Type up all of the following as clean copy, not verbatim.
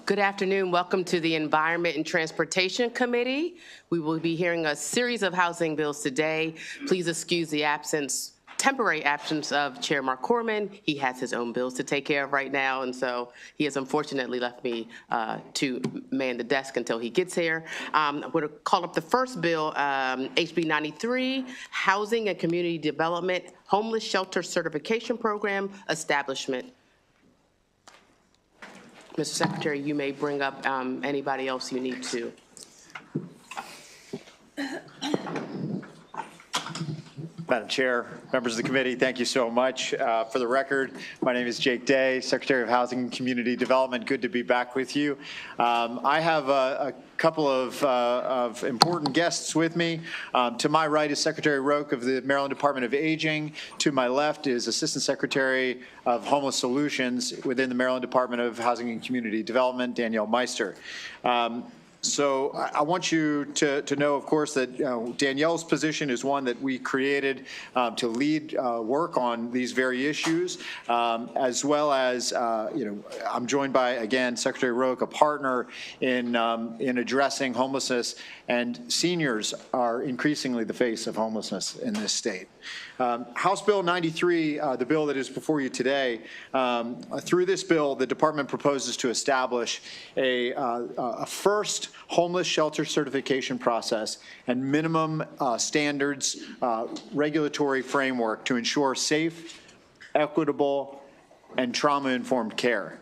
Good afternoon. Welcome to the Environment and Transportation Committee. We will be hearing a series of housing bills today. Please excuse the temporary absence of Chair Mark Corman. He has his own bills to take care of right now, and so he has unfortunately left me to man the desk until he gets here. I'm going to call up the first bill, HB 93, Housing and Community Development Homeless Shelter Certification Program Establishment. Mr. Secretary, you may bring up anybody else you need to. Madam Chair, members of the committee, thank you so much. For the record, my name is Jake Day, Secretary of Housing and Community Development. Good to be back with you. I have a couple of important guests with me. To my right is Secretary Roque of the Maryland Department of Aging. To my left is Assistant Secretary of Homeless Solutions within the Maryland Department of Housing and Community Development, Danielle Meister. So I want you to know, of course, that Danielle's position is one that we created to lead work on these very issues, as well as, I'm joined by, again, Secretary Roque, a partner in addressing homelessness, and seniors are increasingly the face of homelessness in this state. House Bill 93, the bill that is before you today, through this bill, the department proposes to establish a first homeless shelter certification process and minimum standards regulatory framework to ensure safe, equitable, and trauma-informed care.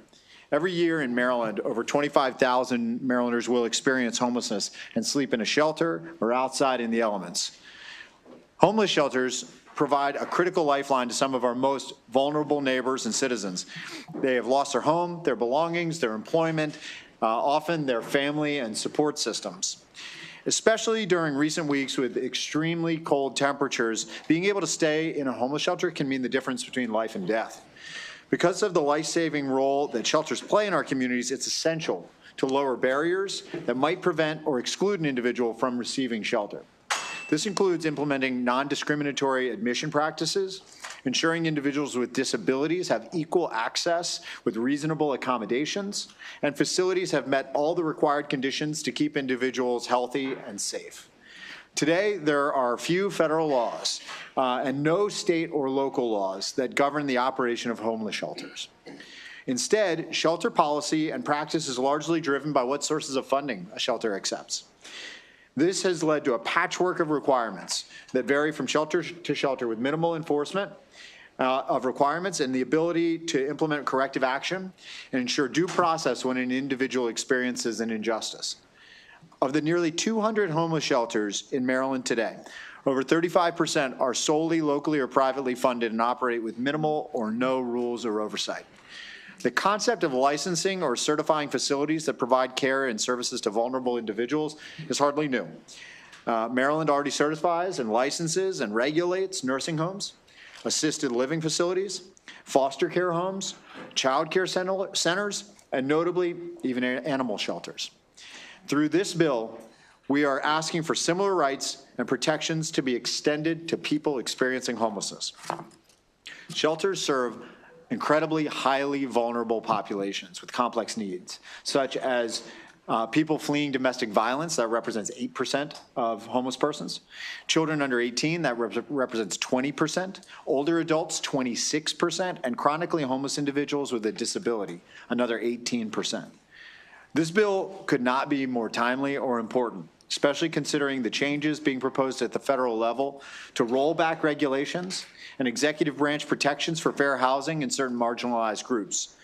Every year in Maryland, over 25,000 Marylanders will experience homelessness and sleep in a shelter or outside in the elements. Homeless shelters provide a critical lifeline to some of our most vulnerable neighbors and citizens. They have lost their home, their belongings, their employment, often their family and support systems. Especially during recent weeks with extremely cold temperatures, being able to stay in a homeless shelter can mean the difference between life and death. Because of the life-saving role that shelters play in our communities, it's essential to lower barriers that might prevent or exclude an individual from receiving shelter. This includes implementing non-discriminatory admission practices, ensuring individuals with disabilities have equal access with reasonable accommodations, and facilities have met all the required conditions to keep individuals healthy and safe. Today, there are few federal laws and no state or local laws that govern the operation of homeless shelters. Instead, shelter policy and practice is largely driven by what sources of funding a shelter accepts. This has led to a patchwork of requirements that vary from shelter to shelter with minimal enforcement of requirements and the ability to implement corrective action and ensure due process when an individual experiences an injustice. Of the nearly 200 homeless shelters in Maryland today, over 35% are solely locally or privately funded and operate with minimal or no rules or oversight. The concept of licensing or certifying facilities that provide care and services to vulnerable individuals is hardly new. Maryland already certifies and licenses and regulates nursing homes, assisted living facilities, foster care homes, child care centers, and notably even animal shelters. Through this bill, we are asking for similar rights and protections to be extended to people experiencing homelessness. Shelters serve incredibly highly vulnerable populations with complex needs, such as people fleeing domestic violence, that represents 8% of homeless persons. Children under 18, that represents 20%. Older adults, 26%. And chronically homeless individuals with a disability, another 18%. This bill could not be more timely or important, especially considering the changes being proposed at the federal level to roll back regulations and executive branch protections for fair housing in certain marginalized groups.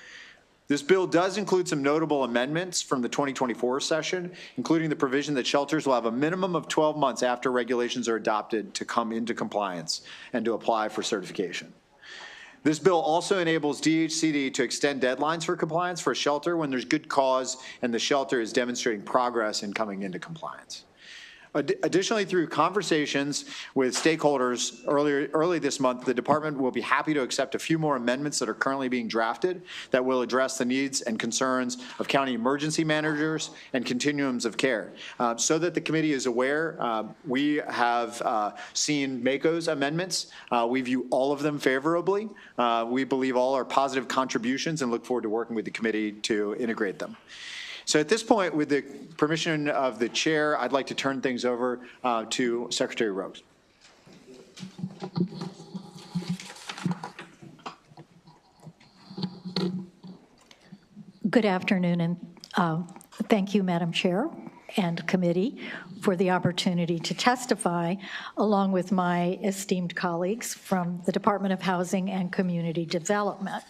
This bill does include some notable amendments from the 2024 session, including the provision that shelters will have a minimum of 12 months after regulations are adopted to come into compliance and to apply for certification. This bill also enables DHCD to extend deadlines for compliance for a shelter when there's good cause and the shelter is demonstrating progress in coming into compliance. Additionally, through conversations with stakeholders early this month, the department will be happy to accept a few more amendments that are currently being drafted that will address the needs and concerns of county emergency managers and continuums of care. So that the committee is aware, we have seen MACO's amendments. We view all of them favorably. We believe all are positive contributions and look forward to working with the committee to integrate them. So at this point, with the permission of the chair, I'd like to turn things over to Secretary Rose. Good afternoon, and thank you, Madam Chair and committee, for the opportunity to testify along with my esteemed colleagues from the Department of Housing and Community Development.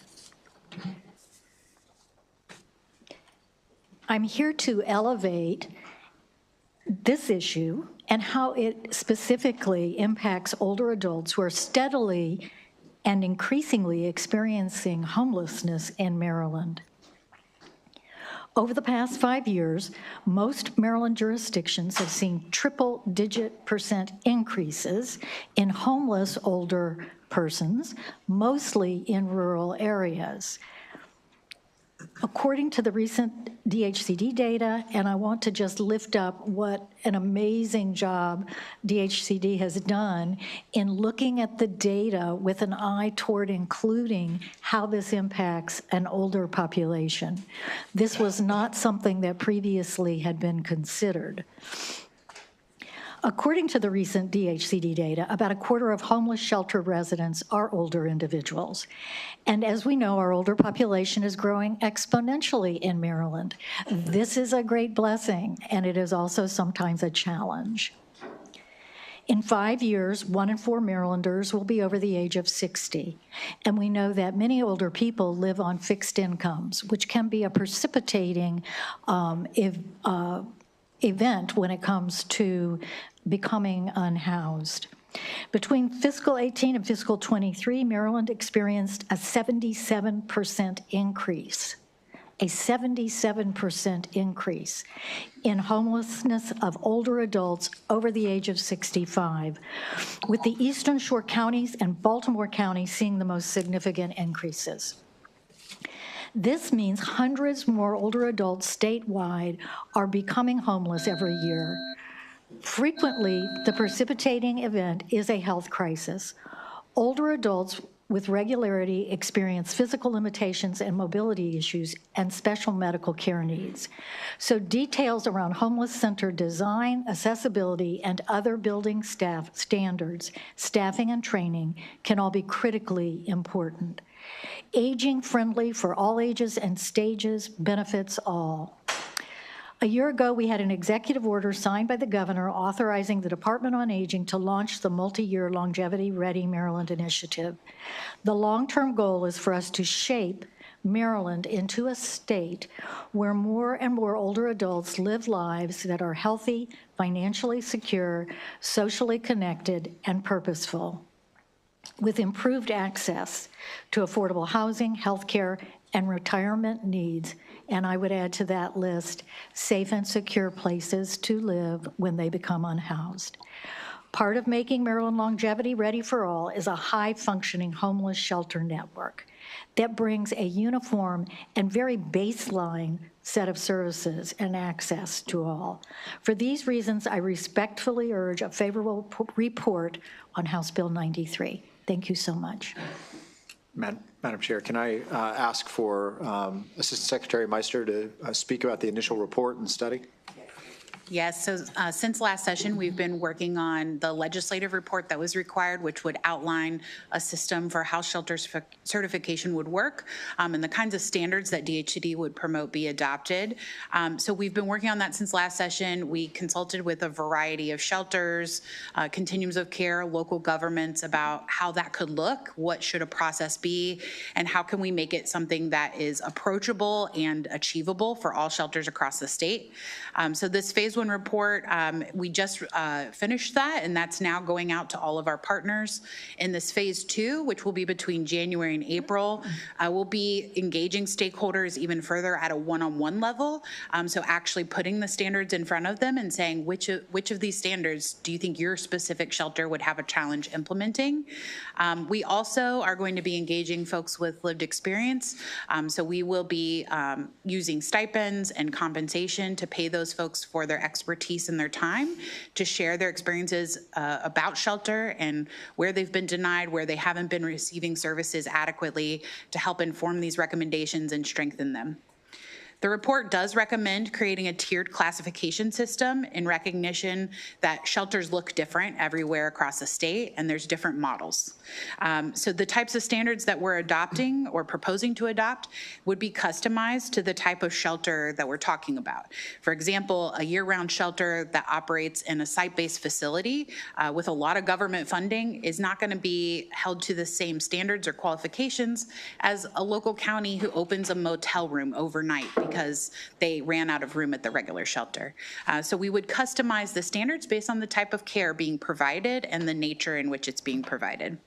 I'm here to elevate this issue and how it specifically impacts older adults who are steadily and increasingly experiencing homelessness in Maryland. Over the past 5 years, most Maryland jurisdictions have seen triple-digit % increases in homeless older persons, mostly in rural areas. According to the recent DHCD data, and I want to just lift up what an amazing job DHCD has done in looking at the data with an eye toward including how this impacts an older population. This was not something that previously had been considered. According to the recent DHCD data, about a quarter of homeless shelter residents are older individuals. And as we know, our older population is growing exponentially in Maryland. This is a great blessing, and it is also sometimes a challenge. In 5 years, 1 in 4 Marylanders will be over the age of 60. And we know that many older people live on fixed incomes, which can be a precipitating event when it comes to becoming unhoused. Between fiscal 18 and fiscal 23, Maryland experienced a 77% increase, in homelessness of older adults over the age of 65, with the Eastern Shore counties and Baltimore County seeing the most significant increases. This means hundreds more older adults statewide are becoming homeless every year. Frequently, the precipitating event is a health crisis. Older adults with regularity experience physical limitations and mobility issues and special medical care needs. So details around homeless center design, accessibility, and other building staff standards, staffing and training can all be critically important. Aging friendly for all ages and stages benefits all. A year ago, we had an executive order signed by the governor authorizing the Department on Aging to launch the multi-year Longevity Ready Maryland initiative. The long-term goal is for us to shape Maryland into a state where more and more older adults live lives that are healthy, financially secure, socially connected, and purposeful, with improved access to affordable housing, healthcare, and retirement needs, and I would add to that list, safe and secure places to live when they become unhoused. Part of making Maryland Longevity Ready for All is a high-functioning homeless shelter network that brings a uniform and very baseline set of services and access to all. For these reasons, I respectfully urge a favorable report on House Bill 93. Thank you so much. Madam Chair, can I ask for Assistant Secretary Meister to speak about the initial report and study? Yes, so since last session, we've been working on the legislative report that was required, which would outline a system for how shelter certification would work and the kinds of standards that DHCD would promote be adopted. So we've been working on that since last session. We consulted with a variety of shelters, continuums of care, local governments about how that could look, what should a process be, and how can we make it something that is approachable and achievable for all shelters across the state. So this phase one report, we just finished that, and that's now going out to all of our partners. In this phase two, which will be between January and April, we'll be engaging stakeholders even further at a one-on-one level. So actually putting the standards in front of them and saying which of these standards do you think your specific shelter would have a challenge implementing. We also are going to be engaging folks with lived experience. So we will be using stipends and compensation to pay those folks for their expertise and their time to share their experiences about shelter and where they've been denied, where they haven't been receiving services adequately, to help inform these recommendations and strengthen them. The report does recommend creating a tiered classification system in recognition that shelters look different everywhere across the state, and there's different models. So the types of standards that we're adopting or proposing to adopt would be customized to the type of shelter that we're talking about. For example, a year-round shelter that operates in a site-based facility with a lot of government funding is not going to be held to the same standards or qualifications as a local county who opens a motel room overnight because they ran out of room at the regular shelter. So we would customize the standards based on the type of care being provided and the nature in which it's being provided.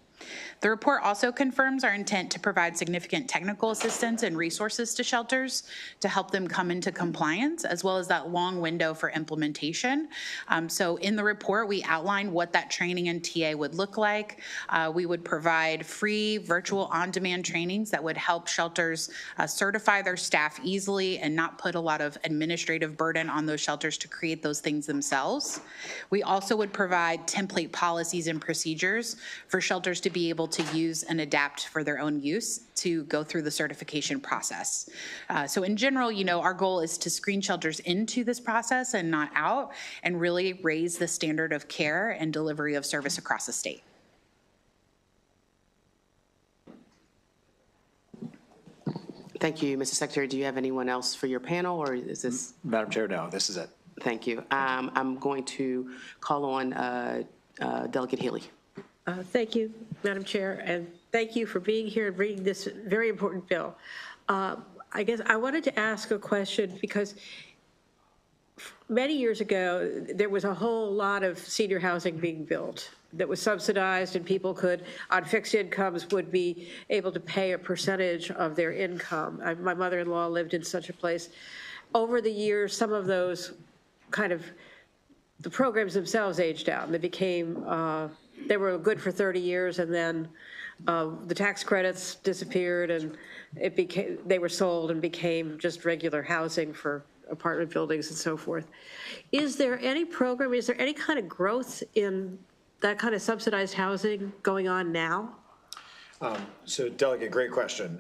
The report also confirms our intent to provide significant technical assistance and resources to shelters to help them come into compliance, as well as that long window for implementation. So in the report, we outline what that training and TA would look like. We would provide free virtual on-demand trainings that would help shelters certify their staff easily and not put a lot of administrative burden on those shelters to create those things themselves. We also would provide template policies and procedures for shelters to be able to use and adapt for their own use to go through the certification process. So in general, our goal is to screen shelters into this process and not out, and really raise the standard of care and delivery of service across the state. Thank you, Mr. Secretary. Do you have anyone else for your panel, or is this? Madam Chair, no, this is it. Thank you. I'm going to call on Delegate Healy. Thank you, Madam Chair, and thank you for being here and bringing this very important bill. I guess I wanted to ask a question because many years ago, there was a whole lot of senior housing being built that was subsidized, and people could, on fixed incomes, would be able to pay a percentage of their income. My mother-in-law lived in such a place. Over the years, some of those the programs themselves aged out, and they became, they were good for 30 years, and then the tax credits disappeared, and they were sold and became just regular housing for apartment buildings and so forth. Is there any program, is there any kind of growth in that kind of subsidized housing going on now? So Delegate, great question.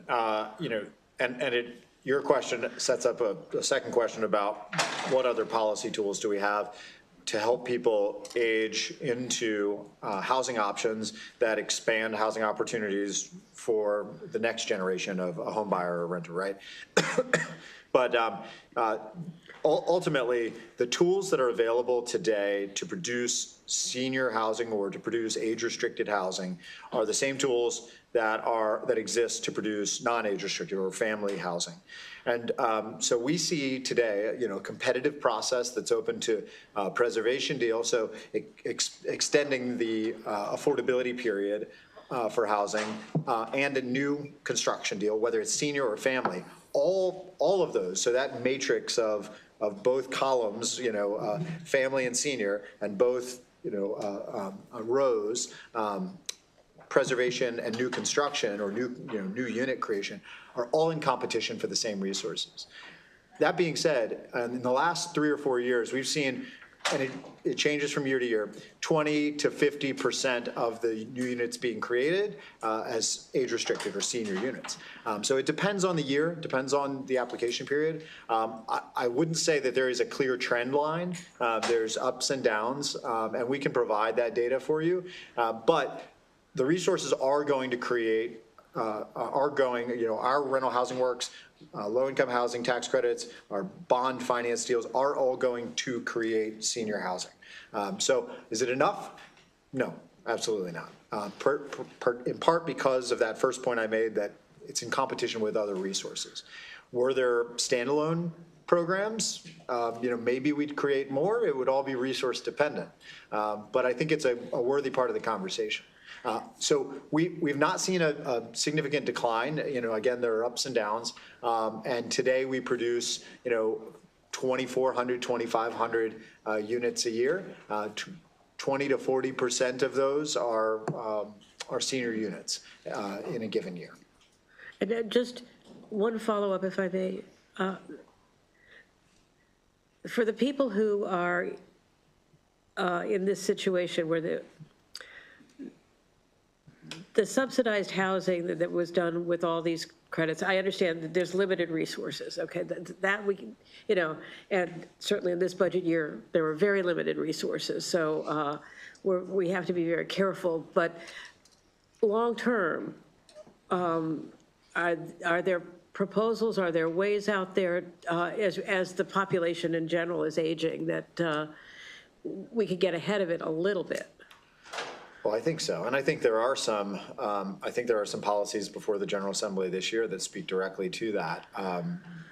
Your question sets up a second question about what other policy tools do we have to help people age into housing options that expand housing opportunities for the next generation of a home buyer or renter, right? But ultimately, the tools that are available today to produce senior housing or to produce age-restricted housing are the same tools that exist to produce non-age restricted or family housing. And so we see today, a competitive process that's open to preservation deals, so extending the affordability period for housing, and a new construction deal, whether it's senior or family, all of those. So that matrix of both columns, family and senior, and both, rows, preservation and new construction or new unit creation are all in competition for the same resources. That being said, in the last 3 or 4 years, we've seen, and it changes from year to year, 20 to 50% of the new units being created as age-restricted or senior units. So it depends on the year, depends on the application period. I wouldn't say that there is a clear trend line. There's ups and downs, and we can provide that data for you. But the resources are going to create, our rental housing works, low-income housing tax credits, our bond finance deals are all going to create senior housing. So is it enough? No, absolutely not. In part because of that first point I made, that it's in competition with other resources. Were there standalone programs? Maybe we'd create more. It would all be resource dependent. But I think it's a worthy part of the conversation. So we've not seen a significant decline. Again, there are ups and downs. And today we produce, 2,400, 2,500 units a year. 20 to 40% of those are senior units in a given year. And then just one follow-up, if I may. For the people who are the subsidized housing that was done with all these credits, I understand that there's limited resources, okay? That we can, you know, and certainly in this budget year, there were very limited resources. So we have to be very careful. But long-term, are there proposals, are there ways out there as the population in general is aging that we could get ahead of it a little bit? Well, I think so, and I think there are some. Policies before the General Assembly this year that speak directly to that.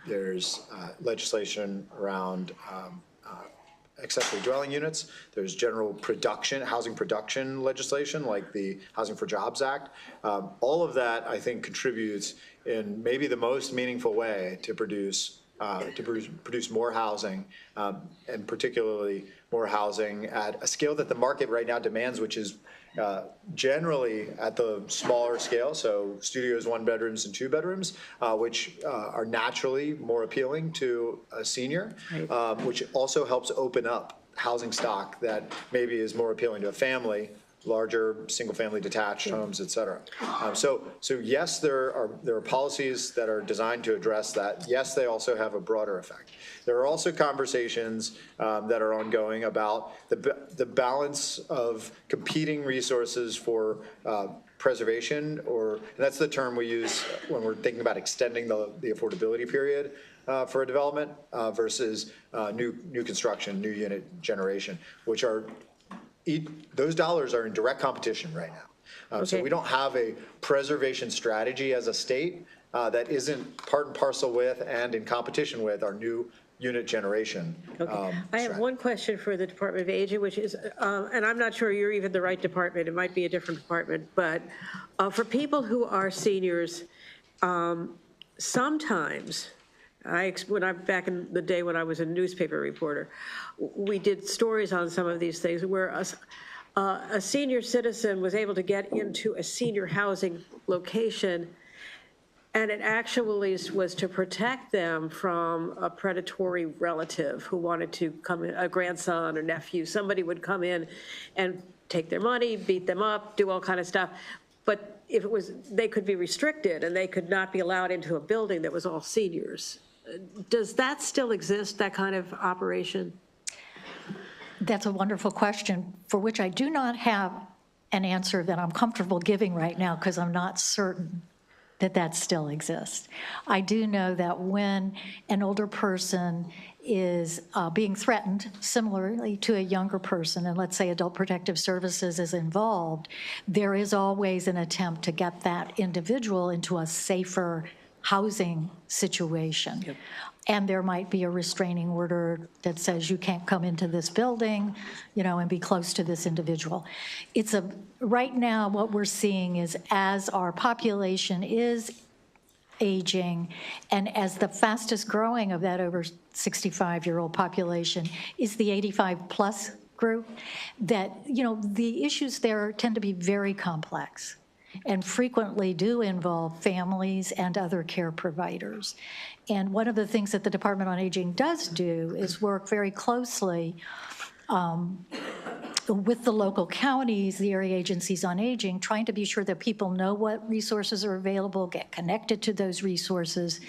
There's legislation around accessory dwelling units. There's general housing production legislation like the Housing for Jobs Act. All of that, I think, contributes in maybe the most meaningful way to produce more housing, and particularly more housing at a scale that the market right now demands, which is generally at the smaller scale, so studios, 1 bedrooms and 2 bedrooms, which are naturally more appealing to a senior, which also helps open up housing stock that maybe is more appealing to a family, larger single-family detached homes, et cetera. So yes, there are policies that are designed to address that. Yes, they also have a broader effect. There are also conversations that are ongoing about the balance of competing resources for preservation, and that's the term we use when we're thinking about extending the affordability period for a development versus new construction, new unit generation, which are those dollars are in direct competition right now. So we don't have a preservation strategy as a state that isn't part and parcel with and in competition with our new unit generation. I have one question for the Department of Aging, which is, and I'm not sure you're even the right department, it might be a different department, but for people who are seniors, sometimes, back in the day when I was a newspaper reporter, we did stories on some of these things where a senior citizen was able to get into a senior housing location, and it actually was to protect them from a predatory relative who wanted to come in, a grandson or nephew. Somebody would come in and take their money, beat them up, do all kind of stuff. But if it was, they could be restricted and they could not be allowed into a building that was all seniors. Does that still exist, that kind of operation? That's a wonderful question for which I do not have an answer that I'm comfortable giving right now because I'm not certain that still exists. I do know that when an older person is being threatened similarly to a younger person, and let's say Adult Protective Services is involved, there is always an attempt to get that individual into a safer housing situation. Yep. And there might be a restraining order that says you can't come into this building, and be close to this individual. Right now what we're seeing is as our population is aging, and as the fastest growing of that over 65-year-old population is the 85+ group, that, the issues there tend to be very complex and frequently do involve families and other care providers. And one of the things that the Department on Aging does do is work very closely with the local counties, the area agencies on aging, trying to be sure that people know what resources are available, get connected to those resources,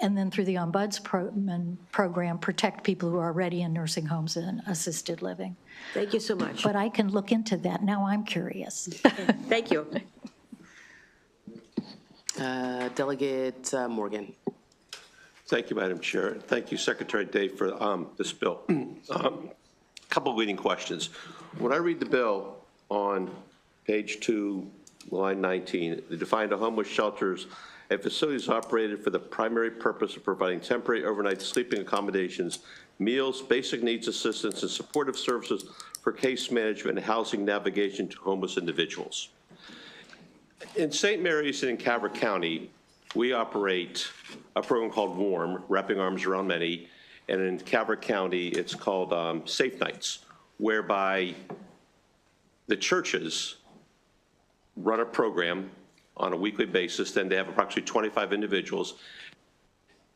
and then through the Ombudsman program, protect people who are already in nursing homes and assisted living. Thank you so much. But I can look into that. Now I'm curious. Thank you. Delegate Morgan. Thank you, Madam Chair. Thank you, Secretary Day, for this bill. A couple of leading questions. When I read the bill on page 2, line 19, they define a homeless shelters a facility is operated for the primary purpose of providing temporary overnight sleeping accommodations, meals, basic needs assistance, and supportive services for case management and housing navigation to homeless individuals. In St. Mary's and in Calvert County, we operate a program called WARM, Wrapping Arms Around Many, and in Calvert County, it's called Safe Nights, whereby the churches run a program on a weekly basis. Then they have approximately 25 individuals,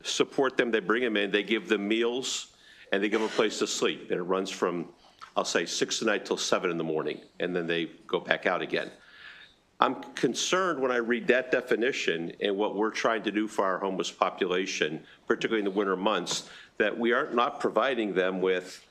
support them, they bring them in, they give them meals, and they give them a place to sleep. And it runs from, I'll say, 6 at night till 7 in the morning, and then they go back out again. I'm concerned when I read that definition and what we're trying to do for our homeless population, particularly in the winter months, that we are not providing them with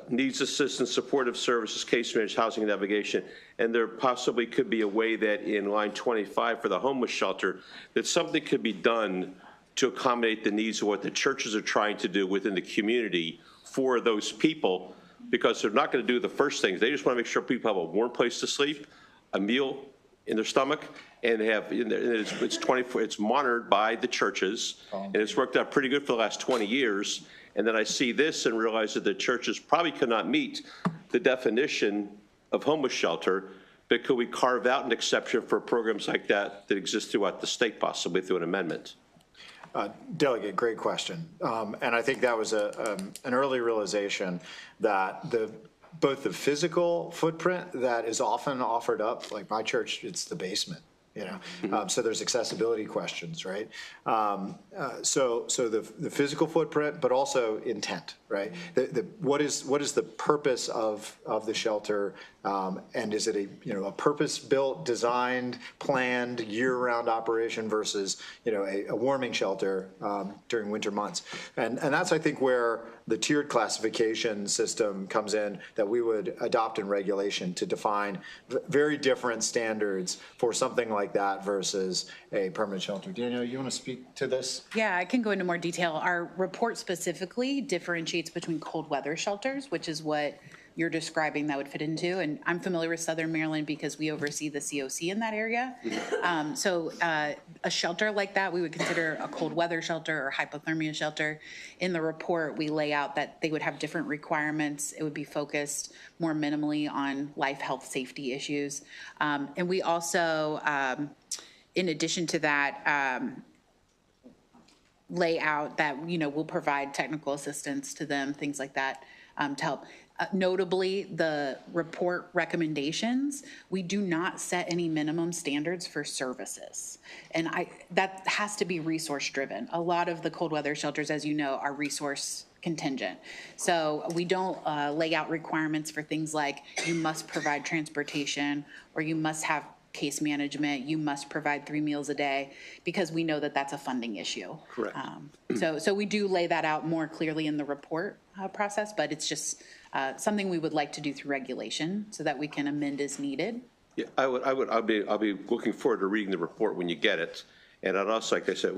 needs assistance, supportive services, case managed housing and navigation, and there possibly could be a way that in line 25 for the homeless shelter, that something could be done to accommodate the needs of what the churches are trying to do within the community for those people, because they're not going to do the first things. They just want to make sure people have a warm place to sleep, a meal in their stomach, and it's 24. It's monitored by the churches, and it's worked out pretty good for the last 20 years. And then I see this and realize that the churches probably cannot meet the definition of homeless shelter, but could we carve out an exception for programs like that that exist throughout the state, possibly through an amendment? Delegate, great question. And I think that was an early realization that both the physical footprint that is often offered up, like my church, it's the basement. So there's accessibility questions, right? So the physical footprint, but also intent, right? What is the purpose of the shelter, and is it a purpose-built, designed, planned, year-round operation versus a warming shelter during winter months? And that's, I think, where the tiered classification system comes in, that we would adopt in regulation to define very different standards for something like that versus a permanent shelter. Danielle, you want to speak to this? Yeah, I can go into more detail. Our report specifically differentiates between cold weather shelters, which is what you're describing that would fit into. And I'm familiar with Southern Maryland because we oversee the COC in that area. So a shelter like that, we would consider a cold weather shelter or hypothermia shelter. In the report, we lay out that they would have different requirements. It would be focused more minimally on life, health, safety issues. And we also, in addition to that, lay out that, we'll provide technical assistance to them, things like that, to help. Notably, the report recommendations, we do not set any minimum standards for services. And that has to be resource driven. A lot of the cold weather shelters, as you know, are resource contingent. So we don't lay out requirements for things like you must provide transportation or you must have case management, you must provide 3 meals a day, because we know that that's a funding issue. Correct. So we do lay that out more clearly in the report process, but it's just something we would like to do through regulation so that we can amend as needed. Yeah, I'll be looking forward to reading the report when you get it. And I'd also, like I said,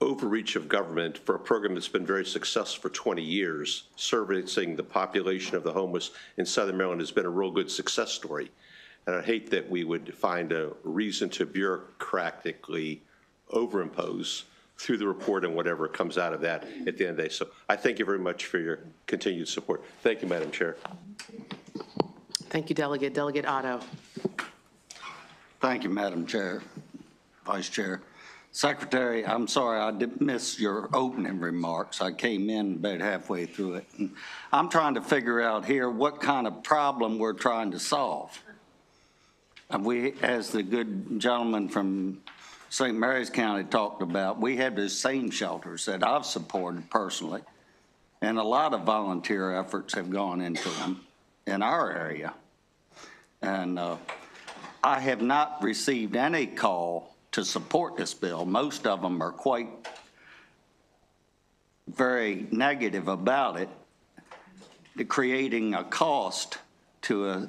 overreach of government for a program that's been very successful for 20 years, servicing the population of the homeless in Southern Maryland has been a real good success story. And I hate that we would find a reason to bureaucratically overimpose through the report and whatever comes out of that at the end of the day. So I thank you very much for your continued support. Thank you, Madam Chair. Thank you, Delegate. Delegate Otto. Thank you, Madam Chair, Vice Chair. Secretary, I'm sorry I did miss your opening remarks. I came in about halfway through it. And I'm trying to figure out here what kind of problem we're trying to solve. And we, as the good gentleman from St. Mary's County talked about, we have the same shelters that I've supported personally, and a lot of volunteer efforts have gone into them in our area. And I have not received any call to support this bill. Most of them are quite very negative about it, creating a cost to a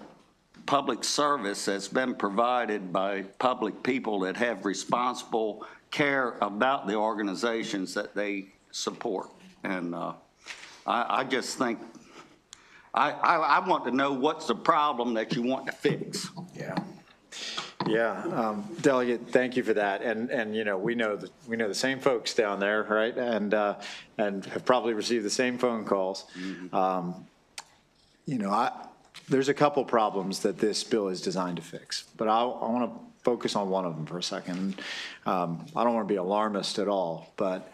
public service that's been provided by public people that have responsible care about the organizations that they support. And I just think, I want to know what's the problem that you want to fix. Yeah, Delegate, thank you for that. And we know the same folks down there, right? And have probably received the same phone calls. There's a couple problems that this bill is designed to fix, but I want to focus on one of them for a second. I don't want to be alarmist at all, but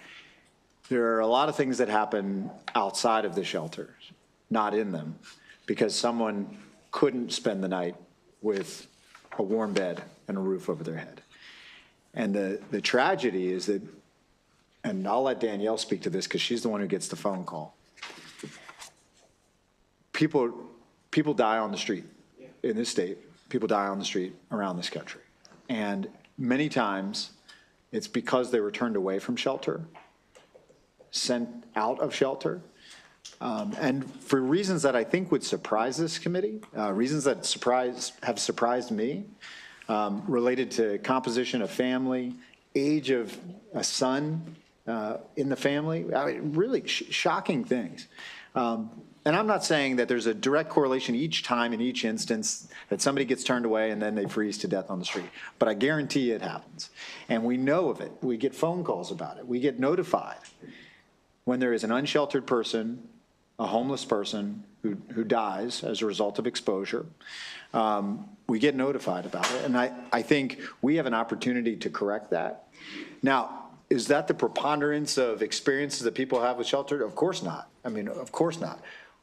there are a lot of things that happen outside of the shelters, not in them, because someone couldn't spend the night with a warm bed and a roof over their head. And the tragedy is that, and I'll let Danielle speak to this because she's the one who gets the phone call. People people die on the street in this state. People die on the street around this country. And many times, it's because they were turned away from shelter, sent out of shelter, and for reasons that I think would surprise this committee, reasons that have surprised me, related to composition of family, age of a son in the family, I mean, really shocking things. And I'm not saying that there's a direct correlation each time in each instance that somebody gets turned away and then they freeze to death on the street, but I guarantee it happens. And we know of it. We get phone calls about it. We get notified when there is an unsheltered person, a homeless person who dies as a result of exposure. We get notified about it, and I think we have an opportunity to correct that. Now, is that the preponderance of experiences that people have with shelter? Of course not. I mean, of course not.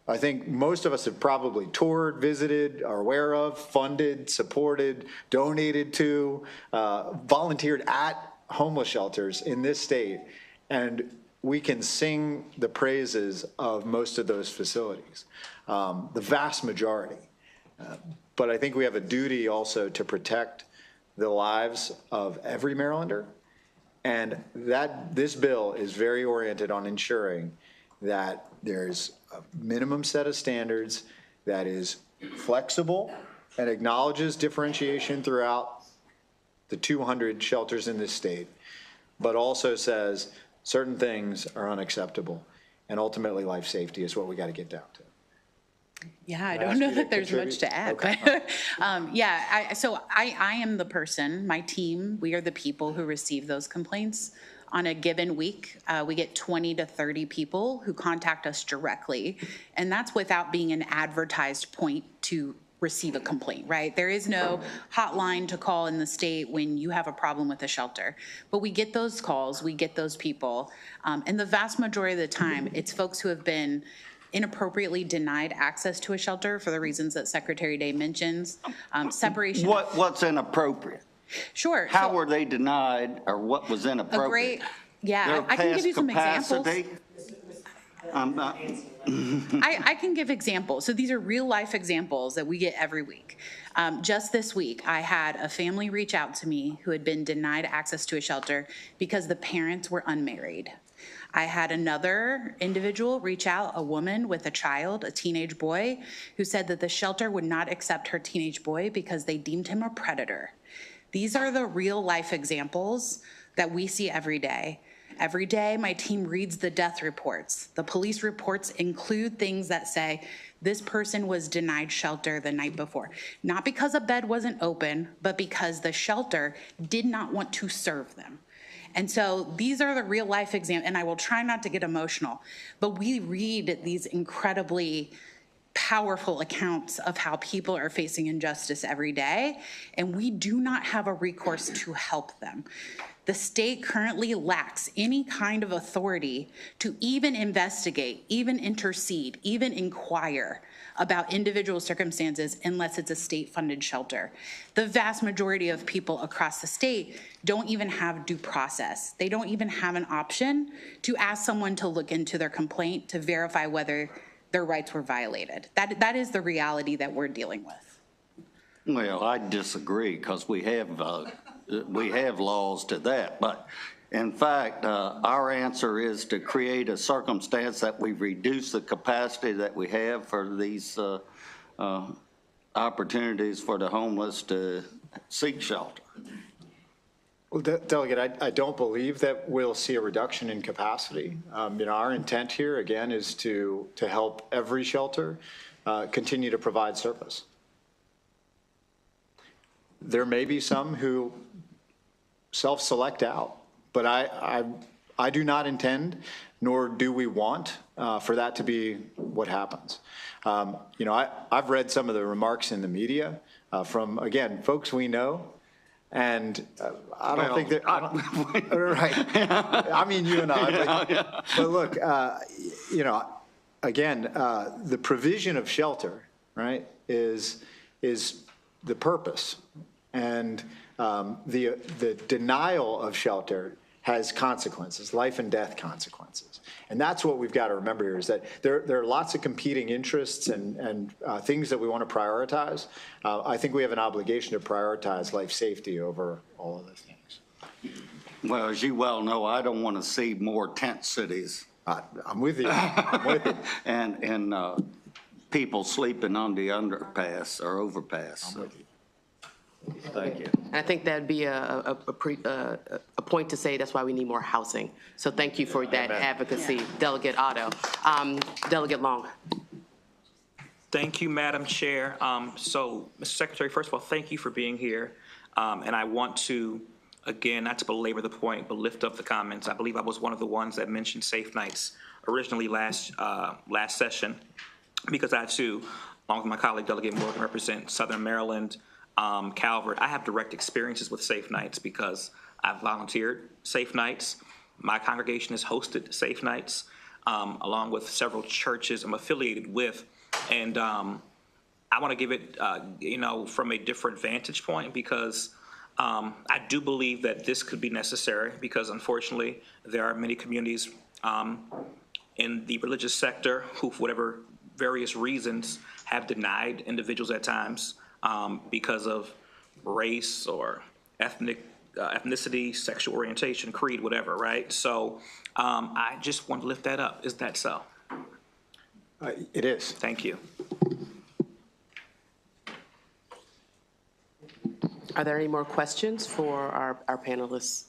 I think most of us have probably toured, visited, are aware of, funded, supported, donated to, volunteered at homeless shelters in this state, and we can sing the praises of most of those facilities, the vast majority. But I think we have a duty also to protect the lives of every Marylander, and that this bill is very oriented on ensuring that there's a minimum set of standards that is flexible and acknowledges differentiation throughout the 200 shelters in this state, but also says certain things are unacceptable, and ultimately life safety is what we got to get down to. Yeah, I don't know that there's much to add, Okay. but so I am the person, my team, we are the people who receive those complaints. On a given week, we get 20 to 30 people who contact us directly, and that's without being an advertised point to receive a complaint, right? There is no hotline to call in the state when you have a problem with a shelter. But we get those calls, we get those people, and the vast majority of the time, it's folks who have been inappropriately denied access to a shelter for the reasons that Secretary Day mentions, separation. What's inappropriate? Sure. How so were they denied, or what was inappropriate? yeah, I can give you some examples. I'm not. I can give examples. So these are real life examples that we get every week. Just this week, I had a family reach out to me who had been denied access to a shelter because the parents were unmarried. I had another individual reach out, a woman with a child, a teenage boy, who said that the shelter would not accept her teenage boy because they deemed him a predator. These are the real life examples that we see every day. Every day, my team reads the death reports. The police reports include things that say, this person was denied shelter the night before. Not because a bed wasn't open, but because the shelter did not want to serve them. And so these are the real life examples, and I will try not to get emotional, but we read these incredibly powerful accounts of how people are facing injustice every day, and we do not have a recourse to help them. The state currently lacks any kind of authority to even investigate, even intercede, even inquire about individual circumstances unless it's a state-funded shelter. The vast majority of people across the state don't even have due process. They don't even have an option to ask someone to look into their complaint to verify whether their rights were violated. That is the reality that we're dealing with. Well, I disagree, because we have laws to that, but in fact, our answer is to create a circumstance that we reduce the capacity that we have for these opportunities for the homeless to seek shelter. Well, Delegate, I don't believe that we'll see a reduction in capacity. Our intent here, again, is to help every shelter continue to provide service. There may be some who self-select out, but I do not intend, nor do we want for that to be what happens. I've read some of the remarks in the media from, again, folks we know, and I don't think that, right. I mean, you and I, but look, again, the provision of shelter, right, is the purpose, and the denial of shelter has consequences, life and death consequences. And that's what we've got to remember here, is that there are lots of competing interests and things that we want to prioritize. I think we have an obligation to prioritize life safety over all of those things. Well, as you well know, I don't want to see more tent cities. I'm with you. I'm with you. And people sleeping on the underpass or overpass. I'm with you. Thank you. And I think that'd be a point to say that's why we need more housing. So thank you for that advocacy, Delegate Otto. Delegate Long. Thank you, Madam Chair. So, Mr. Secretary, first of all, thank you for being here. And I want to, again, not to belabor the point, but lift up the comments. I believe I was one of the ones that mentioned safe nights originally last session, because I too, along with my colleague Delegate Morgan, represent Southern Maryland, Calvert. I have direct experiences with safe nights because I've volunteered safe nights. My congregation has hosted safe nights, along with several churches I'm affiliated with. And I want to give it, from a different vantage point, because I do believe that this could be necessary, because unfortunately there are many communities in the religious sector who, for whatever various reasons, have denied individuals at times because of race or ethnicity, sexual orientation, creed, whatever, right? So I just want to lift that up. Is that so? It is. Thank you. Are there any more questions for our panelists?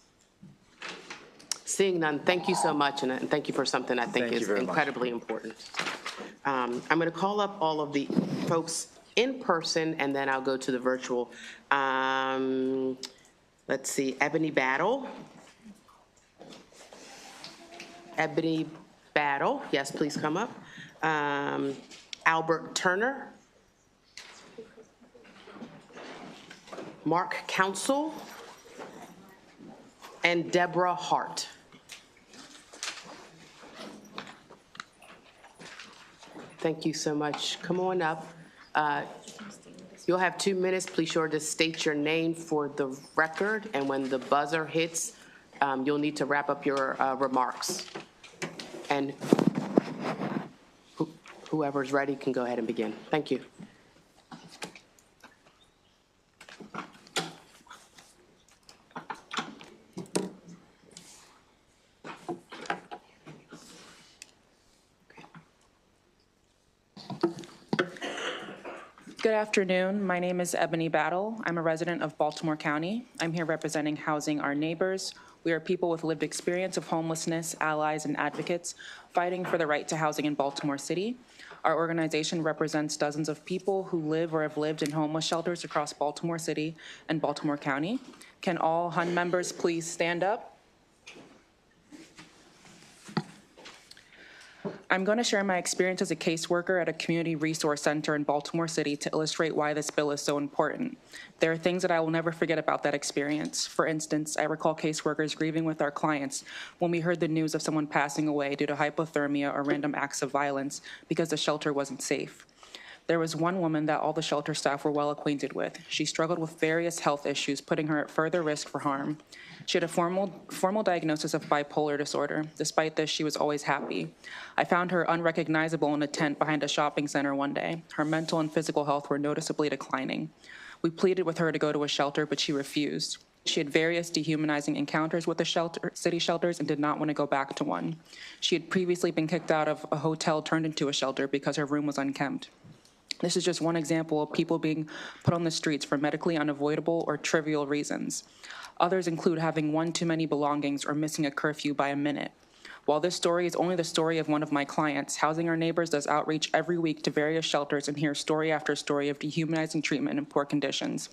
Seeing none, thank you so much, and thank you for something I think is incredibly important. I'm going to call up all of the folks in person, and then I'll go to the virtual. Let's see, Ebony Battle. Ebony Battle, yes, please come up. Albert Turner. Mark Council. And Deborah Hart. Thank you so much. Come on up. You'll have 2 minutes. Please sure to state your name for the record, and when the buzzer hits, you'll need to wrap up your remarks. And whoever's ready can go ahead and begin. Thank you. Good afternoon. My name is Ebony Battle. I'm a resident of Baltimore County. I'm here representing Housing Our Neighbors. We are people with lived experience of homelessness, allies, and advocates fighting for the right to housing in Baltimore City. Our organization represents dozens of people who live or have lived in homeless shelters across Baltimore City and Baltimore County. Can all HUN members please stand up? I'm going to share my experience as a caseworker at a community resource center in Baltimore City to illustrate why this bill is so important. There are things that I will never forget about that experience. For instance, I recall caseworkers grieving with our clients when we heard the news of someone passing away due to hypothermia or random acts of violence because the shelter wasn't safe. There was one woman that all the shelter staff were well acquainted with. She struggled with various health issues, putting her at further risk for harm. She had a formal diagnosis of bipolar disorder. Despite this, she was always happy. I found her unrecognizable in a tent behind a shopping center one day. Her mental and physical health were noticeably declining. We pleaded with her to go to a shelter, but she refused. She had various dehumanizing encounters with the city shelters and did not want to go back to one. She had previously been kicked out of a hotel turned into a shelter because her room was unkempt. This is just one example of people being put on the streets for medically unavoidable or trivial reasons. Others include having one too many belongings or missing a curfew by a minute. While this story is only the story of one of my clients, Housing Our Neighbors does outreach every week to various shelters and hears story after story of dehumanizing treatment and poor conditions.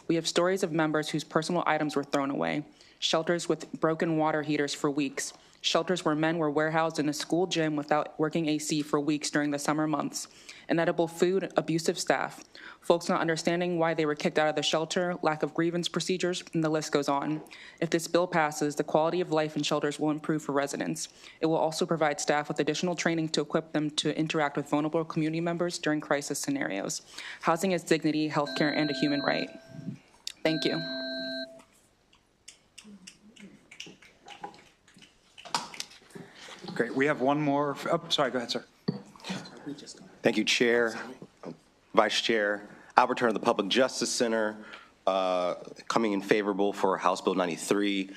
We have stories of members whose personal items were thrown away, shelters with broken water heaters for weeks, shelters where men were warehoused in a school gym without working AC for weeks during the summer months, inedible food, abusive staff, folks not understanding why they were kicked out of the shelter, lack of grievance procedures, and the list goes on. If this bill passes, the quality of life in shelters will improve for residents. It will also provide staff with additional training to equip them to interact with vulnerable community members during crisis scenarios. Housing is dignity, healthcare, and a human right. Thank you. Great. We have one more. Oh, sorry. Go ahead, sir. Thank you, Chair, Vice Chair. Albert Turner, the Public Justice Center, coming in favorable for House Bill 93.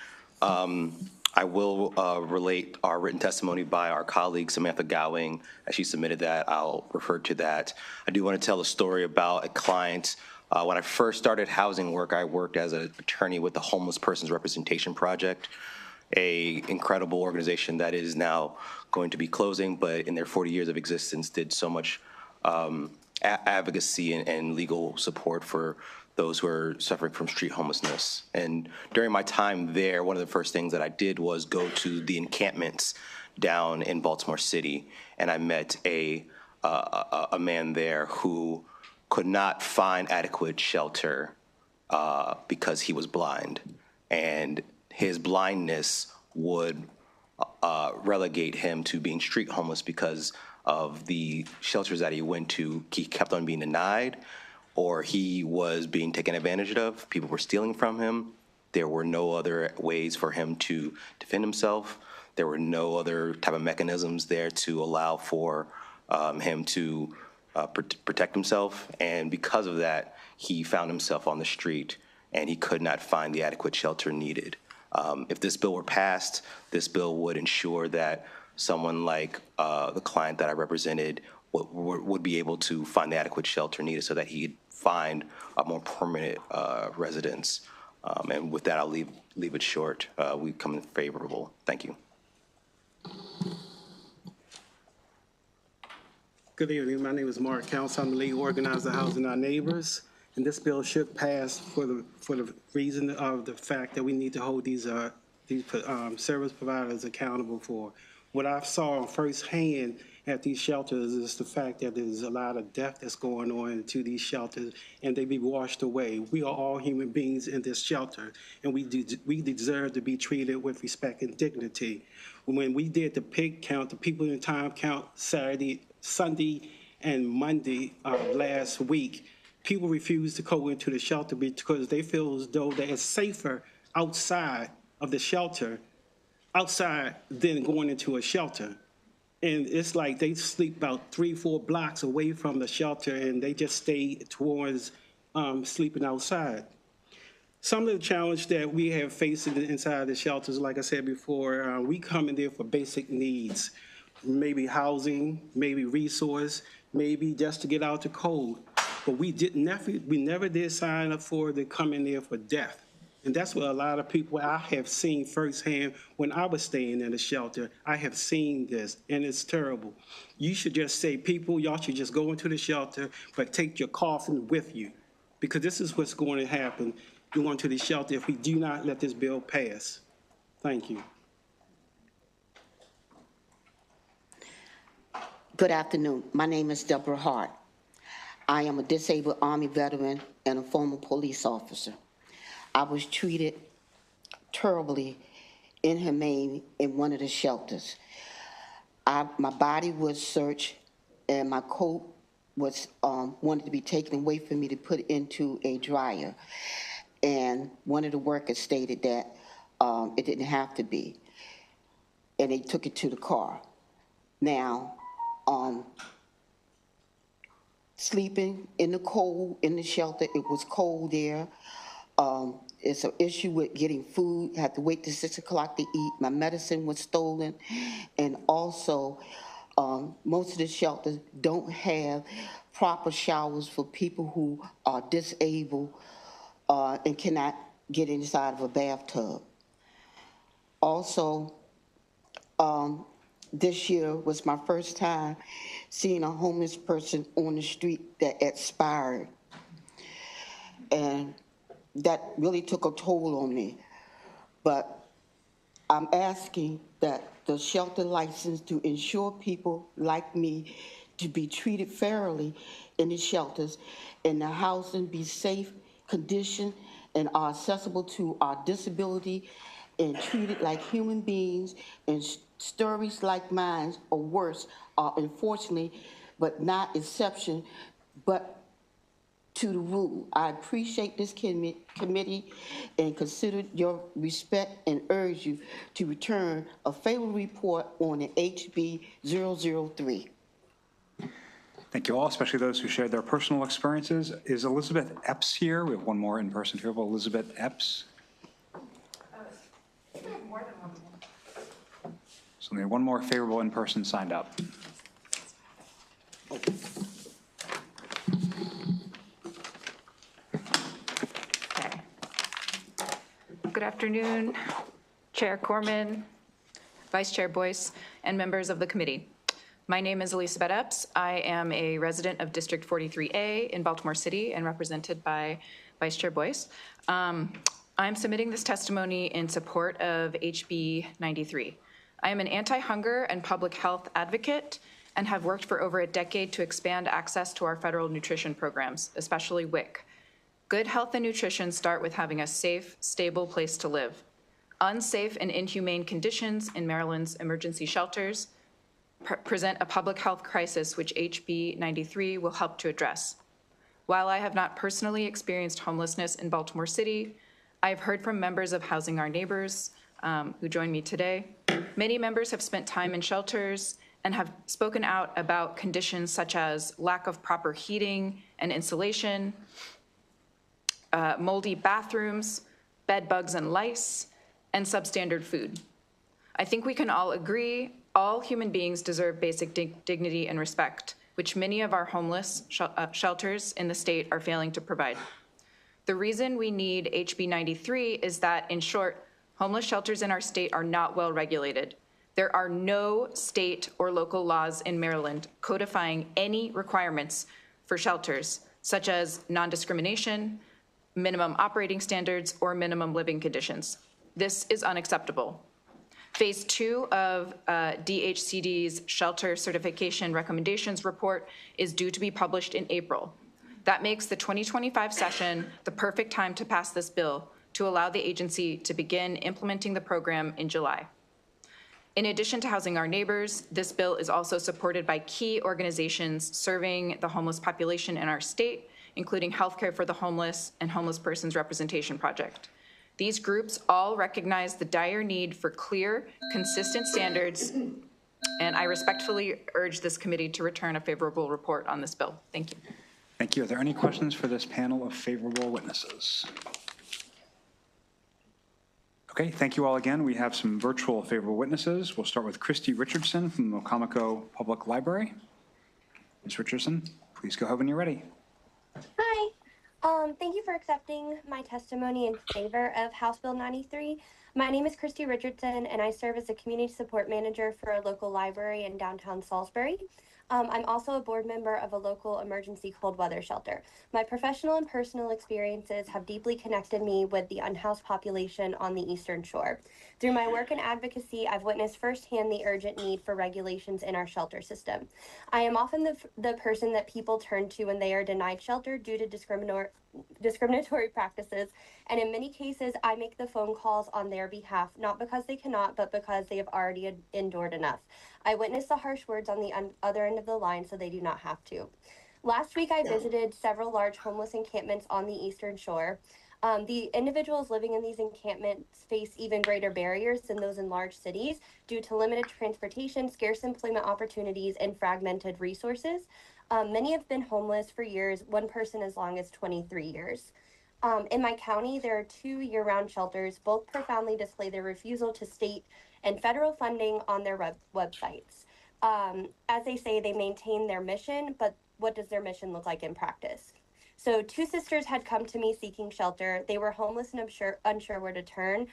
I will relate our written testimony by our colleague Samantha Gowing. As she submitted that, I'll refer to that. I do want to tell a story about a client. When I first started housing work, I worked as an attorney with the Homeless Persons Representation Project, a incredible organization that is now going to be closing, but in their 40 years of existence did so much advocacy and legal support for those who are suffering from street homelessness. And during my time there, one of the first things that I did was go to the encampments down in Baltimore City, and I met a man there who could not find adequate shelter because he was blind, and his blindness would relegate him to being street homeless because of the shelters that he went to. He kept on being denied, or he was being taken advantage of. People were stealing from him. There were no other ways for him to defend himself. There were no other type of mechanisms there to allow for him to protect himself. And because of that, he found himself on the street, and he could not find the adequate shelter needed. If this bill were passed, this bill would ensure that someone like the client that I represented would be able to find the adequate shelter needed so that he'd find a more permanent residence. And with that, I'll leave it short. We come in favorable. Thank you. Good evening. My name is Mark Counts. I'm the lead organizer of Housing Our Neighbors. And this bill should pass for the reason of the fact that we need to hold these service providers accountable for. What I saw firsthand at these shelters is the fact that there's a lot of death that's going on into these shelters, and they be washed away. We are all human beings in this shelter, and we deserve to be treated with respect and dignity. When we did the pig count, the people in time count Sunday and Monday last week, people refuse to go into the shelter because they feel as though that it's safer outside of the shelter, than going into a shelter. And it's like they sleep about 3-4 blocks away from the shelter, and they just stay towards sleeping outside. Some of the challenge that we have faced inside the shelters, like I said before, we come in there for basic needs, maybe housing, maybe resource, maybe just to get out the cold. But we never did sign up for to come in there for death. And that's what a lot of people I have seen firsthand when I was staying in the shelter. I have seen this, and it's terrible. You should just say, people, y'all should just go into the shelter, but take your coffin with you, because this is what's going to happen going to the shelter if we do not let this bill pass. Thank you. Good afternoon. My name is Deborah Hart. I am a disabled Army veteran and a former police officer. I was treated terribly, inhumane in one of the shelters. My body was searched, and my coat was wanted to be taken away from me to put into a dryer. And one of the workers stated that it didn't have to be, and they took it to the car. Now, sleeping in the cold in the shelter, it was cold there. It's an issue with getting food. I had to wait till 6 o'clock to eat. My medicine was stolen. And also, most of the shelters don't have proper showers for people who are disabled and cannot get inside of a bathtub. Also, this year was my first time seeing a homeless person on the street that expired. And that really took a toll on me. But I'm asking that the shelter license to ensure people like me to be treated fairly in the shelters, and the housing be safe, conditioned, and are accessible to our disability, and treated like human beings, and stories like mine or worse are unfortunately, but not exception, but to the rule. I appreciate this committee and consider your respect and urge you to return a favorable report on the HB 003. Thank you all, especially those who shared their personal experiences. Is Elizabeth Epps here? We have one more in-person here. Elizabeth Epps. So we have one more favorable in-person signed up. Okay. Good afternoon, Chair Corman, Vice Chair Boyce, and members of the committee. My name is Elizabeth Epps. I am a resident of District 43A in Baltimore City and represented by Vice Chair Boyce. I'm submitting this testimony in support of HB 93. I am an anti-hunger and public health advocate and have worked for over a decade to expand access to our federal nutrition programs, especially WIC. Good health and nutrition start with having a safe, stable place to live. Unsafe and inhumane conditions in Maryland's emergency shelters present a public health crisis which HB 93 will help to address. While I have not personally experienced homelessness in Baltimore City, I have heard from members of Housing Our Neighbors who joined me today. Many members have spent time in shelters and have spoken out about conditions such as lack of proper heating and insulation, moldy bathrooms, bed bugs and lice, and substandard food. I think we can all agree all human beings deserve basic dignity and respect, which many of our homeless shelters in the state are failing to provide. The reason we need HB 93 is that, in short, homeless shelters in our state are not well regulated. There are no state or local laws in Maryland codifying any requirements for shelters, such as non-discrimination, minimum operating standards, or minimum living conditions. This is unacceptable. Phase 2 of DHCD's Shelter Certification Recommendations report is due to be published in April. That makes the 2025 session the perfect time to pass this bill to allow the agency to begin implementing the program in July. In addition to Housing Our Neighbors, this bill is also supported by key organizations serving the homeless population in our state, including Healthcare for the Homeless and Homeless Persons Representation Project. These groups all recognize the dire need for clear, consistent standards, and I respectfully urge this committee to return a favorable report on this bill. Thank you. Thank you. Are there any questions for this panel of favorable witnesses? Okay, thank you all again. We have some virtual favorable witnesses. We'll start with Christy Richardson from the Mocomico Public Library. Ms. Richardson, please go ahead when you're ready. Hi. Thank you for accepting my testimony in favor of House Bill 93. My name is Christy Richardson, and I serve as a community support manager for a local library in downtown Salisbury. I'm also a board member of a local emergency cold weather shelter. My professional and personal experiences have deeply connected me with the unhoused population on the Eastern Shore. Through my work and advocacy, I've witnessed firsthand the urgent need for regulations in our shelter system. I am often the person that people turn to when they are denied shelter due to discriminatory practices, and in many cases, I make the phone calls on their behalf, not because they cannot, but because they have already endured enough. I witnessed the harsh words on the other end of the line, so they do not have to. Last week, I visited several large homeless encampments on the Eastern Shore. The individuals living in these encampments face even greater barriers than those in large cities due to limited transportation, scarce employment opportunities, and fragmented resources. Many have been homeless for years, one person as long as 23 years. In my county, there are 2 year-round shelters. Both profoundly display their refusal to state and federal funding on their websites. As they say, they maintain their mission, but what does their mission look like in practice? So 2 sisters had come to me seeking shelter. They were homeless and unsure where to turn.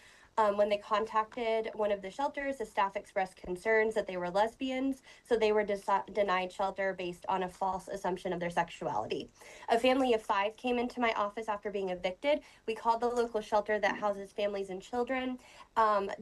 When they contacted one of the shelters, the staff expressed concerns that they were lesbians, so they were denied shelter based on a false assumption of their sexuality. A family of 5 came into my office after being evicted. We called the local shelter that houses families and children.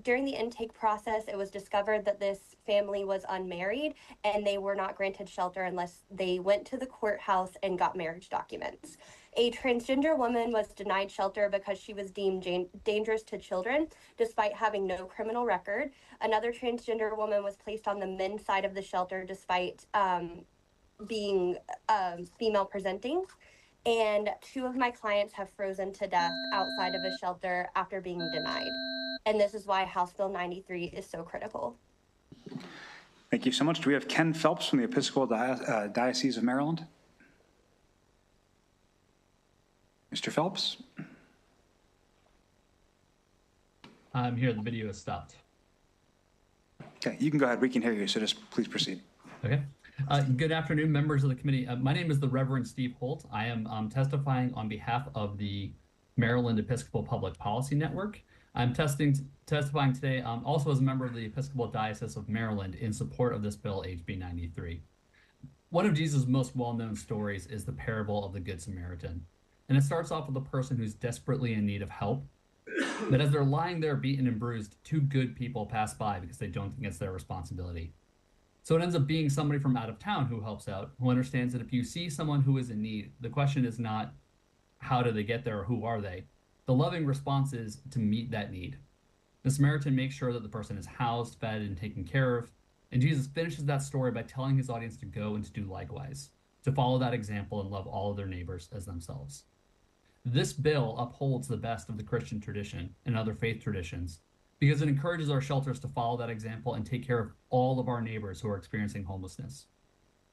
During the intake process, it was discovered that this family was unmarried and they were not granted shelter unless they went to the courthouse and got marriage documents. A transgender woman was denied shelter because she was deemed dangerous to children, despite having no criminal record. Another transgender woman was placed on the men's side of the shelter, despite being female presenting. and 2 of my clients have frozen to death outside of a shelter after being denied. And this is why House Bill 93 is so critical. Thank you so much. Do we have Ken Phelps from the Episcopal Diocese of Maryland? Mr. Phelps? I'm here. The video is stopped. Okay, you can go ahead. We can hear you, so just please proceed. Okay. Good afternoon, members of the committee. My name is the Reverend Steve Holt. I am testifying on behalf of the Maryland Episcopal Public Policy Network. I'm testifying today also as a member of the Episcopal Diocese of Maryland in support of this bill, HB 93. One of Jesus' most well-known stories is the parable of the Good Samaritan. And it starts off with a person who's desperately in need of help. But as they're lying there beaten and bruised, 2 good people pass by because they don't think it's their responsibility. So it ends up being somebody from out of town who helps out, who understands that if you see someone who is in need, the question is not how do they get there or who are they? The loving response is to meet that need. The Samaritan makes sure that the person is housed, fed, and taken care of. And Jesus finishes that story by telling his audience to go and to do likewise, to follow that example and love all of their neighbors as themselves. This bill upholds the best of the Christian tradition and other faith traditions because it encourages our shelters to follow that example and take care of all of our neighbors who are experiencing homelessness.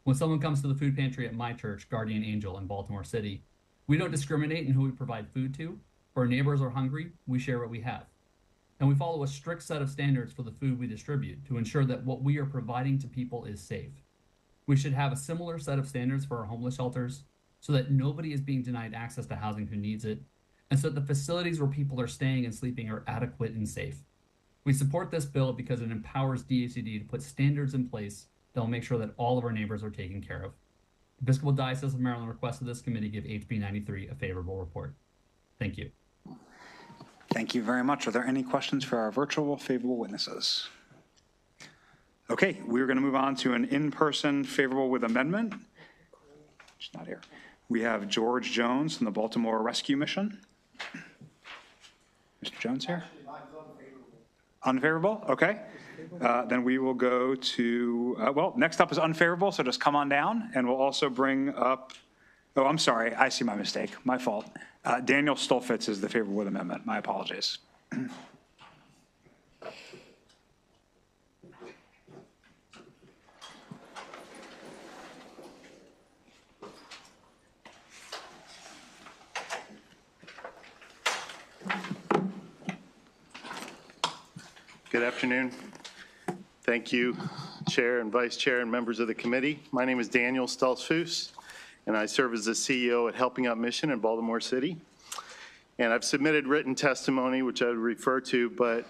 When someone comes to the food pantry at my church, Guardian Angel in Baltimore City, we don't discriminate in who we provide food to. If our neighbors are hungry, we share what we have. And we follow a strict set of standards for the food we distribute to ensure that what we are providing to people is safe. We should have a similar set of standards for our homeless shelters so that nobody is being denied access to housing who needs it, and so that the facilities where people are staying and sleeping are adequate and safe. We support this bill because it empowers DHCD to put standards in place that will make sure that all of our neighbors are taken care of. Episcopal Diocese of Maryland requests that this committee give HB 93 a favorable report. Thank you. Thank you very much. Are there any questions for our virtual favorable witnesses? Okay, we're going to move on to an in-person favorable with amendment. She's not here. We have George Jones from the Baltimore Rescue Mission. Mr. Jones here? Unfavorable? Okay. Then we will go to, well, next up is unfavorable, so just come on down, and we'll also bring up, oh, I'm sorry, I see my mistake, my fault. Daniel Stolfitz is the favorable with amendment. My apologies. Good afternoon. Thank you, Chair and Vice Chair and members of the committee. My name is Daniel Stolfitz, and I serve as the CEO at Helping Out Mission in Baltimore City. And I've submitted written testimony, which I would refer to, but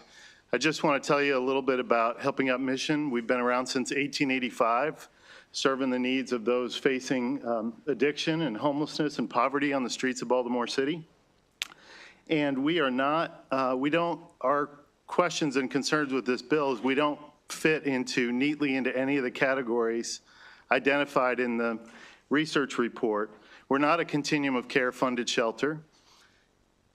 I just want to tell you a little bit about Helping Out Mission. We've been around since 1885, serving the needs of those facing addiction and homelessness and poverty on the streets of Baltimore City. And we are not, our questions and concerns with this bill is we don't fit neatly into any of the categories identified in the research report. We're not a continuum of care funded shelter.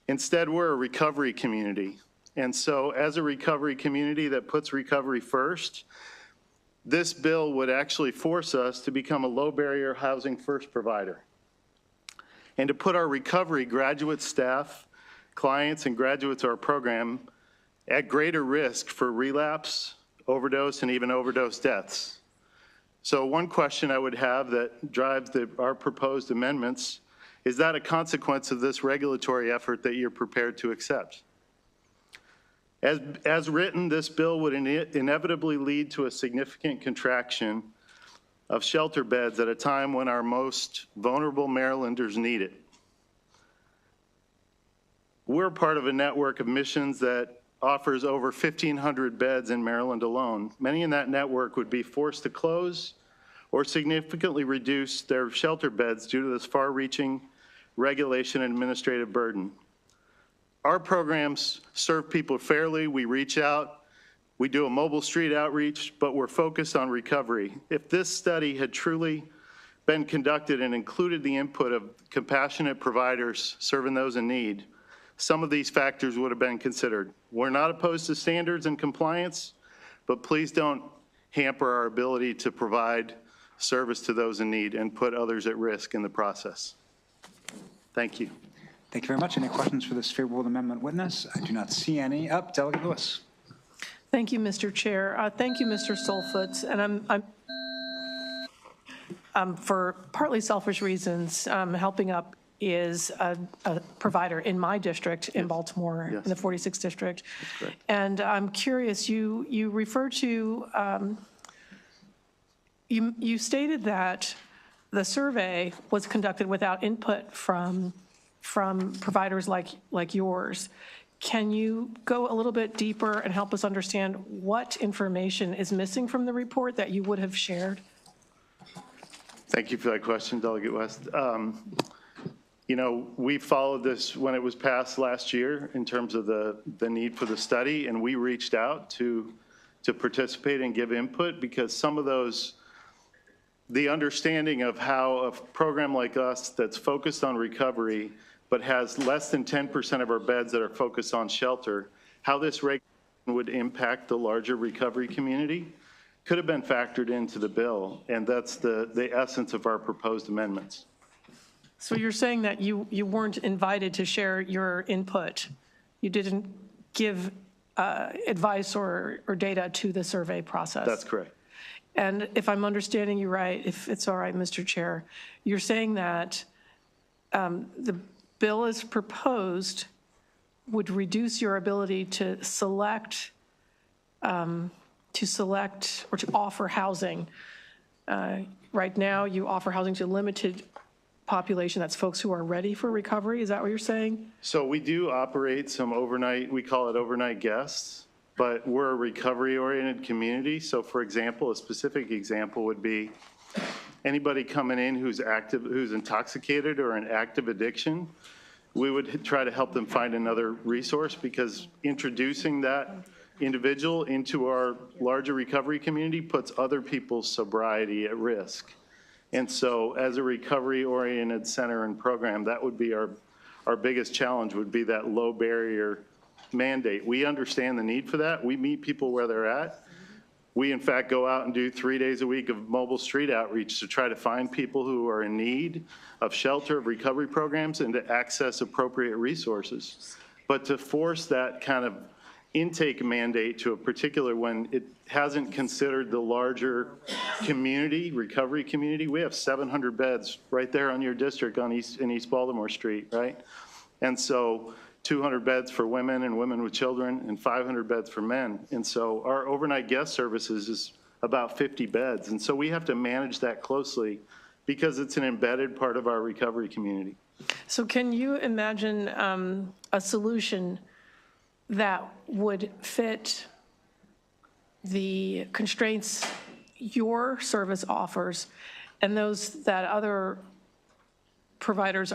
Instead, we're a recovery community. And so as a recovery community that puts recovery first, this bill would actually force us to become a low barrier housing first provider and to put our recovery graduate staff, clients and graduates of our program at greater risk for relapse, overdose, and even overdose deaths. So one question I would have that drives our proposed amendments, is that a consequence of this regulatory effort that you're prepared to accept? As written, this bill would inevitably lead to a significant contraction of shelter beds at a time when our most vulnerable Marylanders need it. We're part of a network of missions that offers over 1,500 beds in Maryland alone. Many in that network would be forced to close or significantly reduce their shelter beds due to this far-reaching regulation and administrative burden. Our programs serve people fairly. We reach out, we do a mobile street outreach, but we're focused on recovery. If this study had truly been conducted and included the input of compassionate providers serving those in need, some of these factors would have been considered. We're not opposed to standards and compliance, but please don't hamper our ability to provide service to those in need and put others at risk in the process. Thank you. Thank you very much. Any questions for this favorable amendment witness? I do not see any. Up, Delegate Lewis. Thank you, Mr. Chair. Thank you, Mr. Stolfutz. And I'm for partly selfish reasons, Helping Up is a provider in my district in Baltimore, in the 46th district. And I'm curious, you refer to, you stated that the survey was conducted without input from providers like yours. Can you go a little bit deeper and help us understand what information is missing from the report that you would have shared? Thank you for that question, Delegate West. You know, we followed this when it was passed last year in terms of the need for the study, and we reached out to participate and give input because some of those, the understanding of how a program like us that's focused on recovery but has less than 10% of our beds that are focused on shelter, how this regulation would impact the larger recovery community could have been factored into the bill, and that's the essence of our proposed amendments. So you're saying that you weren't invited to share your input. You didn't give advice or data to the survey process. That's correct. And if I'm understanding you right, if it's all right, Mr. Chair, you're saying that the bill as proposed would reduce your ability to select or to offer housing. Right now, you offer housing to a limited population, that's folks who are ready for recovery. Is that what you're saying? So we do operate some overnight, we call it overnight guests, but we're a recovery-oriented community. So for example, a specific example would be anybody coming in who's active, who's intoxicated or in active addiction. We would try to help them find another resource because introducing that individual into our larger recovery community puts other people's sobriety at risk. And so as a recovery-oriented center and program, that would be our biggest challenge would be that low barrier mandate. We understand the need for that. We meet people where they're at. We, in fact, go out and do 3 days a week of mobile street outreach to try to find people who are in need of shelter, of recovery programs, and to access appropriate resources. But to force that kind of intake mandate to a particular when it hasn't considered the larger community, recovery community. We have 700 beds right there on your district in East Baltimore Street, right? And so 200 beds for women and women with children and 500 beds for men. And so our overnight guest services is about 50 beds. And so we have to manage that closely because it's an embedded part of our recovery community. So can you imagine a solution that would fit the constraints your service offers and those that other providers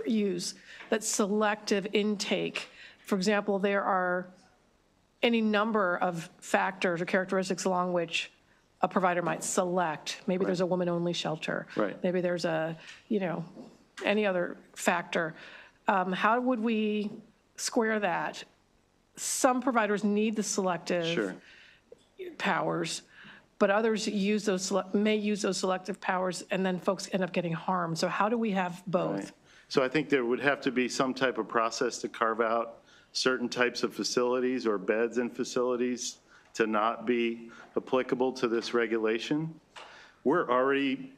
use, that selective intake? For example, there are any number of factors or characteristics along which a provider might select. Maybe there's a woman-only shelter. Right. Maybe there's any other factor. How would we square that? Some providers need the selective powers, but others may use those selective powers, and then folks end up getting harmed. So how do we have both? Right. So I think there would have to be some type of process to carve out certain types of facilities or beds in facilities to not be applicable to this regulation. We're already,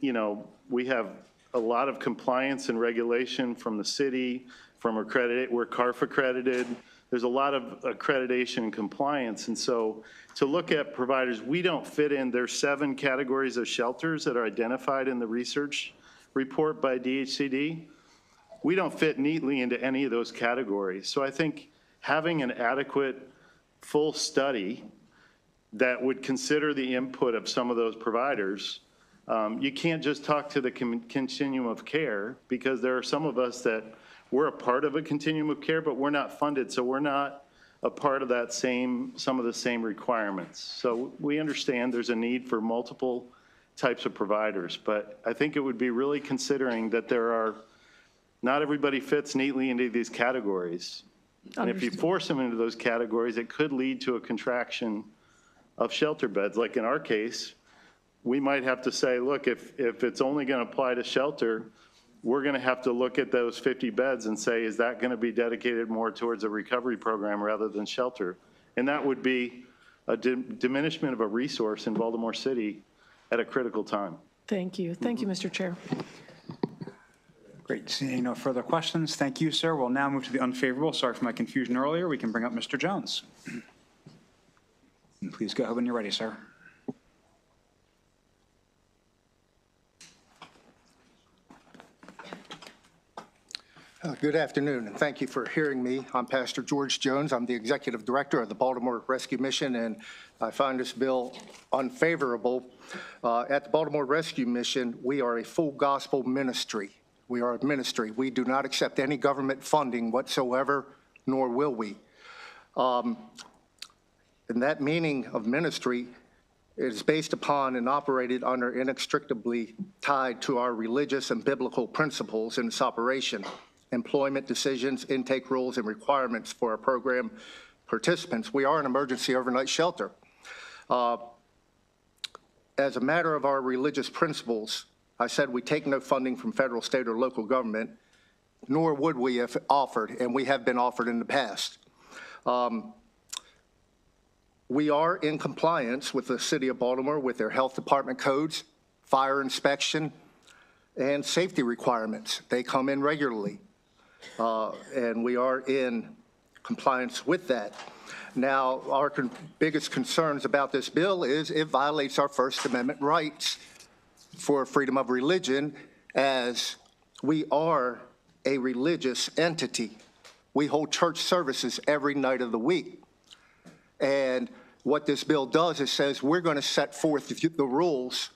we have a lot of compliance and regulation from the city, from we're CARF accredited. There's a lot of accreditation and compliance. And so to look at providers, we don't fit in. There's 7 categories of shelters that are identified in the research report by DHCD. We don't fit neatly into any of those categories. So I think having an adequate full study that would consider the input of some of those providers, you can't just talk to the continuum of care, because there are some of us that we're a part of a continuum of care, but we're not funded, so we're not a part of that some of the same requirements. So we understand there's a need for multiple types of providers, but I think it would be really considering that not everybody fits neatly into these categories. And if you force them into those categories, it could lead to a contraction of shelter beds. Like in our case, we might have to say, look, if it's only going to apply to shelter, we're going to have to look at those 50 beds and say, is that going to be dedicated more towards a recovery program rather than shelter? And that would be a diminishment of a resource in Baltimore City at a critical time. Thank you. Thank you, Mr. Chair. Great. Seeing no further questions, thank you, sir. We'll now move to the unfavorable. Sorry for my confusion earlier. We can bring up Mr. Jones. And please go ahead when you're ready, sir. Good afternoon, and thank you for hearing me. I'm Pastor George Jones. I'm the Executive Director of the Baltimore Rescue Mission, and I find this bill unfavorable. At the Baltimore Rescue Mission, we are a full gospel ministry. We are a ministry. We do not accept any government funding whatsoever, nor will we. And that meaning of ministry is based upon and operated under inextricably tied to our religious and biblical principles in its operation. Employment decisions, intake rules, and requirements for our program participants. We are an emergency overnight shelter. As a matter of our religious principles, I said we take no funding from federal, state, or local government, nor would we if offered, and we have been offered in the past. We are in compliance with the City of Baltimore with their health department codes, fire inspection, and safety requirements. They come in regularly. And we are in compliance with that. Now, our biggest concerns about this bill is it violates our First Amendment rights for freedom of religion, as we are a religious entity. We hold church services every night of the week. And what this bill does is says we're going to set forth the rules.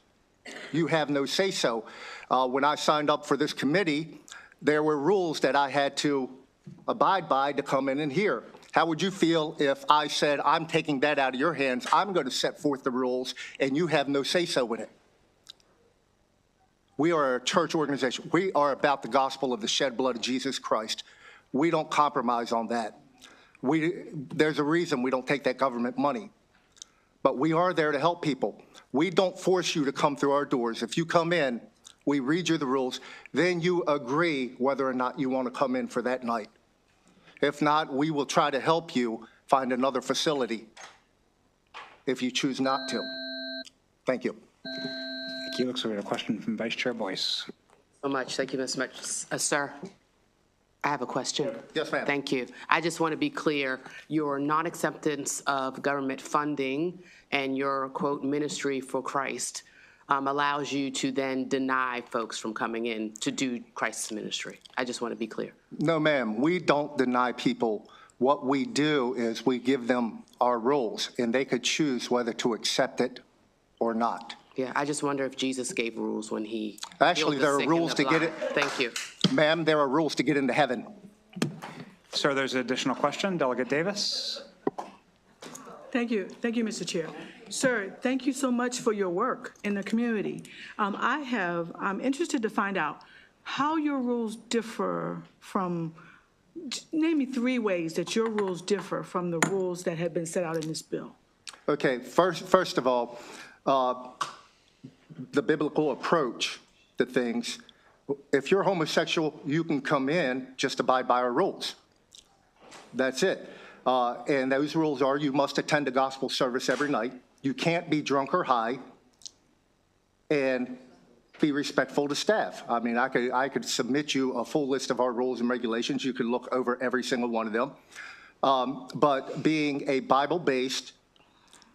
You have no say-so. When I signed up for this committee, there were rules that I had to abide by to come in and hear. How would you feel if I said, I'm taking that out of your hands, I'm going to set forth the rules, and you have no say-so in it? We are a church organization. We are about the gospel of the shed blood of Jesus Christ. We don't compromise on that. There's a reason we don't take that government money. But we are there to help people. We don't force you to come through our doors. If you come in, we read you the rules, then you agree whether or not you want to come in for that night. If not, we will try to help you find another facility if you choose not to. Thank you. Thank you. Looks like we have a question from Vice Chair Boyce. So much. Thank you, Ms. Smith. Sir, I have a question. Yes, ma'am. Thank you. I just want to be clear. Your non-acceptance of government funding and your, quote, ministry for Christ allows you to then deny folks from coming in to do Christ's ministry. I just want to be clear. No, ma'am. We don't deny people. What we do is we give them our rules, and they could choose whether to accept it or not. Yeah, I just wonder if Jesus gave rules when he Actually, healed the there are sick rules and the to get blind. Thank you. Ma'am, there are rules to get into heaven. Sir, there's an additional question. Delegate Davis. Thank you. Thank you, Mr. Chair. Sir, thank you so much for your work in the community. I'm interested to find out how your rules differ from, name me 3 ways that your rules differ from the rules that have been set out in this bill. Okay, first of all, the biblical approach to things. If you're homosexual, you can come in, just abide by our rules. That's it. And those rules are you must attend a gospel service every night. You can't be drunk or high, and be respectful to staff. I mean, I could submit you a full list of our rules and regulations. You could look over every single one of them. But being a Bible-based,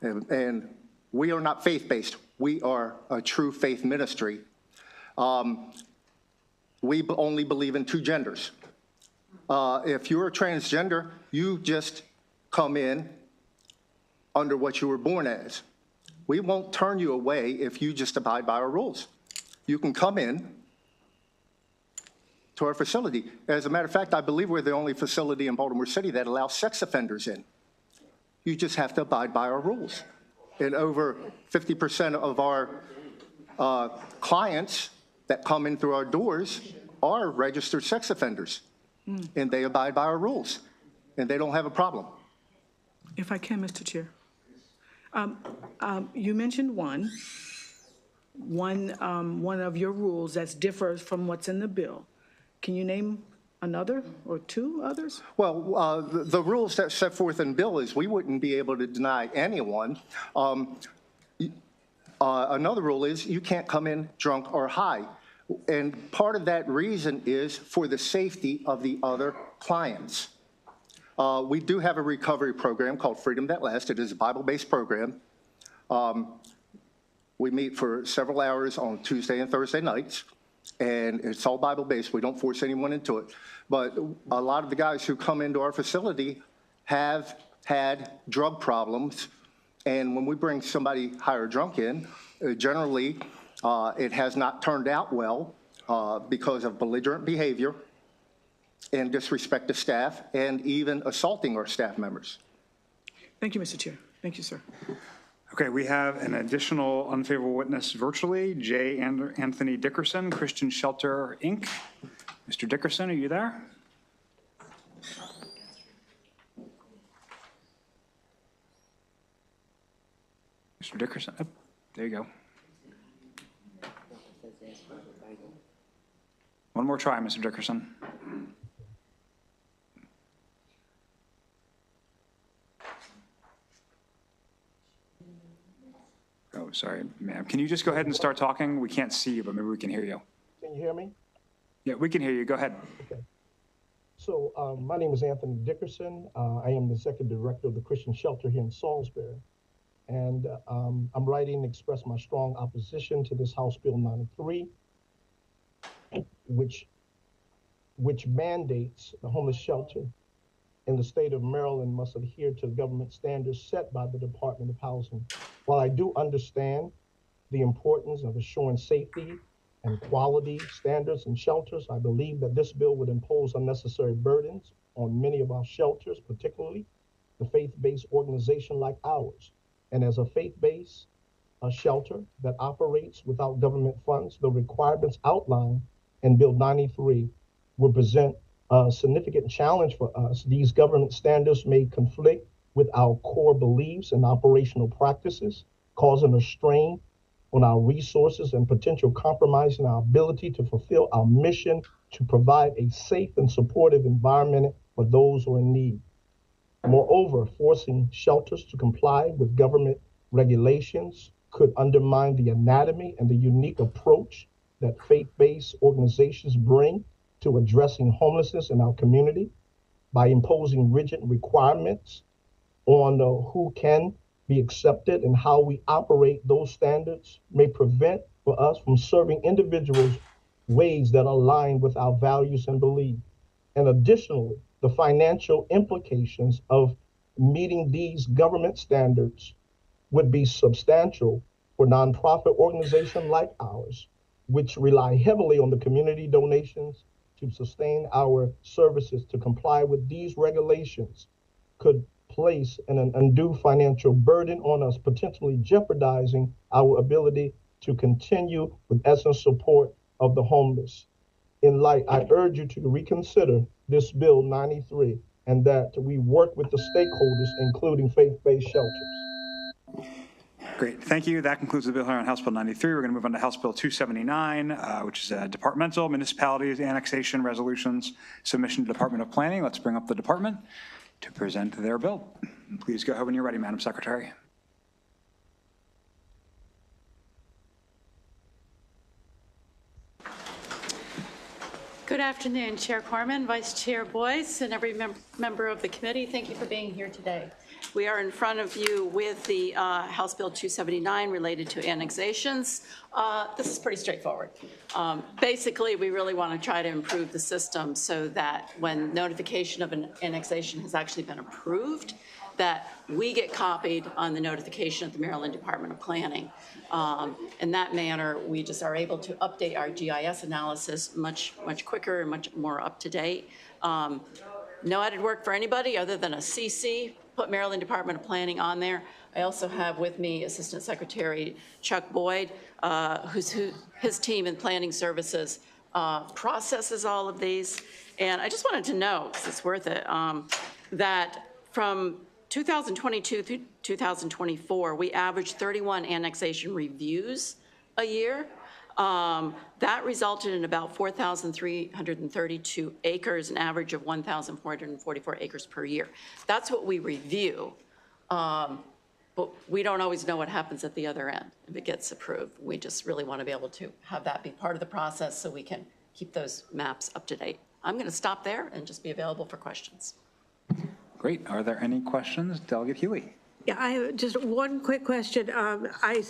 and we are not faith-based, we are a true faith ministry. We only believe in 2 genders. If you're a transgender, you just come in under what you were born as. We won't turn you away if you just abide by our rules. You can come in to our facility. As a matter of fact, I believe we're the only facility in Baltimore City that allows sex offenders in. You just have to abide by our rules. And over 50% of our clients that come in through our doors are registered sex offenders. And they abide by our rules. And they don't have a problem. If I can, Mr. Chair. You mentioned one, one of your rules that differs from what's in the bill. Can you name another or two others? Well, the rules that set forth in bill is we wouldn't be able to deny anyone. Another rule is you can't come in drunk or high. And part of that reason is for the safety of the other clients. We do have a recovery program called Freedom That Lasts. It is a Bible-based program. We meet for several hours on Tuesday and Thursday nights, and it's all Bible-based. We don't force anyone into it. But a lot of the guys who come into our facility have had drug problems, and when we bring somebody high or drunk in, generally it has not turned out well because of belligerent behavior and disrespect to staff and even assaulting our staff members. Thank you, Mr. Chair. Thank you, sir. Okay, we have an additional unfavorable witness virtually, J. Anthony Dickerson, Christian Shelter, Inc. Mr. Dickerson, are you there? Mr. Dickerson, oh, there you go. One more try, Mr. Dickerson. Oh, sorry, ma'am. Can you just go ahead and start talking? We can't see you, but maybe we can hear you. Can you hear me? Yeah, we can hear you. Go ahead. Okay. So my name is Anthony Dickerson. I am the executive director of the Christian Shelter here in Salisbury. And I'm writing to express my strong opposition to this House Bill 93, which mandates the homeless shelter in the state of Maryland must adhere to government standards set by the Department of Housing. While I do understand the importance of assuring safety and quality standards in shelters, I believe that this bill would impose unnecessary burdens on many of our shelters, particularly the faith-based organization like ours. And as a faith-based shelter that operates without government funds, the requirements outlined in Bill 93 will present a significant challenge for us. These government standards may conflict with our core beliefs and operational practices, causing a strain on our resources and potential compromise in our ability to fulfill our mission to provide a safe and supportive environment for those who are in need. Moreover, forcing shelters to comply with government regulations could undermine the anatomy and the unique approach that faith-based organizations bring to addressing homelessness in our community. By imposing rigid requirements on who can be accepted and how we operate, those standards may prevent for us from serving individuals ways that align with our values and beliefs. And additionally, the financial implications of meeting these government standards would be substantial for nonprofit organizations like ours, which rely heavily on the community donations to sustain our services. To comply with these regulations could place an undue financial burden on us, potentially jeopardizing our ability to continue with essential support of the homeless. In light, I urge you to reconsider this Bill 93 and that we work with the stakeholders, including faith-based shelters. Great, thank you. That concludes the bill here on House Bill 93. We're going to move on to House Bill 279, which is departmental, municipalities, annexation, resolutions, submission to Department of Planning. Let's bring up the department to present their bill. Please go ahead when you're ready, Madam Secretary. Good afternoon, Chair Corman, Vice Chair Boyce, and every member of the committee. Thank you for being here today. We are in front of you with the House Bill 279 related to annexations. This is pretty straightforward. Basically, we really want to try to improve the system so that when notification of an annexation has actually been approved, that we get copied on the notification of the Maryland Department of Planning. In that manner, we just are able to update our GIS analysis much quicker and much more up to date. No added work for anybody other than a CC, put Maryland Department of Planning on there. I also have with me Assistant Secretary Chuck Boyd, his team in Planning Services processes all of these. And I just wanted to know, because it's worth it, that from 2022 through 2024, we averaged 31 annexation reviews a year. That resulted in about 4,332 acres, an average of 1,444 acres per year. That's what we review. But we don't always know what happens at the other end if it gets approved. We just really want to be able to have that be part of the process so we can keep those maps up to date. I'm going to stop there and just be available for questions. Great. Are there any questions? Delegate Huey. Yeah, I have just one quick question. I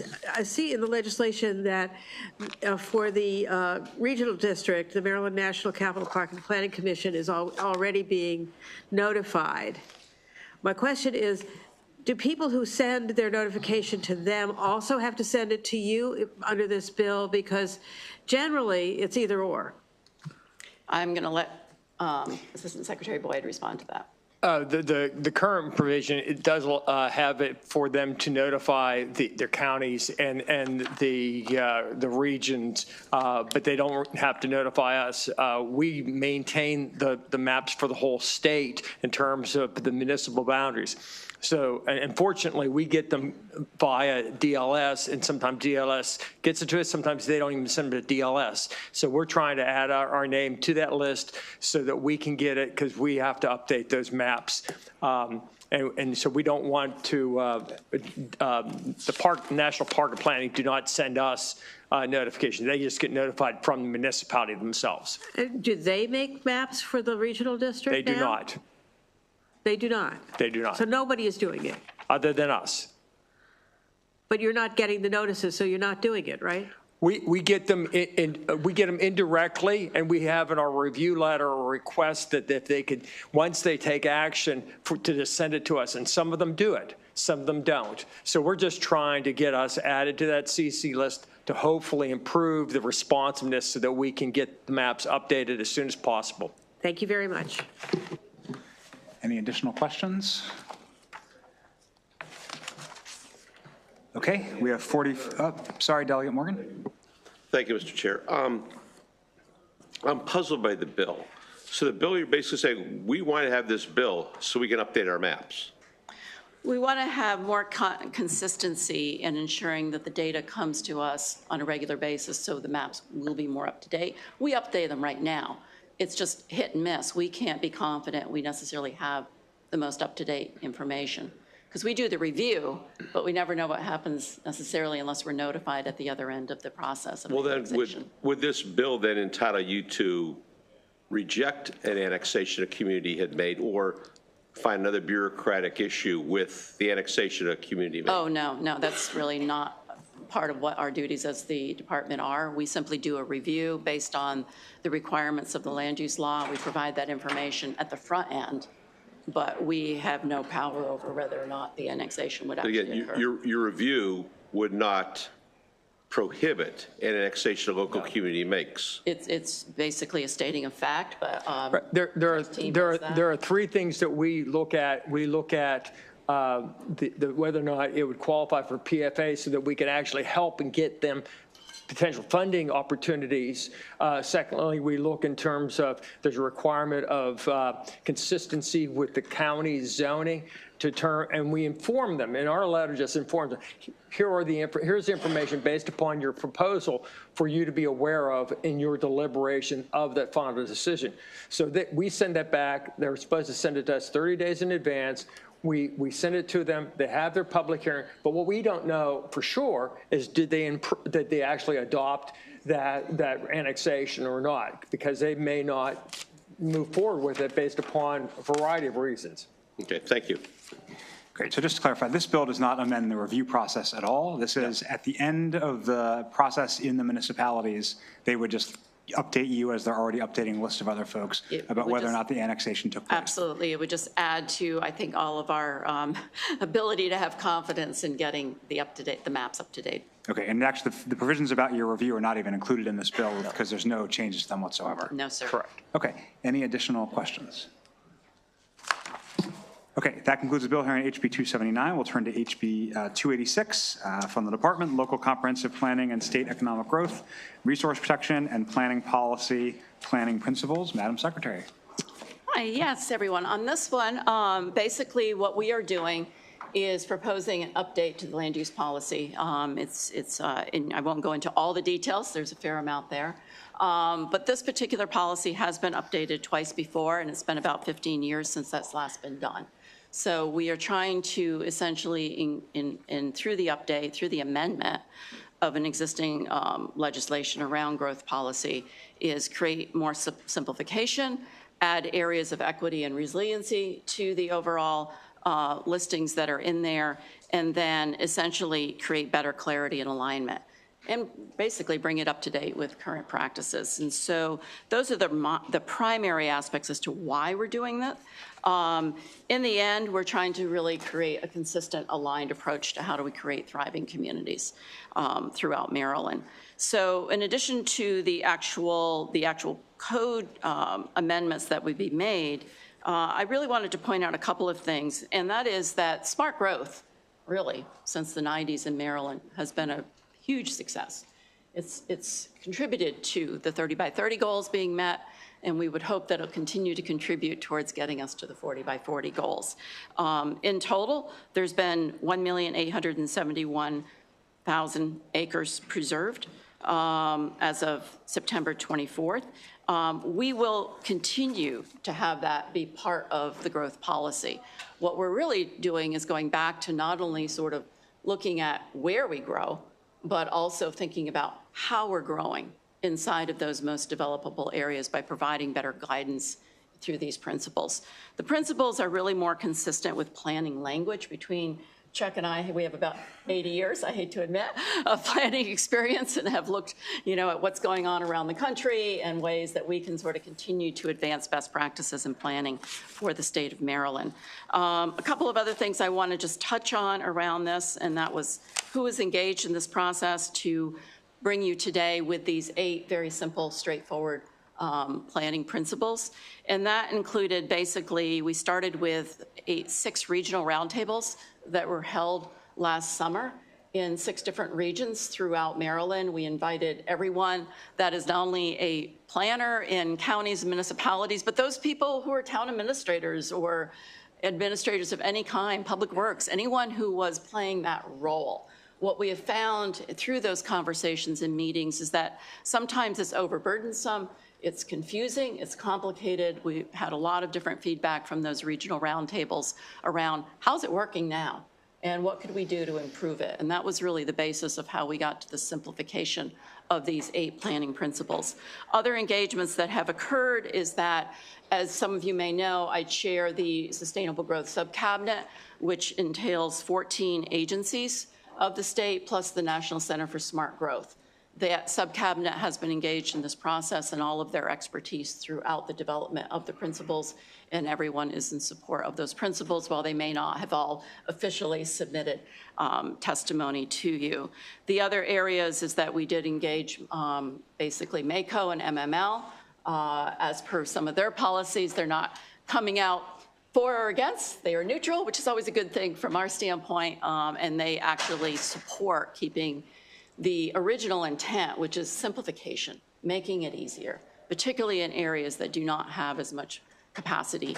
see in the legislation that for the regional district, the Maryland National Capital Park and Planning Commission is already being notified. My question is, do people who send their notification to them also have to send it to you under this bill? Because generally, it's either or. I'm going to let Assistant Secretary Boyd respond to that. The current provision, it does have it for them to notify their counties and the regions, but they don't have to notify us. We maintain the maps for the whole state in terms of the municipal boundaries. So unfortunately, we get them via DLS, and sometimes DLS gets it to us. Sometimes they don't even send it to DLS. So we're trying to add our name to that list so that we can get it, because we have to update those maps. And so we don't want to, the National Park and Planning do not send us notifications. They just get notified from the municipality themselves. Do they make maps for the regional district They do not. They do not? They do not. So nobody is doing it? Other than us. But you're not getting the notices, so you're not doing it, right? We get them we get them indirectly, and we have in our review letter a request that if they could, once they take action, to just send it to us. And some of them do it, some of them don't. So we're just trying to get us added to that CC list to hopefully improve the responsiveness so that we can get the maps updated as soon as possible. Thank you very much. Any additional questions? Okay, we have 40, sorry, Delegate Morgan. Thank you, Mr. Chair. I'm puzzled by the bill. So the bill, you're basically saying, we want to have this bill so we can update our maps. We want to have more consistency in ensuring that the data comes to us on a regular basis so the maps will be more up to date. We update them right now. It's just hit and miss. We can't be confident we necessarily have the most up-to-date information. Because we do the review, but we never know what happens necessarily unless we're notified at the other end of the process of Well, then, annexation. would this bill then entitle you to reject an annexation a community had made, or find another bureaucratic issue with the annexation a community made? Oh, no, that's really not part of what our duties as the department are. We simply do a review based on the requirements of the land use law. We provide that information at the front end, but we have no power over whether or not the annexation would actually Again, occur. your review would not prohibit an annexation a local community makes. It's basically a stating of fact, but There are three things that we look at. We look at whether or not it would qualify for PFA so that we can actually help and get them potential funding opportunities. Secondly, we look in terms of there's a requirement of consistency with the county zoning and we inform them. And our letter just informs them. Here's the information based upon your proposal for you to be aware of in your deliberation of that final decision. So that we send that back. They're supposed to send it to us 30 days in advance. We send it to them. They have their public hearing. But what we don't know for sure is did they actually adopt that annexation or not? Because they may not move forward with it based upon a variety of reasons. Okay, thank you. Great. So just to clarify, this bill does not amend the review process at all. This is at the end of the process in the municipalities. They would just update you, as they're already updating a list of other folks, about whether or not the annexation took place. Absolutely. It would just add to, I think, all of our ability to have confidence in getting the maps up to date. Okay, and actually the provisions about your review are not even included in this bill because there's no changes to them whatsoever. No, sir. Correct. Okay, any additional questions? Okay, that concludes the bill hearing HB 279. We'll turn to HB 286 from the Department, Local Comprehensive Planning and State Economic Growth, Resource Protection and Planning Policy, Planning Principles. Madam Secretary. Hi, yes, everyone. On this one, basically what we are doing is proposing an update to the land use policy. And I won't go into all the details, there's a fair amount there. But this particular policy has been updated twice before, and it's been about 15 years since that's last been done. So we are trying to essentially, through the update, through the amendment of an existing legislation around growth policy, is create more simplification, add areas of equity and resiliency to the overall listings that are in there, and then essentially create better clarity and alignment, and basically bring it up to date with current practices. And so those are the primary aspects as to why we're doing that. In the end, we're trying to really create a consistent, aligned approach to how do we create thriving communities throughout Maryland. So in addition to the actual code amendments that would be made, I really wanted to point out a couple of things, and that is that smart growth, really, since the 90s in Maryland, has been a huge success. It's contributed to the 30 by 30 goals being met, and we would hope that it'll continue to contribute towards getting us to the 40 by 40 goals. In total, there's been 1,871,000 acres preserved as of September 24th. We will continue to have that be part of the growth policy. What we're really doing is going back to not only sort of looking at where we grow, but also thinking about how we're growing inside of those most developable areas by providing better guidance through these principles. The principles are really more consistent with planning language between Chuck and I. We have about 80 years, I hate to admit, of planning experience, and have looked, at what's going on around the country and ways that we can sort of continue to advance best practices in planning for the state of Maryland. A couple of other things I want to just touch on around this, and that was who is engaged in this process to bring you today with these 8 very simple, straightforward planning principles. And that included basically, we started with 6 regional roundtables that were held last summer in 6 different regions throughout Maryland. We invited everyone that is not only a planner in counties and municipalities, but those people who are town administrators or administrators of any kind, public works, anyone who was playing that role. What we have found through those conversations and meetings is that sometimes it's overburdensome, it's confusing, it's complicated. We had a lot of different feedback from those regional roundtables around how's it working now and what could we do to improve it? And that was really the basis of how we got to the simplification of these 8 planning principles. Other engagements that have occurred is that, as some of you may know, I chair the Sustainable Growth Subcabinet, which entails 14 agencies of the state, plus the National Center for Smart Growth. That subcabinet has been engaged in this process and all of their expertise throughout the development of the principles, and everyone is in support of those principles, while they may not have all officially submitted testimony to you. The other areas is that we did engage basically MACO and MML. As per some of their policies, they're not coming out for or against, they are neutral, which is always a good thing from our standpoint, and they actually support keeping the original intent, which is simplification, making it easier, particularly in areas that do not have as much capacity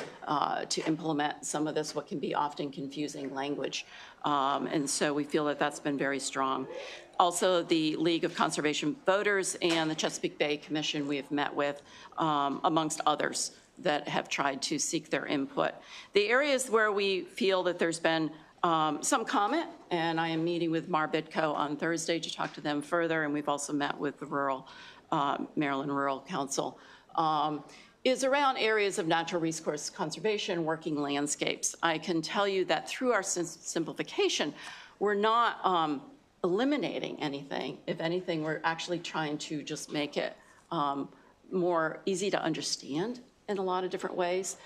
to implement some of this, what can be often confusing language. And so we feel that that's been very strong. Also, the League of Conservation Voters and the Chesapeake Bay Commission we have met with, amongst others, that have tried to seek their input. The areas where we feel that there's been some comment, and I am meeting with Marbitco on Thursday to talk to them further, and we've also met with the Maryland Rural Council, is around areas of natural resource conservation, working landscapes. I can tell you that through our simplification, we're not eliminating anything. If anything, we're actually trying to just make it more easy to understand in a lot of different ways.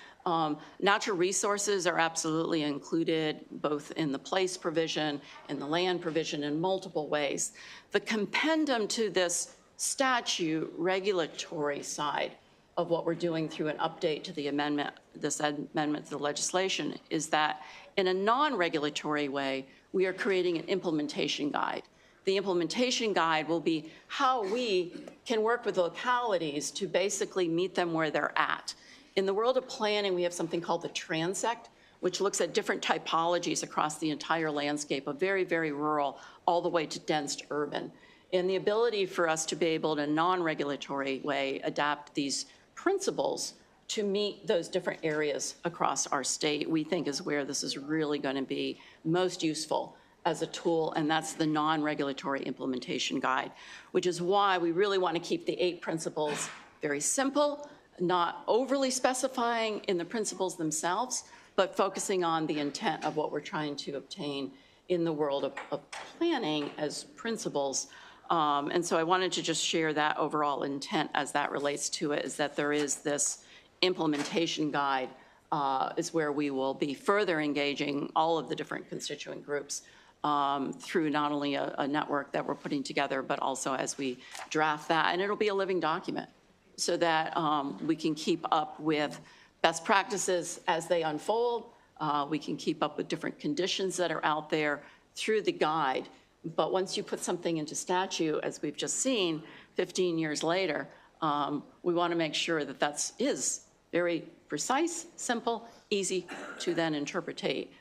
Natural resources are absolutely included both in the place provision and the land provision in multiple ways. The compendium to this statute regulatory side of what we're doing through an update to the amendment, this amendment to the legislation, is that in a non-regulatory way, we are creating an implementation guide. The implementation guide will be how we can work with localities to basically meet them where they're at. In the world of planning, we have something called the transect, which looks at different typologies across the entire landscape of very, very rural all the way to dense urban. And the ability for us to be able to non-regulatory way adapt these principles to meet those different areas across our state, we think is where this is really going to be most useful as a tool, and that's the non-regulatory implementation guide, which is why we really want to keep the 8 principles very simple, not overly specifying in the principles themselves, but focusing on the intent of what we're trying to obtain in the world of planning as principles. And so I wanted to just share that overall intent as that relates to it, is that there is this implementation guide is where we will be further engaging all of the different constituent groups through not only a network that we're putting together, but also as we draft that. And it'll be a living document so that we can keep up with best practices as they unfold. We can keep up with different conditions that are out there through the guide. But once you put something into statute, as we've just seen, 15 years later, we want to make sure that that is very precise, simple, easy to then interpretate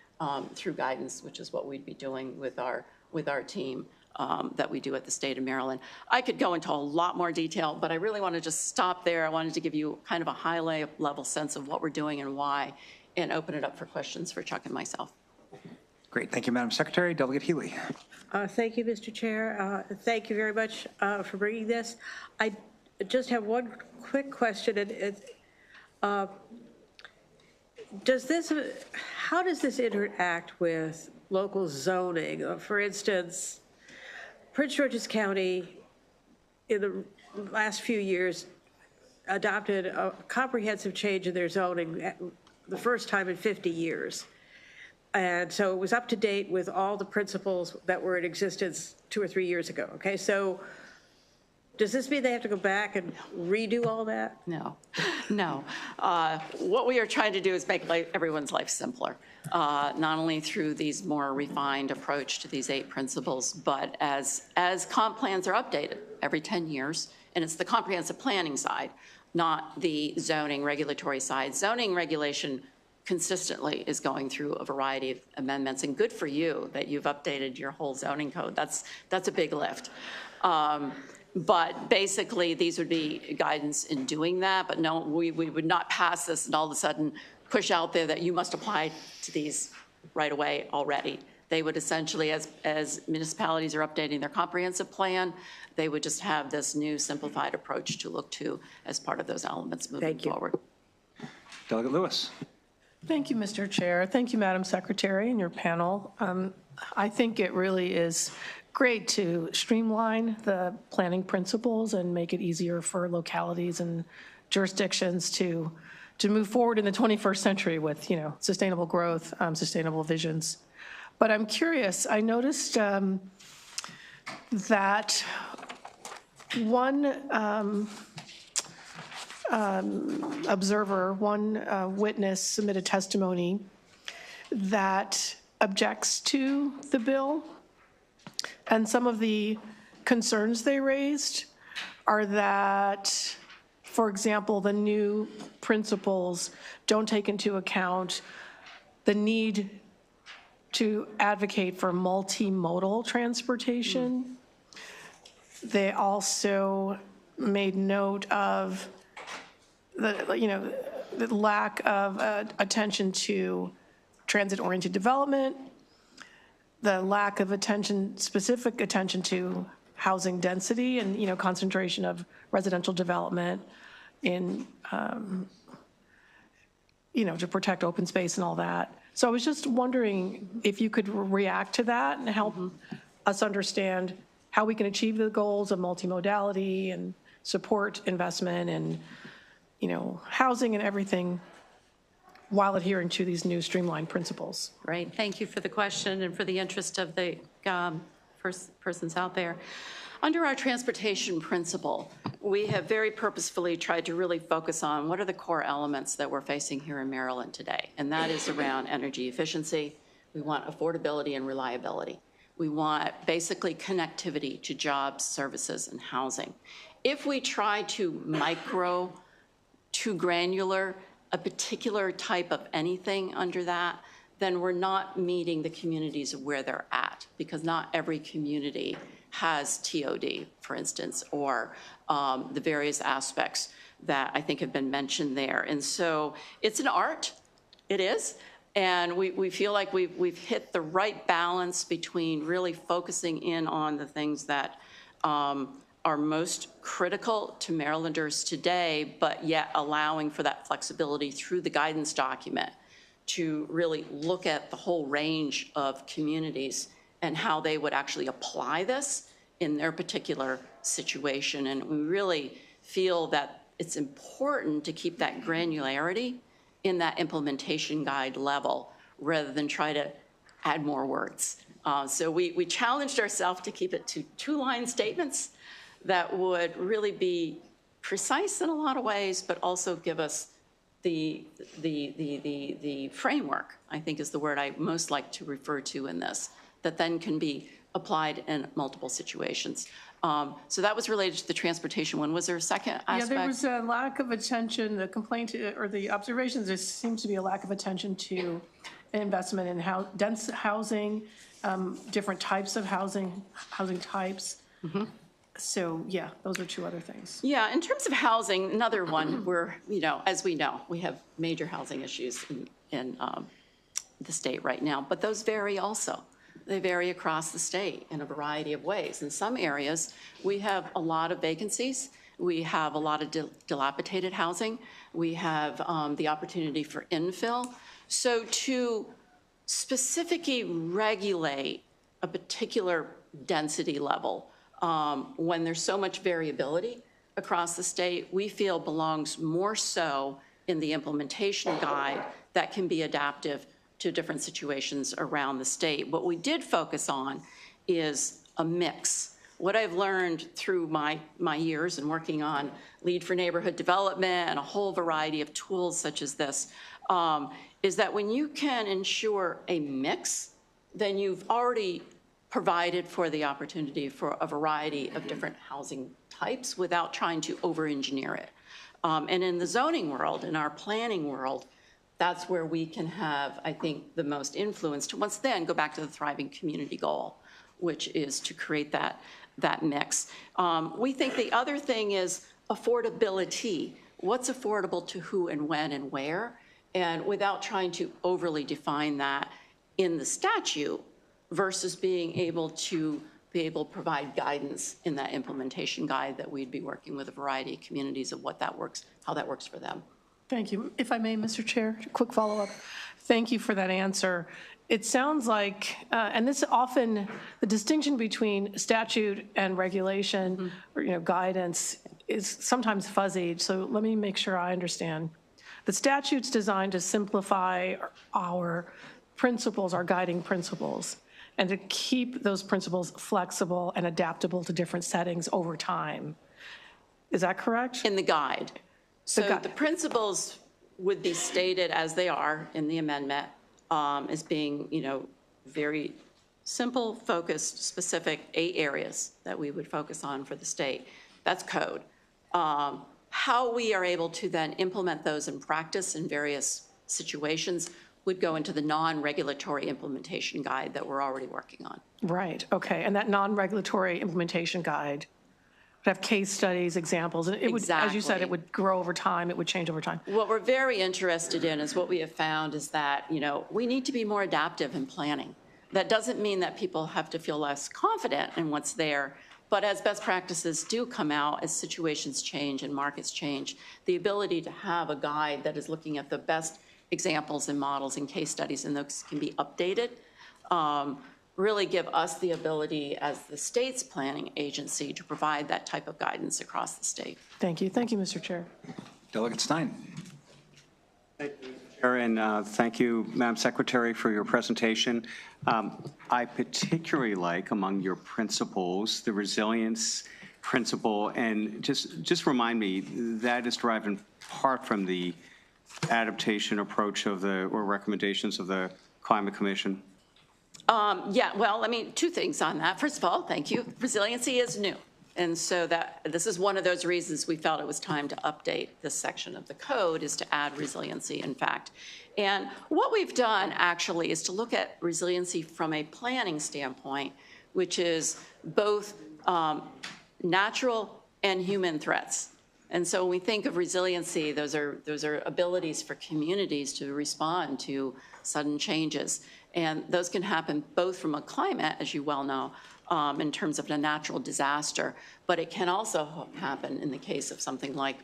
through guidance, which is what we'd be doing with our team that we do at the state of Maryland. I could go into a lot more detail, but I really want to just stop there. I wanted to give you kind of a high level sense of what we're doing and why, and open it up for questions for Chuck and myself. Great. Thank you, Madam Secretary. Delegate Healy. Thank you, Mr. Chair. Thank you very much for bringing this. I just have one quick question. How does this interact with local zoning? For instance, Prince George's County in the last few years adopted a comprehensive change in their zoning the first time in 50 years. And so it was up to date with all the principles that were in existence 2 or 3 years ago. Okay, so does this mean they have to go back and redo all that? No, no. What we are trying to do is make everyone's life simpler, not only through these more refined approach to these 8 principles, but as comp plans are updated every 10 years, and it's the comprehensive planning side, not the zoning regulatory side. Zoning regulation consistently is going through a variety of amendments, and good for you that you've updated your whole zoning code. That's a big lift. But basically, these would be guidance in doing that. But no, we would not pass this and all of a sudden push out there that you must apply to these right away already. They would essentially, as municipalities are updating their comprehensive plan, they would just have this new simplified approach to look to as part of those elements moving forward. Delegate Lewis. Thank you, Mr. Chair. Thank you, Madam Secretary, and your panel. I think it really is great to streamline the planning principles and make it easier for localities and jurisdictions to move forward in the 21st century with, sustainable growth, sustainable visions. But I'm curious, I noticed that one observer, one witness submitted testimony that objects to the bill. And some of the concerns they raised are that, for example, the new principles don't take into account the need to advocate for multimodal transportation. They also made note of the lack of attention to transit-oriented development, the lack of specific attention to housing density and, concentration of residential development in, to protect open space and all that. So I was just wondering if you could react to that and help us understand how we can achieve the goals of multimodality and support investment and, housing and everything while adhering to these new streamlined principles. Right. Thank you for the question and for the interest of the persons out there. Under our transportation principle, we have very purposefully tried to really focus on what are the core elements that we're facing here in Maryland today, and that is around energy efficiency. We want affordability and reliability. We want basically connectivity to jobs, services, and housing. If we try to too granular, a particular type of anything under that, then we're not meeting the communities where they're at, because not every community has TOD, for instance, or the various aspects that I think have been mentioned there. And so it's an art, it is, and we feel like we've hit the right balance between really focusing in on the things that are most critical to Marylanders today, but yet allowing for that flexibility through the guidance document to really look at the whole range of communities and how they would actually apply this in their particular situation. And we really feel that it's important to keep that granularity in that implementation guide level rather than try to add more words. So we challenged ourselves to keep it to 2-line statements that would really be precise in a lot of ways, but also give us the framework, I think is the word I most like to refer to in this, that then can be applied in multiple situations. So that was related to the transportation one. Was there a second aspect? Yeah, there was a lack of attention, the complaint or the observations, there seems to be a lack of attention to investment in dense housing, different types of housing types. So yeah, those are 2 other things. Yeah, in terms of housing, another one where, as we know, we have major housing issues in the state right now, but those vary also. They vary across the state in a variety of ways. In some areas, we have a lot of vacancies. We have a lot of dilapidated housing. We have the opportunity for infill. So to specifically regulate a particular density level when there's so much variability across the state, we feel belongs more so in the implementation guide that can be adaptive to different situations around the state. What we did focus on is a mix. What I've learned through my years in working on Lead for Neighborhood Development and a whole variety of tools such as this, is that when you can ensure a mix, then you've already provided for the opportunity for a variety of different housing types without trying to over-engineer it. And in the zoning world, in our planning world, that's where we can have, I think, the most influence to once then go back to the thriving community goal, which is to create that mix. We think the other thing is affordability. What's affordable to who and when and where? And without trying to overly define that in the statute versus being able to provide guidance in that implementation guide that we'd be working with a variety of communities of what that works, how that works for them. Thank you. If I may, Mr. Chair, quick follow-up. Thank you for that answer. It sounds like, and this often, the distinction between statute and regulation or guidance is sometimes fuzzy, so let me make sure I understand. The statute's designed to simplify our principles, our guiding principles, and to keep those principles flexible and adaptable to different settings over time. Is that correct? In the guide. So the principles would be stated as they are in the amendment as being, very simple, focused, specific 8 areas that we would focus on for the state. That's code. How we are able to then implement those in practice in various situations would go into the non-regulatory implementation guide that we're already working on. Right, okay, and that non-regulatory implementation guide would have case studies, examples, and it would, as you said, it would grow over time, it would change over time. What we're very interested in is what we have found is that, we need to be more adaptive in planning. That doesn't mean that people have to feel less confident in what's there, but as best practices do come out, as situations change and markets change, the ability to have a guide that is looking at the best examples and models and case studies, and those can be updated, really give us the ability as the state's planning agency to provide that type of guidance across the state. Thank you. Thank you, Mr. Chair. Delegate Stein. Thank you, Chair, and thank you, Madam Secretary, for your presentation. I particularly like among your principles the resilience principle, and just remind me that is derived in part from the adaptation approach of or recommendations of the Climate Commission. Yeah, well, 2 things on that. First of all, thank you. Resiliency is new. And so this is one of those reasons we felt it was time to update this section of the code, is to add resiliency, in fact. And what we've done actually is to look at resiliency from a planning standpoint, which is both natural and human threats. And so when we think of resiliency, those are abilities for communities to respond to sudden changes. And those can happen both from a climate, as you well know, in terms of a natural disaster, but it can also happen in the case of something like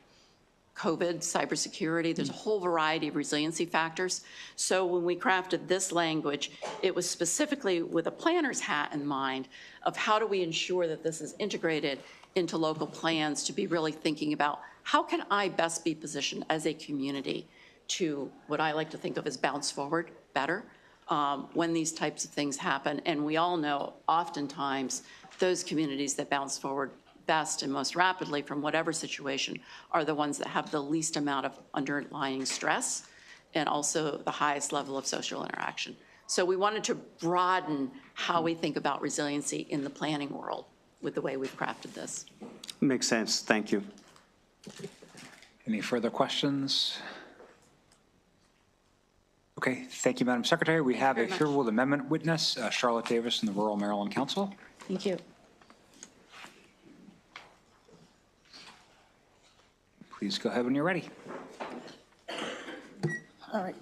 COVID, cybersecurity. There's a whole variety of resiliency factors. So when we crafted this language, it was specifically with a planner's hat in mind of how do we ensure that this is integrated into local plans, to be really thinking about how can I best be positioned as a community to what I like to think of as bounce forward better when these types of things happen. And we all know oftentimes those communities that bounce forward best and most rapidly from whatever situation are the ones that have the least amount of underlying stress and also the highest level of social interaction. So we wanted to broaden how we think about resiliency in the planning world with the way we've crafted this. Makes sense. Thank you. Any further questions? Okay, thank you, Madam Secretary. We have a hearable amendment witness, Charlotte Davis from the Rural Maryland Council. Thank you. Please go ahead when you're ready. All right.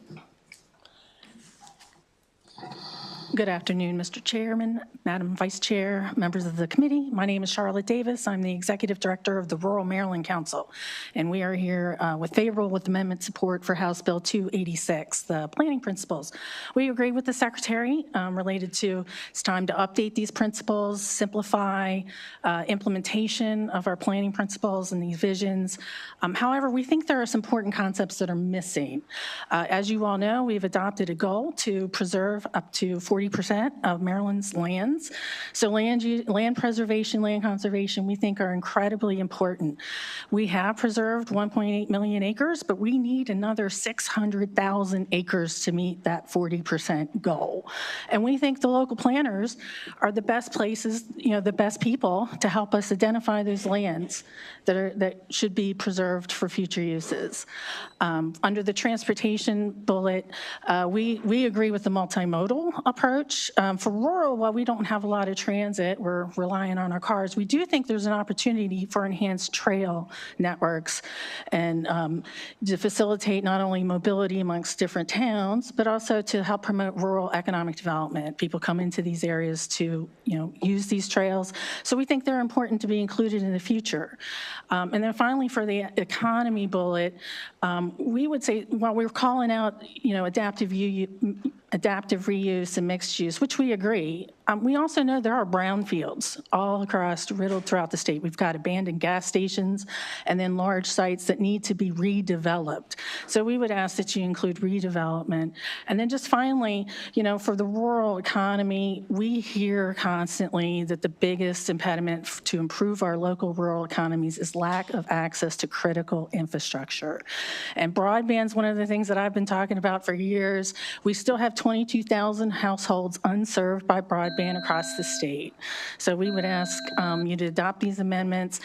Good afternoon, Mr. Chairman, Madam Vice Chair, members of the committee. My name is Charlotte Davis. I'm the Executive Director of the Rural Maryland Council, and we are here with favorable amendment support for House Bill 286, the planning principles. We agree with the Secretary related to it's time to update these principles, simplify implementation of our planning principles and these visions. However, we think there are some important concepts that are missing. As you all know, we've adopted a goal to preserve up to 40% of Maryland's lands. So land preservation, land conservation, we think are incredibly important. We have preserved 1.8 million acres, but we need another 600,000 acres to meet that 40% goal. And we think the local planners are the best places, the best people to help us identify those lands that should be preserved for future uses. Under the transportation bullet, we agree with the multimodal approach. For rural, while we don't have a lot of transit, we're relying on our cars, we do think there's an opportunity for enhanced trail networks and to facilitate not only mobility amongst different towns, but also to help promote rural economic development. People come into these areas to use these trails. So we think they're important to be included in the future. And then finally, for the economy bullet, we would say, while we're calling out, adaptive reuse and mixed use, which we agree, we also know there are brownfields all across, riddled throughout the state. We've got abandoned gas stations and then large sites that need to be redeveloped. So we would ask that you include redevelopment. And then just finally, for the rural economy, we hear constantly that the biggest impediment to improve our local rural economies is lack of access to critical infrastructure. And broadband's one of the things that I've been talking about for years. We still have 22,000 households unserved by broadband across the state. So we would ask you to adopt these amendments.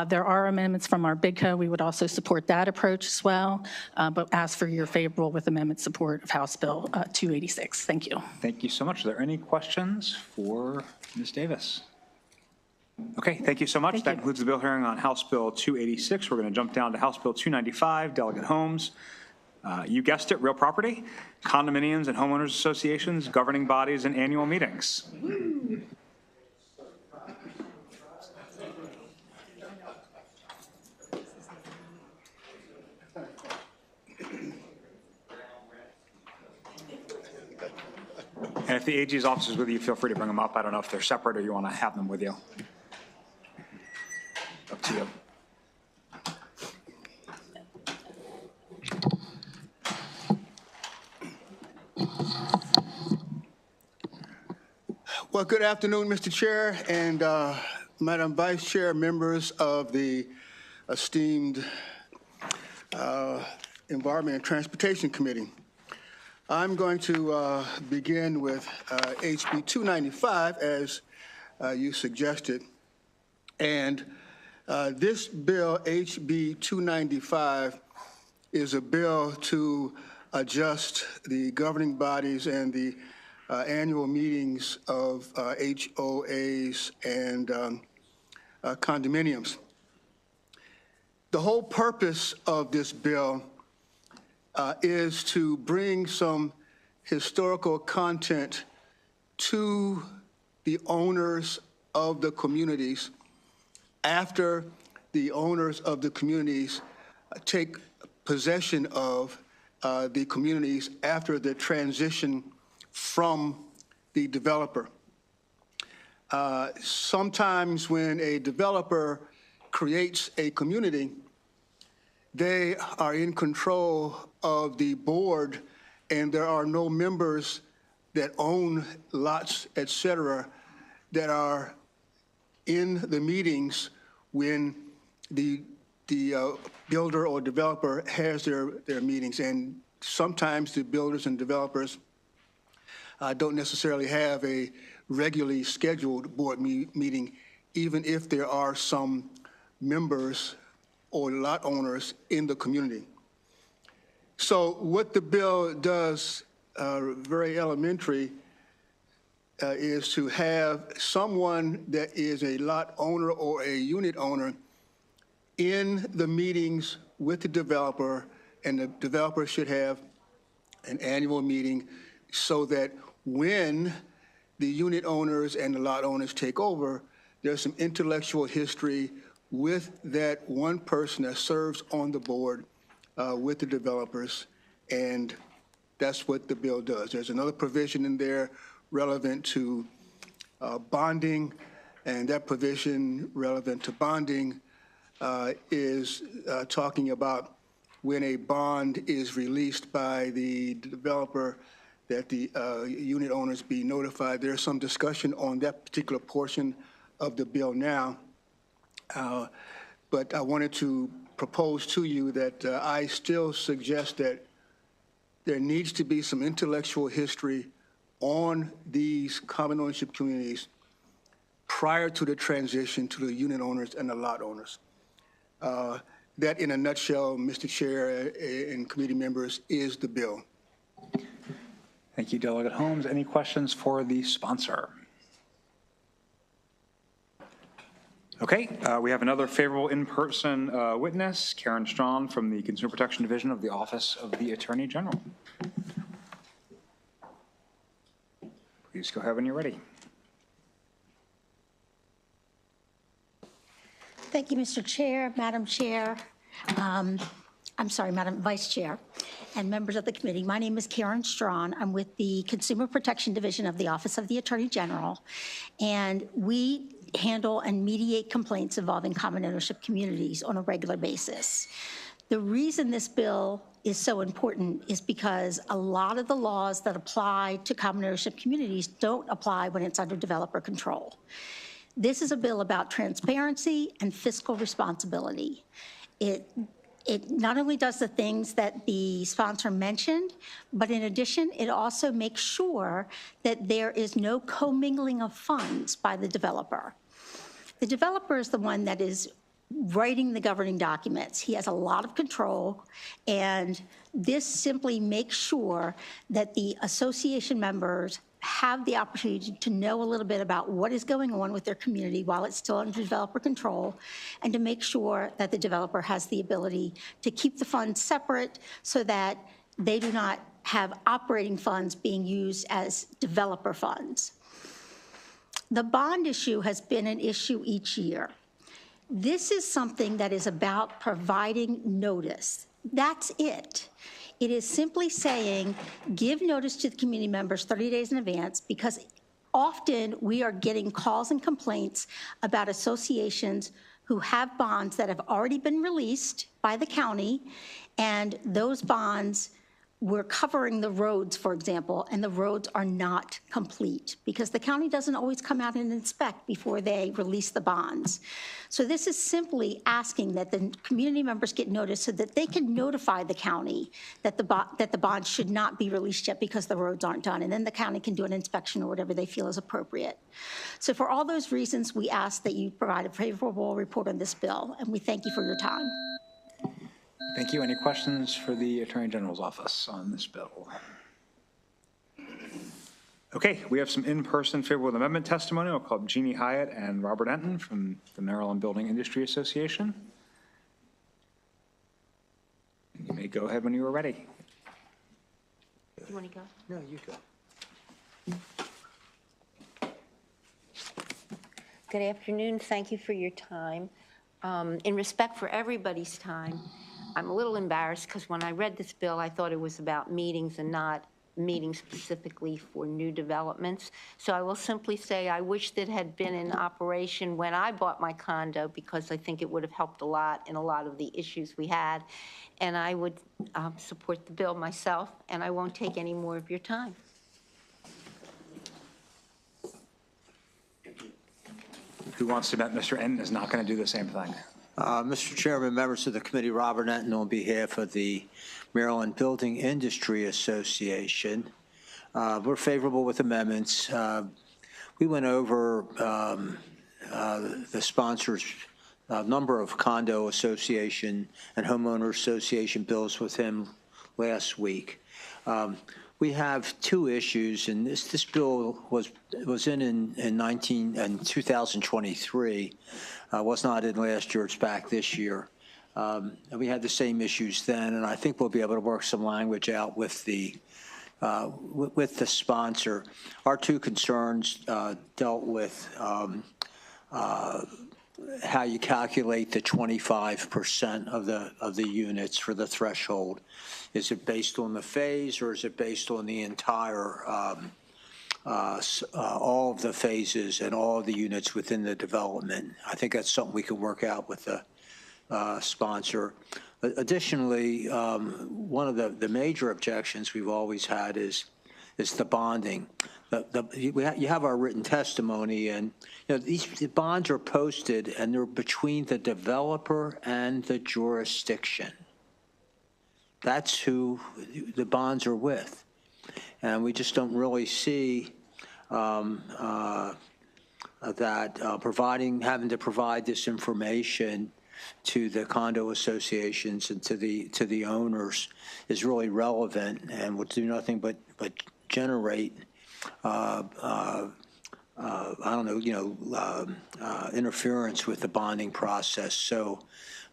There are amendments from our BIDCO. We would also support that approach as well, but ask for your favorable with amendment support of House Bill 286. Thank you. Thank you so much. Are there any questions for Ms. Davis? Okay, thank you so much. That concludes the bill hearing on House Bill 286. We're going to jump down to House Bill 295, Delegate Holmes. You guessed it, real property, condominiums and homeowners associations, governing bodies, and annual meetings. And if the AG's office is with you, feel free to bring them up. I don't know if they're separate or you want to have them with you. Up to you. Well, good afternoon, Mr. Chair and Madam Vice Chair, members of the esteemed Environment and Transportation Committee. I'm going to begin with HB 295, as you suggested. And this bill, HB 295, is a bill to adjust the governing bodies and the annual meetings of HOAs and condominiums. The whole purpose of this bill is to bring some historical content to the owners of the communities after the owners of the communities take possession of the communities after the transition from the developer. Sometimes when a developer creates a community, they are in control of the board, and there are no members that own lots, et cetera, that are in the meetings when the builder or developer has their meetings. And sometimes the builders and developers don't necessarily have a regularly scheduled board meeting, even if there are some members or lot owners in the community. So what the bill does, very elementary, is to have someone that is a lot owner or a unit owner in the meetings with the developer, and the developer should have an annual meeting so that when the unit owners and the lot owners take over, there's some intellectual history with that one person that serves on the board with the developers, and that's what the bill does. There's another provision in there relevant to bonding, and that provision relevant to bonding is talking about when a bond is released by the developer, that the unit owners be notified. There's some discussion on that particular portion of the bill now. But I wanted to propose to you that I still suggest that there needs to be some intellectual history on these common ownership communities prior to the transition to the unit owners and the lot owners. That, in a nutshell, Mr. Chair and committee members, is the bill. Thank you, Delegate Holmes. Any questions for the sponsor? Okay, we have another favorable in-person witness, Karen Strawn from the Consumer Protection Division of the Office of the Attorney General. Please go ahead when you're ready. Thank you, Mr. Chair, Madam Chair. Madam Vice Chair and members of the committee. My name is Karen Strawn. I'm with the Consumer Protection Division of the Office of the Attorney General, and we handle and mediate complaints involving common ownership communities on a regular basis. The reason this bill is so important is because a lot of the laws that apply to common ownership communities don't apply when it's under developer control. This is a bill about transparency and fiscal responsibility. It not only does the things that the sponsor mentioned, but in addition, it also makes sure that there is no commingling of funds by the developer. The developer is the one that is writing the governing documents. He has a lot of control, and this simply makes sure that the association members have the opportunity to know a little bit about what is going on with their community while it's still under developer control, and to make sure that the developer has the ability to keep the funds separate so that they do not have operating funds being used as developer funds. The bond issue has been an issue each year. This is something that is about providing notice. That's it. It is simply saying, give notice to the community members 30 days in advance, because often we are getting calls and complaints about associations who have bonds that have already been released by the county, and those bonds we're covering the roads, for example, and the roads are not complete because the county doesn't always come out and inspect before they release the bonds. So this is simply asking that the community members get notice so that they can notify the county that the bond should not be released yet because the roads aren't done, and then the county can do an inspection or whatever they feel is appropriate. So for all those reasons, we ask that you provide a favorable report on this bill, and we thank you for your time. Thank you. Any questions for the Attorney General's office on this bill? Okay, we have some in-person favorable amendment testimony. I'll call Jeannie Hyatt and Robert Enton from the Maryland Building Industry Association. You may go ahead when you are ready. You want to go? No, you go. Good afternoon. Thank you for your time. In respect for everybody's time, I'm a little embarrassed because when I read this bill, I thought it was about meetings and not meetings specifically for new developments. So I will simply say I wish that had been in operation when I bought my condo because I think it would have helped a lot in a lot of the issues we had. And I would support the bill myself, and I won't take any more of your time. Who wants to bet Mr. Enton is not going to do the same thing? Mr. Chairman, members of the committee, Robert Enton on behalf of the Maryland Building Industry Association. We're favorable with amendments. We went over the sponsors' number of condo association and homeowner association bills with him last week. We have two issues, and this bill was in 2023. Was not in last year. It's back this year. And we had the same issues then, and I think we'll be able to work some language out with the sponsor. Our two concerns dealt with how you calculate the 25% of the units for the threshold. Is it based on the phase, or is it based on the entire all of the phases and all of the units within the development? I think that's something we can work out with the sponsor. Additionally, one of the major objections we've always had is the bonding. You have our written testimony, and these bonds are posted, and they're between the developer and the jurisdiction. That's who the bonds are with. And we just don't really see that having to provide this information to the condo associations and to the owners is really relevant and will do nothing but generate interference with the bonding process. So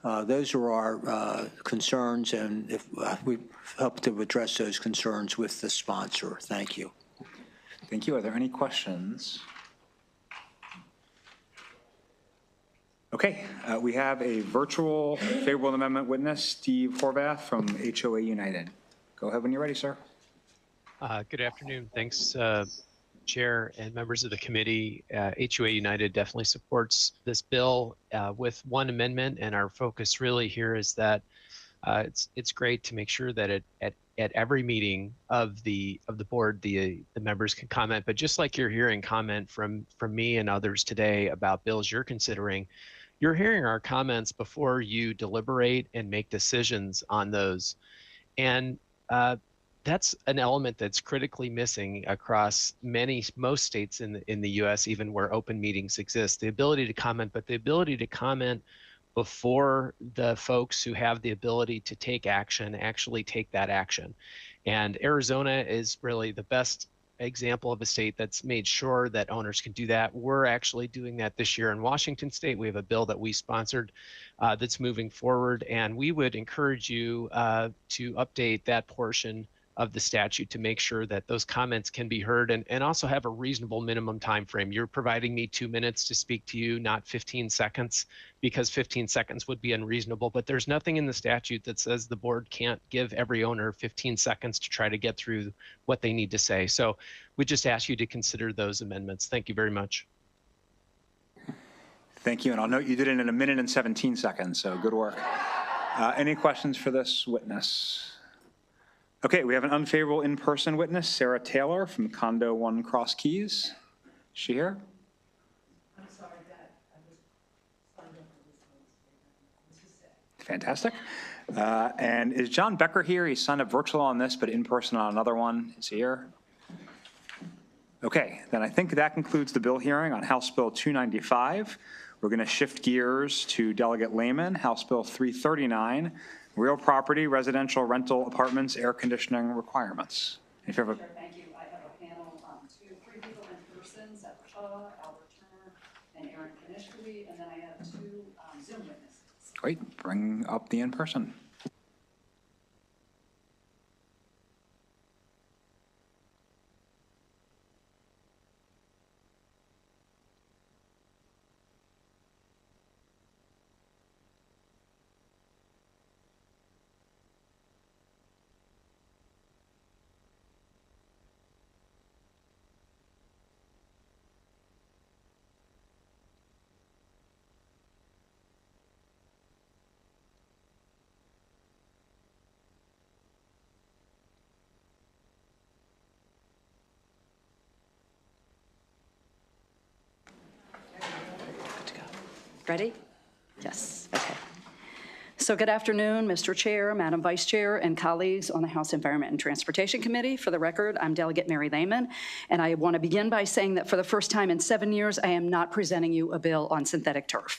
those are our concerns, and if we help to address those concerns with the sponsor. Thank you. Thank you. Are there any questions? Okay, we have a virtual favorable amendment witness, Steve Horvath from HOA United. Go ahead when you're ready, sir. Good afternoon. Thanks, Chair and members of the committee. HOA United definitely supports this bill with one amendment, and our focus really here is that it's great to make sure that at every meeting of the board, the members can comment. But just like you're hearing comment from me and others today about bills you're considering, you're hearing our comments before you deliberate and make decisions on those. And that's an element that's critically missing across most states in the U.S., even where open meetings exist. The ability to comment, but the ability to comment before the folks who have the ability to take action actually take that action. And Arizona is really the best example of a state that's made sure that owners can do that. We're actually doing that this year in Washington State. We have a bill that we sponsored that's moving forward, and we would encourage you to update that portion of the statute to make sure that those comments can be heard and also have a reasonable minimum time frame. You're providing me 2 minutes to speak to you, not 15 seconds, because 15 seconds would be unreasonable. But there's nothing in the statute that says the board can't give every owner 15 seconds to try to get through what they need to say. So we just ask you to consider those amendments. Thank you very much. Thank you. And I'll note you did it in 1 minute and 17 seconds, so good work. Any questions for this witness? Okay, we have an unfavorable in-person witness, Sarah Taylor from Condo 1 Cross Keys. Is she here? I'm sorry, Dad. I was signed up for this. Fantastic. And is John Becker here? He signed up virtual on this, but in person on another one. Is he here? Okay, then I think that concludes the bill hearing on House Bill 295. We're going to shift gears to Delegate Lehman, House Bill 339, real property, residential rental apartments, air conditioning requirements. If you have a Thank you. I have a panel, three people in person, Zephyr Shaw, Albert Turner, and Aaron Kanishkowitz, and then I have two Zoom witnesses. Great, bring up the in-person. Ready? Yes, okay. So good afternoon, Mr. Chair, Madam Vice Chair, and colleagues on the House Environment and Transportation Committee. For the record, I'm Delegate Mary Lehman, and I want to begin by saying that for the first time in 7 years, I am not presenting you a bill on synthetic turf.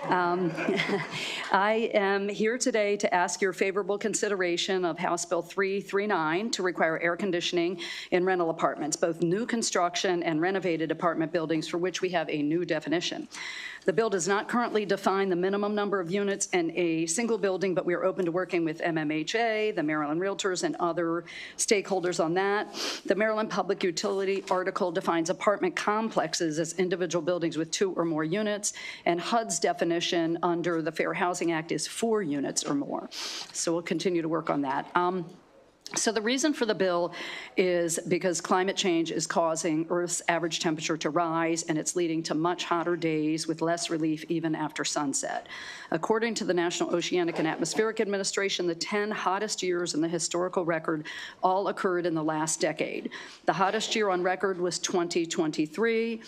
I am here today to ask your favorable consideration of House Bill 339 to require air conditioning in rental apartments, both new construction and renovated apartment buildings for which we have a new definition. The bill does not currently define the minimum number of units in a single building, but we are open to working with MMHA, the Maryland Realtors, and other stakeholders on that. The Maryland Public Utility article defines apartment complexes as individual buildings with 2 or more units, and HUD's definition under the Fair Housing Act is 4 units or more. So we'll continue to work on that. So the reason for the bill is because climate change is causing Earth's average temperature to rise, and it's leading to much hotter days with less relief even after sunset. According to the National Oceanic and Atmospheric Administration, the 10 hottest years in the historical record all occurred in the last decade. The hottest year on record was 2023.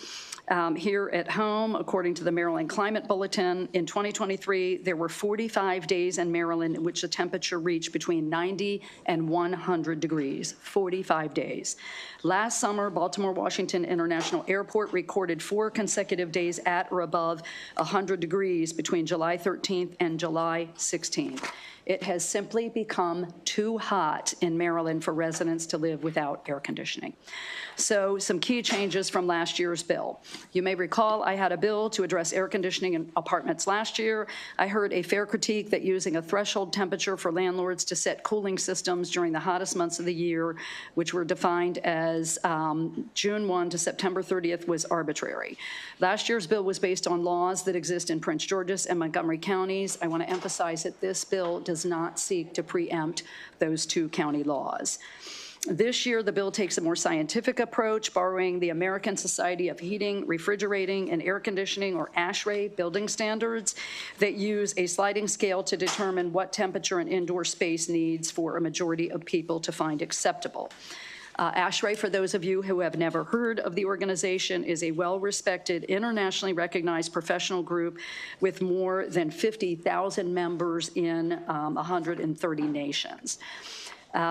Here at home, according to the Maryland Climate Bulletin, in 2023, there were 45 days in Maryland in which the temperature reached between 90 and 100 degrees, 45 days. Last summer, Baltimore-Washington International Airport recorded 4 consecutive days at or above 100 degrees between July 13th and July 16th. It has simply become too hot in Maryland for residents to live without air conditioning. So some key changes from last year's bill. You may recall I had a bill to address air conditioning in apartments last year. I heard a fair critique that using a threshold temperature for landlords to set cooling systems during the hottest months of the year, which were defined as June 1 to September 30th, was arbitrary. Last year's bill was based on laws that exist in Prince George's and Montgomery counties. I want to emphasize that this bill does not seek to preempt those 2 county laws. This year, the bill takes a more scientific approach, borrowing the American Society of Heating, Refrigerating, and Air Conditioning, or ASHRAE, building standards that use a sliding scale to determine what temperature an indoor space needs for a majority of people to find acceptable. ASHRAE, for those of you who have never heard of the organization, is a well-respected, internationally recognized professional group with more than 50,000 members in 130 nations.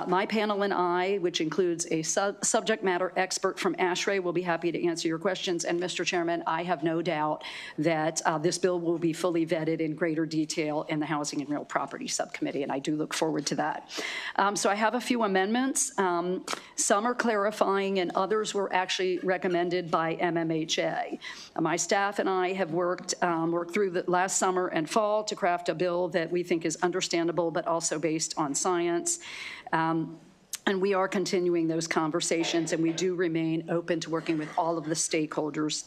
My panel and I, which includes a subject matter expert from ASHRAE, will be happy to answer your questions. And Mr. Chairman, I have no doubt that this bill will be fully vetted in greater detail in the Housing and Real Property Subcommittee, and I do look forward to that. So I have a few amendments. Some are clarifying, and others were actually recommended by MMHA. My staff and I have worked through the last summer and fall to craft a bill that we think is understandable, but also based on science. And we are continuing those conversations, and we do remain open to working with all of the stakeholders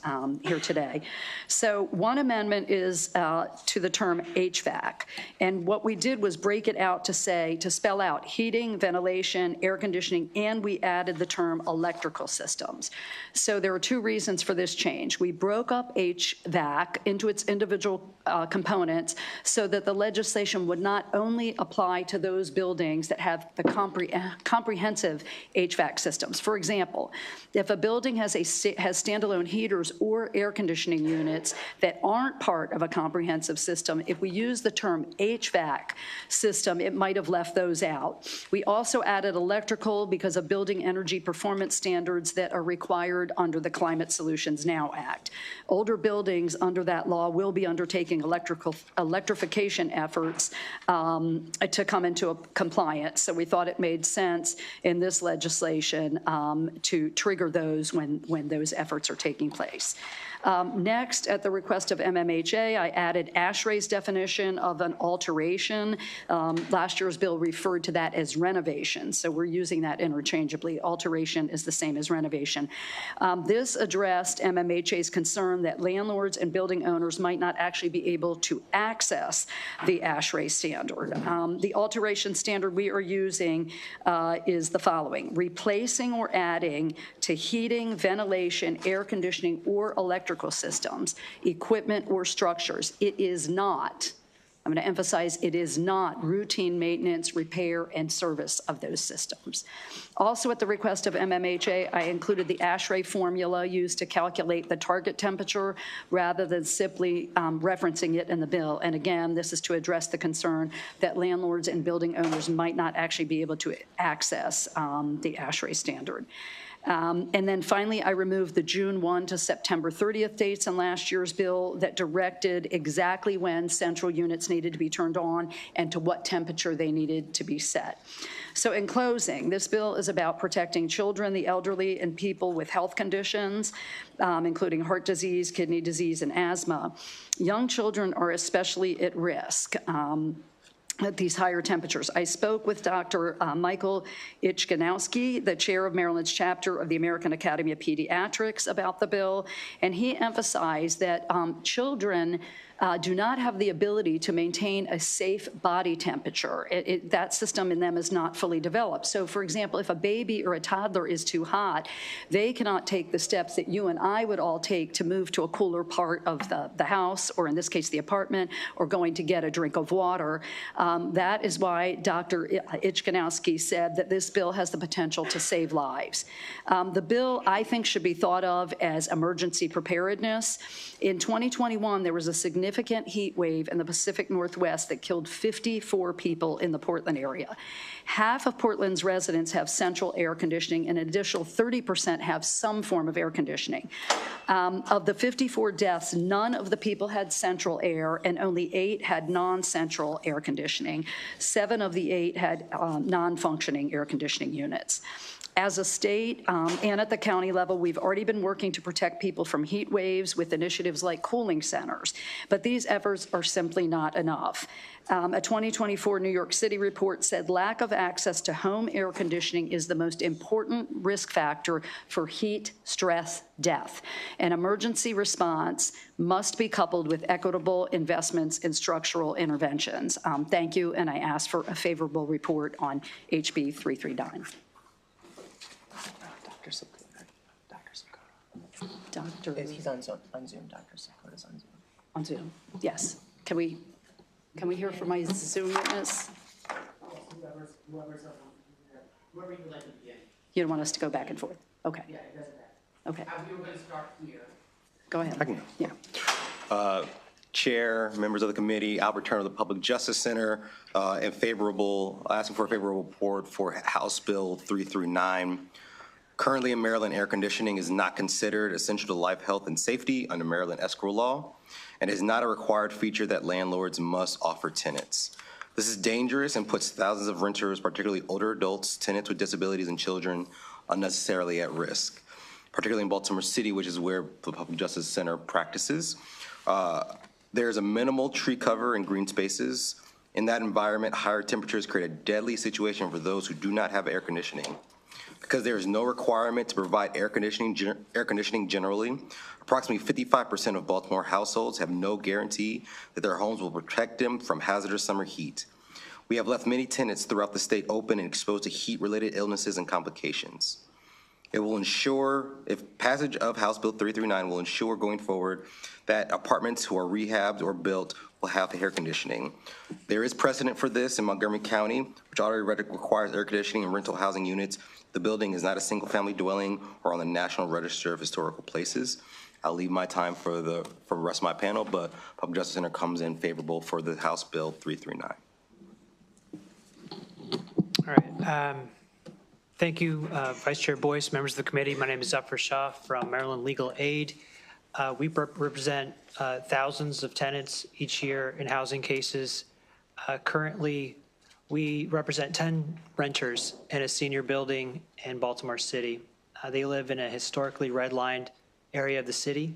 here today. So one amendment is to the term HVAC. And what we did was break it out to spell out heating, ventilation, air conditioning, and we added the term electrical systems. So there are two reasons for this change. We broke up HVAC into its individual components so that the legislation would not only apply to those buildings that have the comprehensive HVAC systems. For example, if a building has standalone heaters or air conditioning units that aren't part of a comprehensive system, if we use the term HVAC system, it might have left those out. We also added electrical because of building energy performance standards that are required under the Climate Solutions Now Act. Older buildings under that law will be undertaking electrification efforts to come into compliance. So we thought it made sense in this legislation to trigger those when those efforts are taking place. Next, at the request of MMHA, I added ASHRAE's definition of an alteration. Last year's bill referred to that as renovation, so we're using that interchangeably. Alteration is the same as renovation. This addressed MMHA's concern that landlords and building owners might not actually be able to access the ASHRAE standard. The alteration standard we are using is the following: replacing or adding to heating, ventilation, air conditioning, or electrical systems, equipment, or structures. It is not, I'm going to emphasize, it is not routine maintenance, repair, and service of those systems. Also, at the request of MMHA, I included the ASHRAE formula used to calculate the target temperature rather than simply referencing it in the bill. And again, this is to address the concern that landlords and building owners might not actually be able to access the ASHRAE standard. And then finally, I removed the June 1 to September 30th dates in last year's bill that directed exactly when central units needed to be turned on and to what temperature they needed to be set. So in closing, this bill is about protecting children, the elderly, and people with health conditions, including heart disease, kidney disease, and asthma. Young children are especially at risk at these higher temperatures. I spoke with Dr. Michael Ichganowski, the chair of Maryland's chapter of the American Academy of Pediatrics, about the bill, and he emphasized that children do not have the ability to maintain a safe body temperature. That system in them is not fully developed. So, for example, if a baby or a toddler is too hot, they cannot take the steps that you and I would all take to move to a cooler part of the house, or in this case, the apartment, or going to get a drink of water. That is why Dr. Ichganowski said that this bill has the potential to save lives. The bill, I think, should be thought of as emergency preparedness. In 2021, there was a significant heat wave in the Pacific Northwest that killed 54 people in the Portland area. Half of Portland's residents have central air conditioning, and an additional 30% have some form of air conditioning. Of the 54 deaths, none of the people had central air, and only 8 had non-central air conditioning. 7 of the 8 had non-functioning air conditioning units. As a state and at the county level, we've already been working to protect people from heat waves with initiatives like cooling centers, but these efforts are simply not enough. A 2024 New York City report said lack of access to home air conditioning is the most important risk factor for heat, stress, death. An emergency response must be coupled with equitable investments in structural interventions. Thank you, and I ask for a favorable report on HB 339. Dr. He's on Zoom. Dr. Sakota's on Zoom. On Zoom, yes. Can we hear from my Zoom witness? Whoever you would like to begin. You don't want us to go back and forth? Okay. Yeah, it doesn't matter. Okay. We were going to start here. Go ahead. I can. Yeah. Chair, members of the committee, Albert Turner of the Public Justice Center, asking for a favorable report for House Bill 339. Currently in Maryland, air conditioning is not considered essential to life, health, and safety under Maryland escrow law, and is not a required feature that landlords must offer tenants. This is dangerous and puts thousands of renters, particularly older adults, tenants with disabilities, and children, unnecessarily at risk, particularly in Baltimore City, which is where the Public Justice Center practices. There's a minimal tree cover and green spaces In that environment, higher temperatures create a deadly situation for those who do not have air conditioning. Because there is no requirement to provide air conditioning generally, approximately 55% of Baltimore households have no guarantee that their homes will protect them from hazardous summer heat. We have left many tenants throughout the state open and exposed to heat-related illnesses and complications. It will ensure, if passage of House Bill 339 will ensure going forward that apartments who are rehabbed or built will have air conditioning. There is precedent for this in Montgomery County, which already requires air conditioning in rental housing units. The building is not a single-family dwelling or on the National Register of Historical Places. I'll leave my time for the rest of my panel, but Public Justice Center comes in favorable for the House Bill 339. All right. Thank you, Vice Chair Boyce, members of the committee. My name is Zafar Shah from Maryland Legal Aid. We represent thousands of tenants each year in housing cases. Currently, we represent 10 renters in a senior building in Baltimore City. They live in a historically redlined area of the city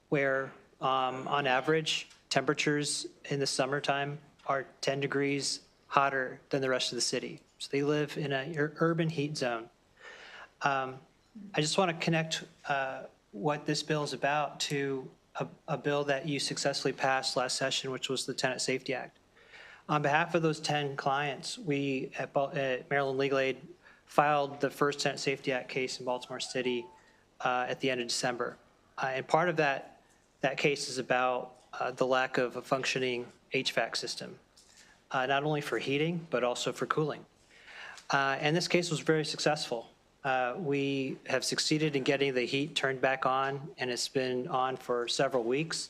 where, on average, temperatures in the summertime are 10 degrees hotter than the rest of the city. So they live in an urban heat zone. I just want to connect what this bill is about to a bill that you successfully passed last session, which was the Tenant Safety Act. On behalf of those 10 clients, we at Maryland Legal Aid filed the first Tenant Safety Act case in Baltimore City at the end of December. And part of that case is about the lack of a functioning HVAC system, not only for heating, but also for cooling. And this case was very successful. We have succeeded in getting the heat turned back on, and it's been on for several weeks.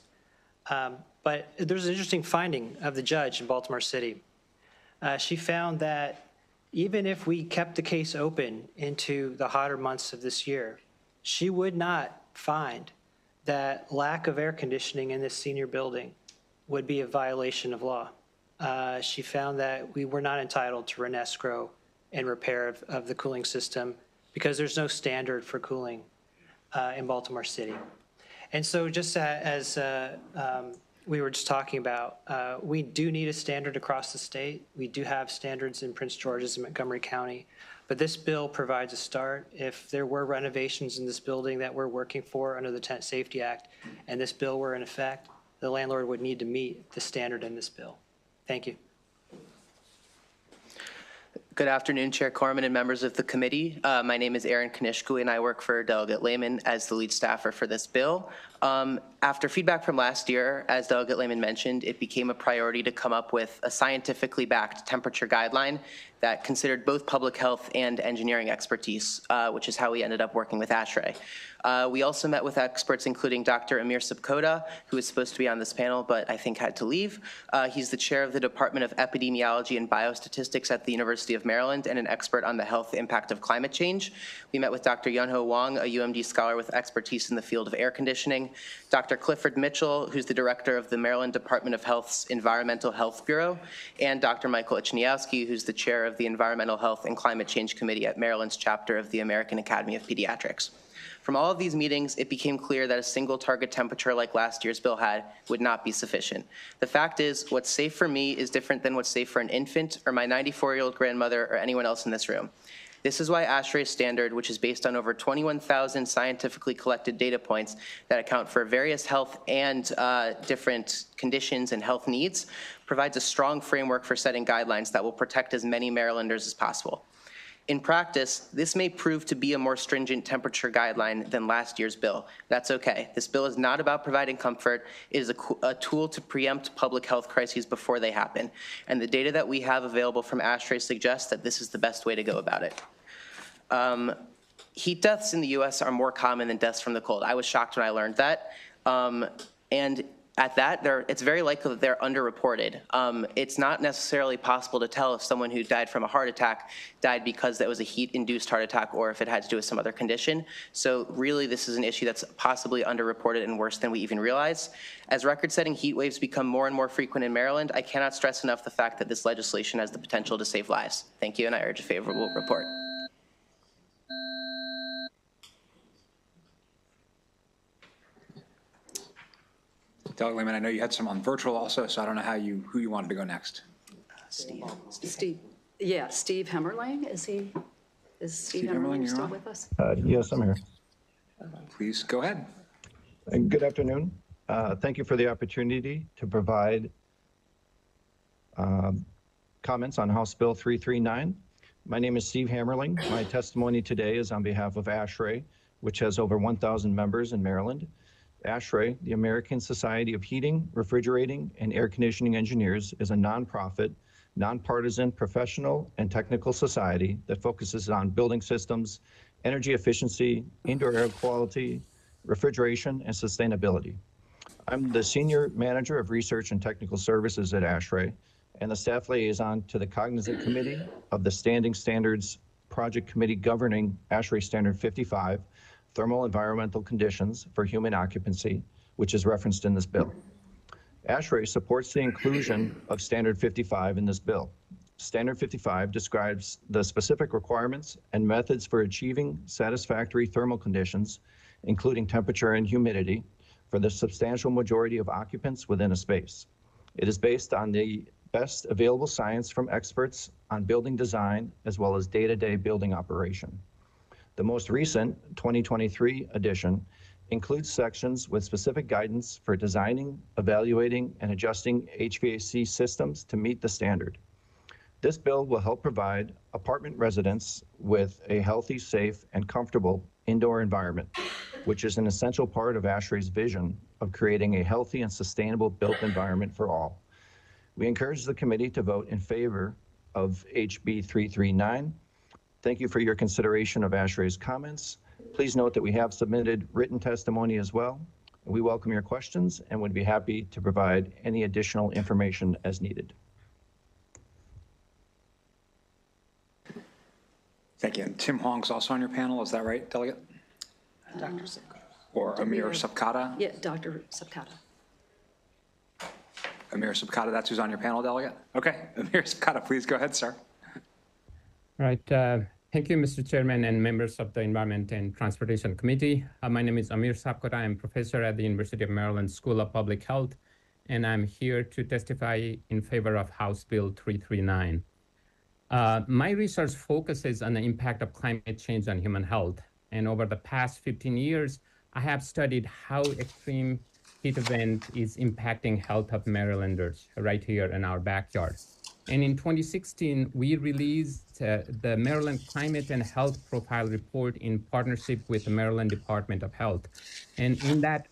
But there's an interesting finding of the judge in Baltimore City. She found that even if we kept the case open into the hotter months of this year, she would not find that lack of air conditioning in this senior building would be a violation of law. She found that we were not entitled to rent escrow and repair of the cooling system because there's no standard for cooling in Baltimore City. And so just as we were just talking about, we do need a standard across the state. We do have standards in Prince George's and Montgomery County, but this bill provides a start. If there were renovations in this building that we're working for under the Tenant Safety Act, and this bill were in effect, the landlord would need to meet the standard in this bill. Thank you. Good afternoon, Chair Corman and members of the committee. My name is Aaron Kanishkui, and I work for Delegate Lehman as the lead staffer for this bill. After feedback from last year, as Delegate Lehman mentioned, it became a priority to come up with a scientifically backed temperature guideline that considered both public health and engineering expertise, which is how we ended up working with ASHRAE. We also met with experts including Dr. Amir Subkota, who was supposed to be on this panel but I think had to leave. He's the chair of the Department of Epidemiology and Biostatistics at the University of Maryland and an expert on the health impact of climate change. We met with Dr. Yunho Wang, a UMD scholar with expertise in the field of air conditioning, Dr. Clifford Mitchell, who's the director of the Maryland Department of Health's Environmental Health Bureau, and Dr. Michael Ichniowski, who's the chair of the Environmental Health and Climate Change Committee at Maryland's chapter of the American Academy of Pediatrics. From all of these meetings, it became clear that a single target temperature like last year's bill had would not be sufficient. The fact is, what's safe for me is different than what's safe for an infant or my 94-year-old grandmother or anyone else in this room. This is why ASHRAE's standard, which is based on over 21,000 scientifically collected data points that account for various health and different conditions and health needs, provides a strong framework for setting guidelines that will protect as many Marylanders as possible. In practice, this may prove to be a more stringent temperature guideline than last year's bill. That's okay. This bill is not about providing comfort. It is a tool to preempt public health crises before they happen. And the data that we have available from ASHRAE suggests that this is the best way to go about it. Heat deaths in the US are more common than deaths from the cold. I was shocked when I learned that. And at that, it's very likely that they're underreported. It's not necessarily possible to tell if someone who died from a heart attack died because that was a heat-induced heart attack or if it had to do with some other condition. So really, this is an issue that's possibly underreported and worse than we even realize. As record-setting heat waves become more and more frequent in Maryland, I cannot stress enough the fact that this legislation has the potential to save lives. Thank you, and I urge a favorable report. Delegate Lehman, I know you had some on virtual also, so I don't know who you wanted to go next. Steve, yeah, Steve Hemmerling, is Steve Steve Hemmerling, Hemmerling you're still on. with us? Yes, I'm here. Please go ahead. And good afternoon. Thank you for the opportunity to provide comments on House Bill 339. My name is Steve Hammerling. My testimony today is on behalf of ASHRAE, which has over 1,000 members in Maryland. ASHRAE, the American Society of Heating, Refrigerating, and Air Conditioning Engineers, is a nonprofit, nonpartisan, professional, and technical society that focuses on building systems, energy efficiency, indoor air quality, refrigeration, and sustainability. I'm the Senior Manager of Research and Technical Services at ASHRAE and the staff liaison to the Cognizant Committee of the Standing Standards Project Committee governing ASHRAE Standard 55, Thermal Environmental Conditions for Human Occupancy, which is referenced in this bill. ASHRAE supports the inclusion of Standard 55 in this bill. Standard 55 describes the specific requirements and methods for achieving satisfactory thermal conditions, including temperature and humidity, for the substantial majority of occupants within a space. It is based on the best available science from experts on building design as well as day-to-day building operation. The most recent 2023 edition includes sections with specific guidance for designing, evaluating, and adjusting HVAC systems to meet the standard. This bill will help provide apartment residents with a healthy, safe, and comfortable indoor environment, which is an essential part of ASHRAE's vision of creating a healthy and sustainable built environment for all. We encourage the committee to vote in favor of HB 339. Thank you for your consideration of ASHRAE's comments. Please note that we have submitted written testimony as well. We welcome your questions and would be happy to provide any additional information as needed. Thank you. And Tim Hong's also on your panel, is that right, Delegate? Dr. Sapkata. Or Amir Sapkata? Yeah, Dr. Sapkata. Amir Sapkata, that's who's on your panel, Delegate? Okay, Amir Sapkata, please go ahead, sir. Right. Thank you, Mr. Chairman and members of the Environment and Transportation Committee. My name is Amir Sapkata. I'm professor at the University of Maryland School of Public Health, and I'm here to testify in favor of House Bill 339. My research focuses on the impact of climate change on human health. And over the past 15 years, I have studied how extreme heat event is impacting health of Marylanders right here in our backyard. And in 2016, we released the Maryland Climate and Health Profile Report in partnership with the Maryland Department of Health. And in that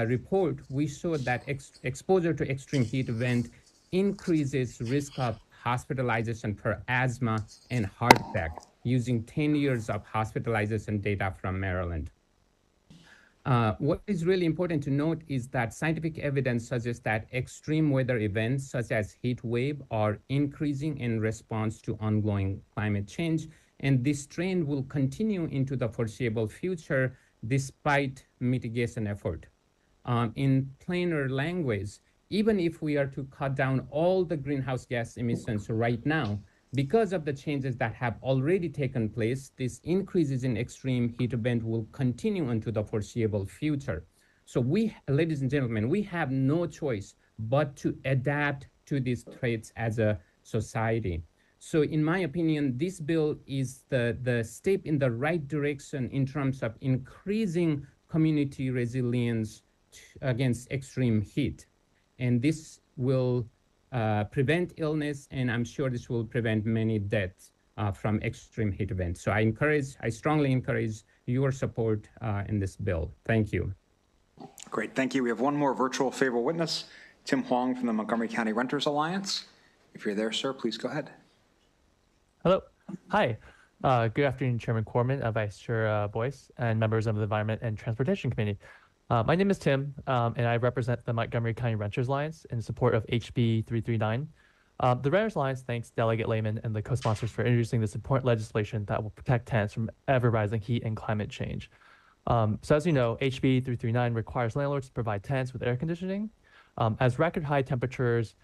report, we showed that exposure to extreme heat event increases risk of hospitalization for asthma and heart attack using 10 years of hospitalization data from Maryland. What is really important to note is that scientific evidence suggests that extreme weather events such as heat wave are increasing in response to ongoing climate change, and this trend will continue into the foreseeable future despite mitigation effort. In plainer language, even if we are to cut down all the greenhouse gas emissions right now, because of the changes that have already taken place, these increases in extreme heat event will continue into the foreseeable future. So we, ladies and gentlemen, we have no choice but to adapt to these threats as a society. So in my opinion, this bill is the step in the right direction in terms of increasing community resilience against extreme heat. And this will prevent illness, and I'm sure this will prevent many deaths from extreme heat events. So I strongly encourage your support in this bill. Thank you. Great, thank you. We have one more virtual favorable witness, Tim Huang from the Montgomery County Renters Alliance. If you're there, sir, please go ahead. Hello. Hi. Good afternoon, Chairman Corman, Vice Chair Boyce, and members of the Environment and Transportation Committee. My name is Tim, and I represent the Montgomery County Renters Alliance in support of HB 339. The Renters Alliance thanks Delegate Lehman and the co-sponsors for introducing this important legislation that will protect tenants from ever-rising heat and climate change. So as you know, HB 339 requires landlords to provide tenants with air conditioning. As record-high temperatures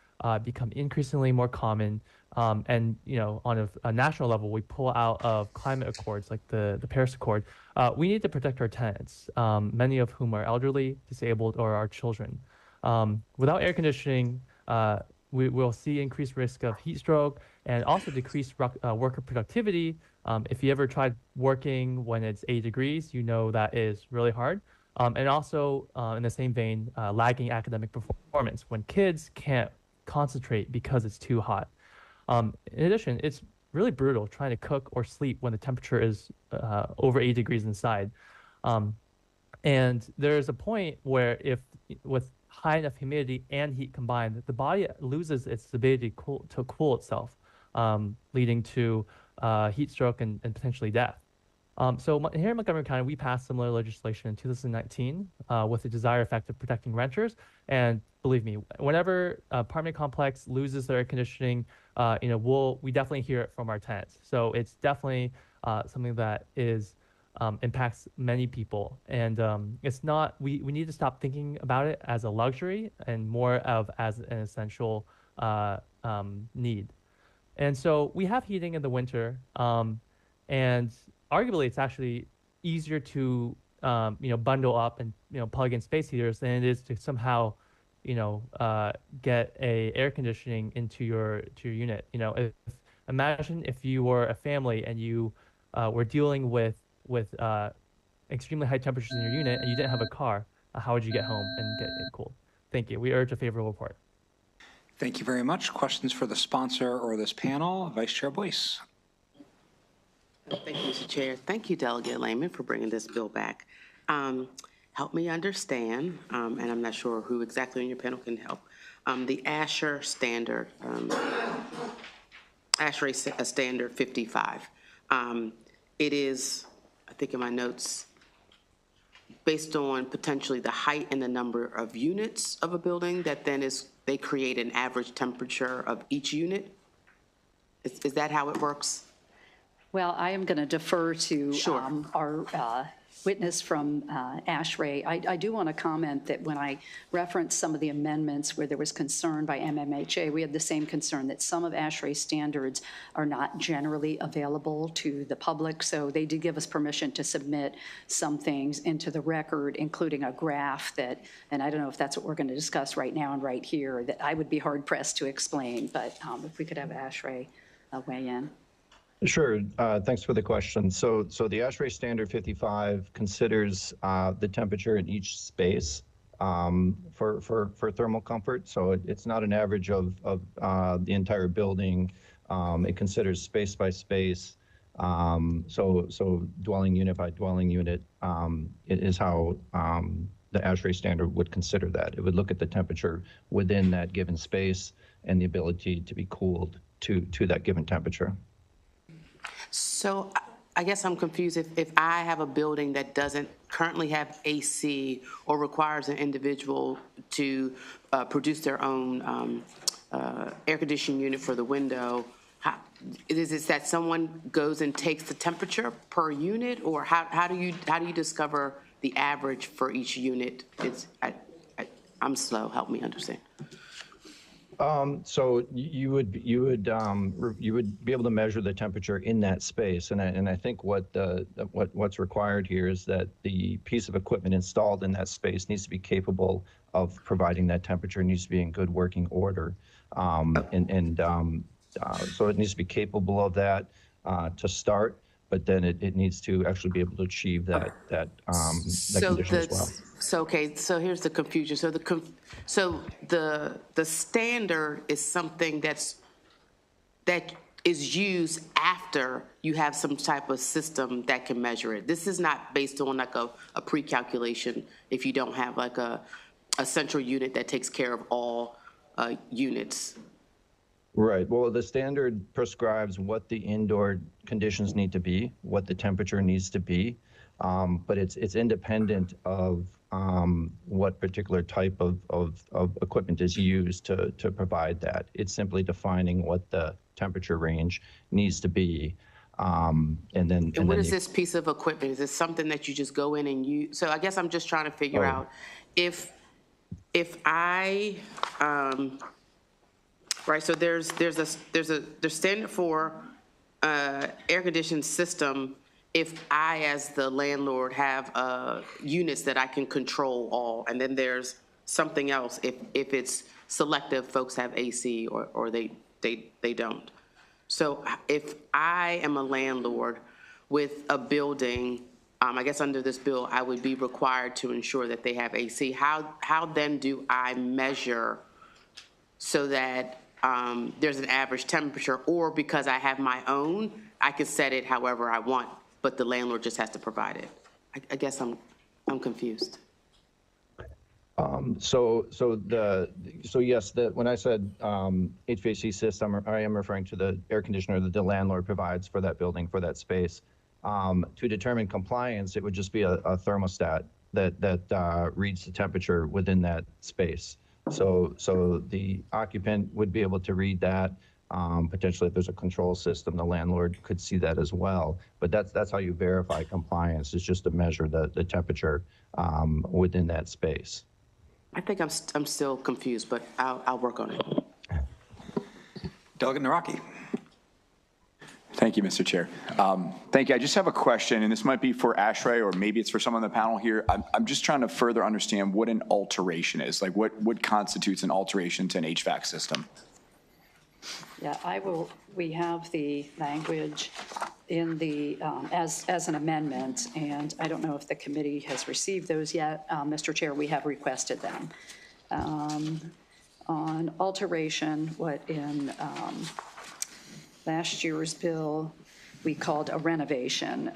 become increasingly more common, and on a national level, we pull out of climate accords like the Paris Accord, we need to protect our tenants, many of whom are elderly, disabled, or our children. Without air conditioning, we will see increased risk of heat stroke and also decreased worker productivity. If you ever tried working when it's 80 degrees, you know that is really hard. And also, in the same vein, lagging academic performance when kids can't concentrate because it's too hot. In addition, it's really brutal trying to cook or sleep when the temperature is over 80 degrees inside. And there's a point where if with high enough humidity and heat combined, the body loses its ability to cool itself, leading to heat stroke and potentially death. Here in Montgomery County, we passed similar legislation in 2019 with the desired effect of protecting renters. And believe me, whenever an apartment complex loses their air conditioning, we definitely hear it from our tenants. So it's definitely something that impacts many people. And it's not, we need to stop thinking about it as a luxury and more of as an essential need. And so we have heating in the winter, and arguably it's actually easier to bundle up and plug in space heaters than it is to somehow get a air conditioning into your unit. Imagine if you were a family and you were dealing with extremely high temperatures in your unit and you didn't have a car. How would you get home and get it cooled? Thank you. We urge a favorable report. Thank you very much. Questions for the sponsor or this panel? Vice Chair Boyce. Thank you, Mr. Chair. Thank you, Delegate Lehman, for bringing this bill back. Help me understand, and I'm not sure who exactly on your panel can help, the ASHRAE standard, ASHRAE standard 55. It is, I think in my notes, based on potentially the height and the number of units of a building that then they create an average temperature of each unit. Is that how it works? Well, I am going to defer to Sure. our witness from ASHRAE. I do want to comment that when I referenced some of the amendments where there was concern by MMHA, we had the same concern that some of ASHRAE standards are not generally available to the public. So they did give us permission to submit some things into the record, including a graph that, and I don't know if that's what we're going to discuss right now and right here, that I would be hard pressed to explain, but if we could have ASHRAE weigh in. Sure. Thanks for the question. So the ASHRAE Standard 55 considers the temperature in each space for thermal comfort. So it's not an average of the entire building. It considers space by space. So dwelling unit by dwelling unit it is how the ASHRAE standard would consider that. It would look at the temperature within that given space and the ability to be cooled to that given temperature. So I guess I'm confused. If I have a building that doesn't currently have AC or requires an individual to produce their own air conditioning unit for the window, is it that someone goes and takes the temperature per unit, or how do you discover the average for each unit? I'm slow. Help me understand. So you would be able to measure the temperature in that space, and I think what's required here is that the piece of equipment installed in that space needs to be capable of providing that temperature, needs to be in good working order, so it needs to be capable of that to start, but then it needs to actually be able to achieve that condition as well. So here's the confusion. So the standard is something that is used after you have some type of system that can measure it. This is not based on like a pre-calculation if you don't have like a central unit that takes care of all units. Right. Well, the standard prescribes what the indoor conditions need to be, what the temperature needs to be, but it's independent of what particular type of equipment is used to provide that. It's simply defining what the temperature range needs to be. And what is this piece of equipment? Is this something that you just go in and use? So I guess I'm just trying to figure out if I right. So there's standard for air conditioned system. If I, as the landlord, have units that I can control all, and then there's something else if it's selective, folks have AC or they don't. So if I am a landlord with a building, I guess under this bill, I would be required to ensure that they have AC. How then do I measure so that there's an average temperature, or because I have my own, I can set it however I want, but the landlord just has to provide it? I guess I'm confused. So yes, when I said HVAC system, I am referring to the air conditioner that the landlord provides for that building, for that space. To determine compliance, it would just be a thermostat that reads the temperature within that space. So the occupant would be able to read that. Potentially, if there's a control system, the landlord could see that as well. But that's how you verify compliance, is just to measure the temperature within that space. I think I'm still confused, but I'll work on it. Delegate Naraki. Thank you, Mr. Chair. Thank you. I just have a question, and this might be for ASHRAE, or maybe it's for someone on the panel here. I'm just trying to further understand what an alteration is. Like, what constitutes an alteration to an HVAC system? Yeah, we have the language in the, as an amendment, and I don't know if the committee has received those yet. Mr. Chair, we have requested them. On alteration, what in last year's bill we called a renovation.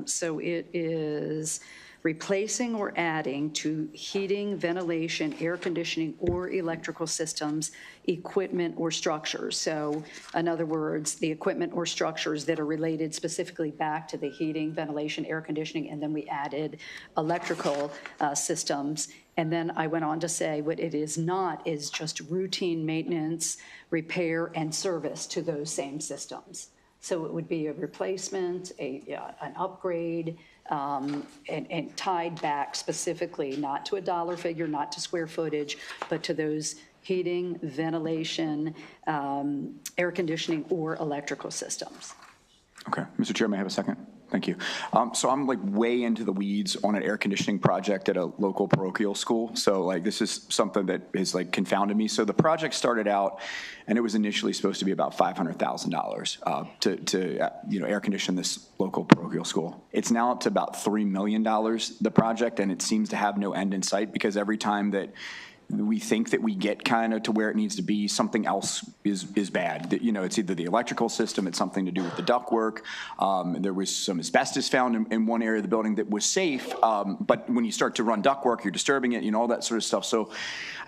So it is replacing or adding to heating, ventilation, air conditioning, or electrical systems, equipment, or structures. So in other words, the equipment or structures that are related specifically back to the heating, ventilation, air conditioning, and then we added electrical systems. And then I went on to say what it is not is just routine maintenance, repair, and service to those same systems. So it would be a replacement, an upgrade, and tied back specifically not to a dollar figure, not to square footage, but to those heating, ventilation, air conditioning, or electrical systems. Okay, Mr. Chair, may I have a second? Thank you. So I'm like way into the weeds on an air conditioning project at a local parochial school. So like this is something that has like confounded me. So the project started out, and it was initially supposed to be about $500,000 to air condition this local parochial school. It's now up to about $3 million, the project, and it seems to have no end in sight, because every time that we think that we get kind of to where it needs to be, something else is bad. It's either the electrical system, it's something to do with the ductwork. There was some asbestos found in one area of the building that was safe, but when you start to run ductwork, you're disturbing it, all that sort of stuff. So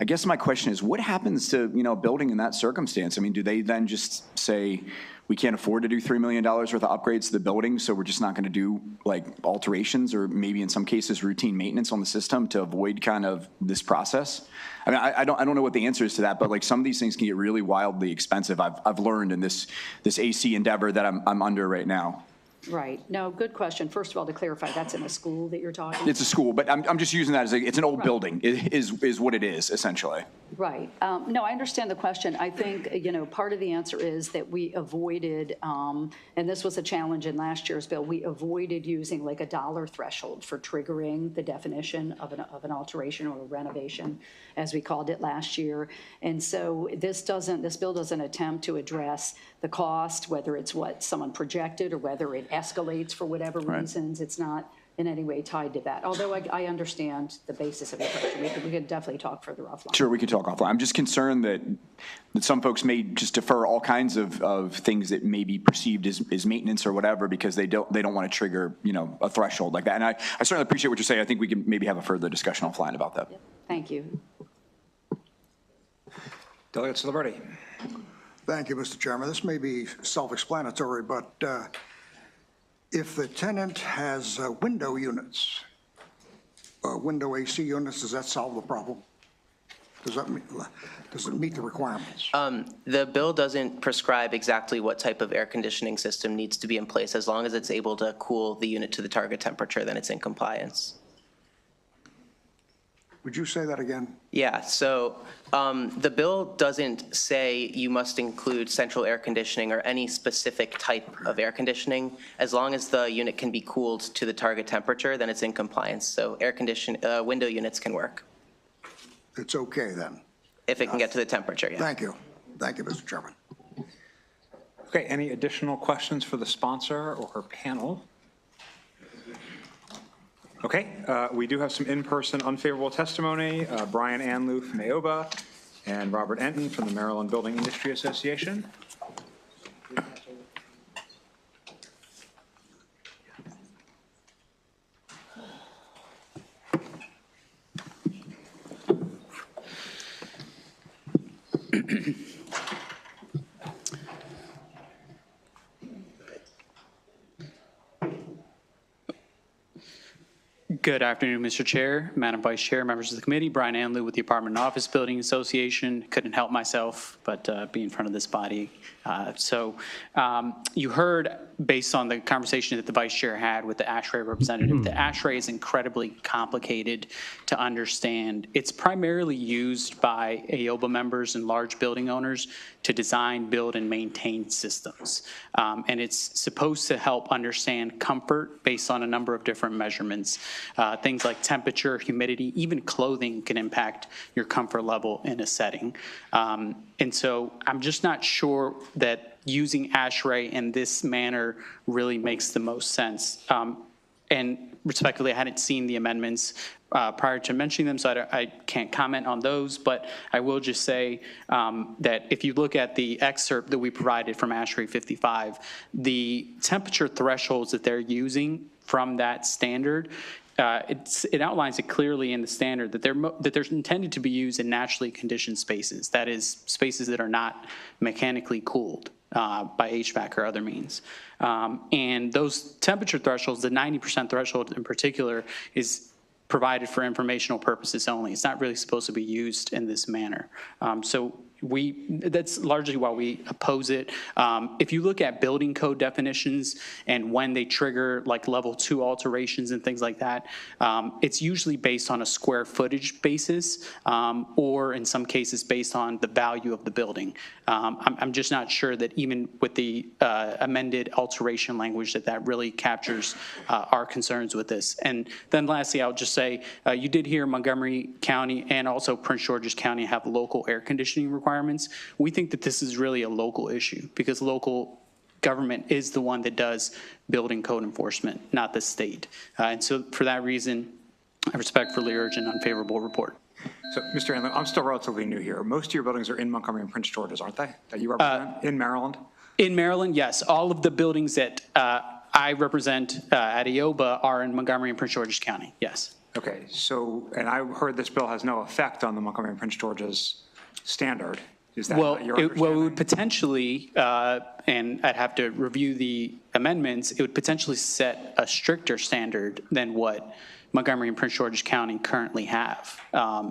I guess my question is, what happens to, a building in that circumstance? I mean, do they then just say, we can't afford to do $3 million worth of upgrades to the building, so we're just not going to do like alterations, or maybe in some cases routine maintenance on the system to avoid kind of this process? I mean, I don't know what the answer is to that, but like some of these things can get really wildly expensive. I've learned in this AC endeavor that I'm under right now. Right. No, good question. First of all, to clarify, that's in a school that you're talking about? It's a school, but I'm just using that as it's an old building is what it is, essentially. Right. No, I understand the question. I think, part of the answer is that we avoided, and this was a challenge in last year's bill, we avoided using like a dollar threshold for triggering the definition of an alteration or a renovation, as we called it last year. And so this bill doesn't attempt to address the cost, whether it's what someone projected or whether it escalates for whatever reasons. It's not in any way tied to that. Although I understand the basis of your question. We could definitely talk further offline. Sure, we could talk offline. I'm just concerned that some folks may just defer all kinds of things that may be perceived as maintenance or whatever, because they don't want to trigger, a threshold like that. And I certainly appreciate what you're saying. I think we can maybe have a further discussion offline about that. Yep. Thank you. Delegate Ciliberti. Thank you, Mr. Chairman. This may be self-explanatory, but if the tenant has window units, window AC units, does that solve the problem? Does it meet the requirements? The bill doesn't prescribe exactly what type of air conditioning system needs to be in place. As long as it's able to cool the unit to the target temperature, then it's in compliance. Would you say that again? Yeah, so the bill doesn't say you must include central air conditioning or any specific type of air conditioning. As long as the unit can be cooled to the target temperature, then it's in compliance. So window units can work. It's okay then. If it can get to the temperature, yeah. Thank you. Thank you, Mr. Chairman. Okay, any additional questions for the sponsor or her panel? Okay, we do have some in-person unfavorable testimony. Brian Anlou from AOBA and Robert Enton from the Maryland Building Industry Association. Good afternoon, Mr. Chair, Madam Vice Chair, members of the committee. Brian Anlou with the Apartment and Office Building Association. Couldn't help myself but be in front of this body. You heard, based on the conversation that the Vice Chair had with the ASHRAE representative, the ASHRAE is incredibly complicated to understand. It's primarily used by AOBA members and large building owners to design, build, and maintain systems. And it's supposed to help understand comfort based on a number of different measurements. Things like temperature, humidity, even clothing can impact your comfort level in a setting. And so I'm just not sure that using ASHRAE in this manner really makes the most sense. And respectfully, I hadn't seen the amendments prior to mentioning them, so I can't comment on those, but I will just say that if you look at the excerpt that we provided from ASHRAE 55, the temperature thresholds that they're using from that standard, it outlines it clearly in the standard that they're intended to be used in naturally conditioned spaces, that is, spaces that are not mechanically cooled by HVAC or other means. And those temperature thresholds, the 90% threshold in particular, is provided for informational purposes only. It's not really supposed to be used in this manner. That's largely why we oppose it. If you look at building code definitions and when they trigger like level 2 alterations and things like that, it's usually based on a square footage basis or in some cases based on the value of the building. I'm just not sure that even with the amended alteration language that really captures our concerns with this. And then lastly, I'll just say, you did hear Montgomery County and also Prince George's County have local air conditioning requirements. We think that this is really a local issue because local government is the one that does building code enforcement, not the state. And so for that reason, I respectfully urge an unfavorable report. So, Mr. Anlou, I'm still relatively new here. Most of your buildings are in Montgomery and Prince George's, aren't they, that you represent in Maryland? In Maryland, yes. All of the buildings that I represent at EOBA are in Montgomery and Prince George's County, yes. Okay, so, and I heard this bill has no effect on the Montgomery and Prince George's standard. Is that not your understanding? Well, it would potentially, and I'd have to review the amendments, it would potentially set a stricter standard than what Montgomery and Prince George's County currently have.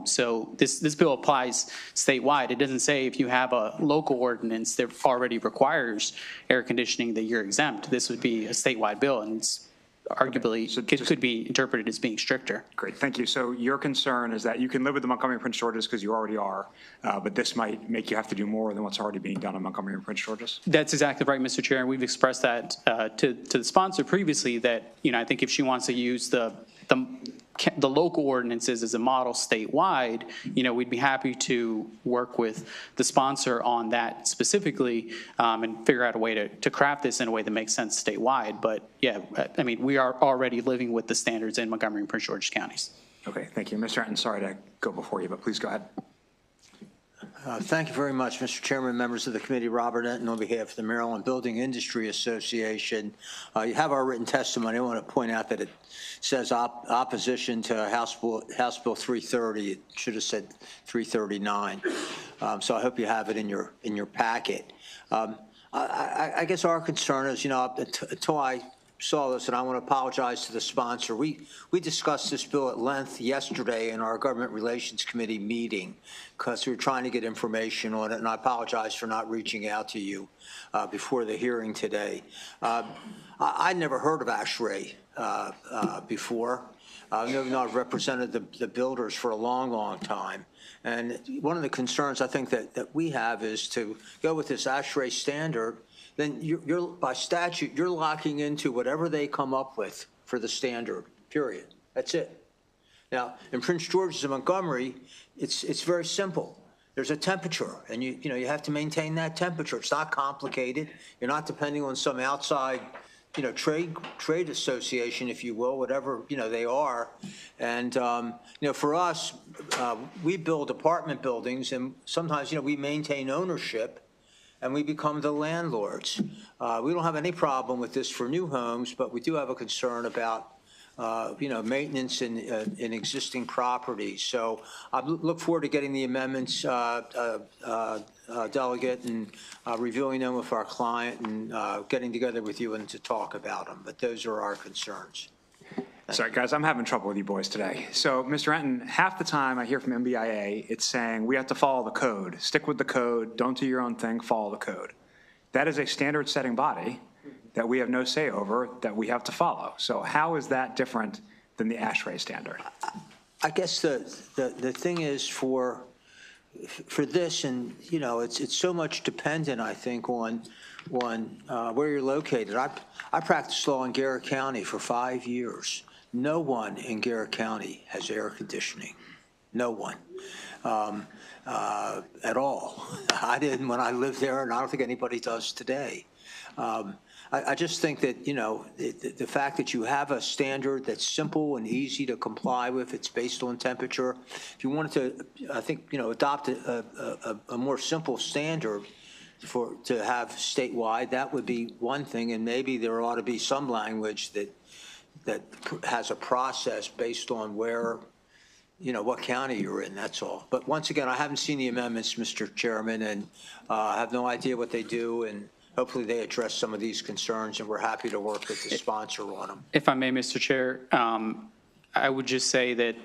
So this bill applies statewide. It doesn't say if you have a local ordinance that already requires air conditioning that you're exempt. This would be a statewide bill, and it's arguably, so it could be interpreted as being stricter. Great, thank you. So your concern is that you can live with the Montgomery and Prince George's because you already are, but this might make you have to do more than what's already being done in Montgomery and Prince George's? That's exactly right, Mr. Chair, and we've expressed that to the sponsor previously that, I think if she wants to use the local ordinances as a model statewide, we'd be happy to work with the sponsor on that specifically and figure out a way to craft this in a way that makes sense statewide. But yeah, I mean, we are already living with the standards in Montgomery and Prince George's counties. Okay, thank you. Mr. Enton, sorry to go before you, but please go ahead. Thank you very much, Mr. Chairman, members of the committee. Robert Enton on behalf of the Maryland Building Industry Association. You have our written testimony. I want to point out that it says opposition to House Bill 330. It should have said 339. So I hope you have it in your packet. I guess our concern is, until I saw this, and I want to apologize to the sponsor. We discussed this bill at length yesterday in our Government Relations Committee meeting because we were trying to get information on it, and I apologize for not reaching out to you before the hearing today. I'd never heard of ASHRAE before. I've represented the builders for a long, long time. And one of the concerns I think that we have is to go with this ASHRAE standard. Then you're by statute, you're locking into whatever they come up with for the standard, period. That's it. Now, in Prince George's and Montgomery, it's very simple. There's a temperature, and you have to maintain that temperature. It's not complicated. You're not depending on some outside, trade association, if you will, whatever, they are. And, for us, we build apartment buildings, and sometimes, we maintain ownership, and we become the landlords. We don't have any problem with this for new homes, but we do have a concern about maintenance in existing properties. So I look forward to getting the amendments, Delegate, and reviewing them with our client and getting together with you and to talk about them. But those are our concerns. Sorry, guys, I'm having trouble with you boys today. So, Mr. Enton, half the time I hear from MBIA, it's saying we have to follow the code. Stick with the code. Don't do your own thing. Follow the code. That is a standard-setting body that we have no say over, that we have to follow. So how is that different than the ASHRAE standard? I guess the thing is for this, and it's so much dependent, I think, on where you're located. I practiced law in Garrett County for 5 years. No one in Garrett County has air conditioning. No one. At all. I didn't when I lived there, and I don't think anybody does today. I just think that, the fact that you have a standard that's simple and easy to comply with, it's based on temperature. If you wanted to, I think, adopt a more simple standard to have statewide, that would be one thing, and maybe there ought to be some language that has a process based on where, what county you're in, that's all. But once again, I haven't seen the amendments, Mr. Chairman, and I have no idea what they do, and hopefully they address some of these concerns, and we're happy to work with the sponsor on them. If I may, Mr. Chair, I would just say that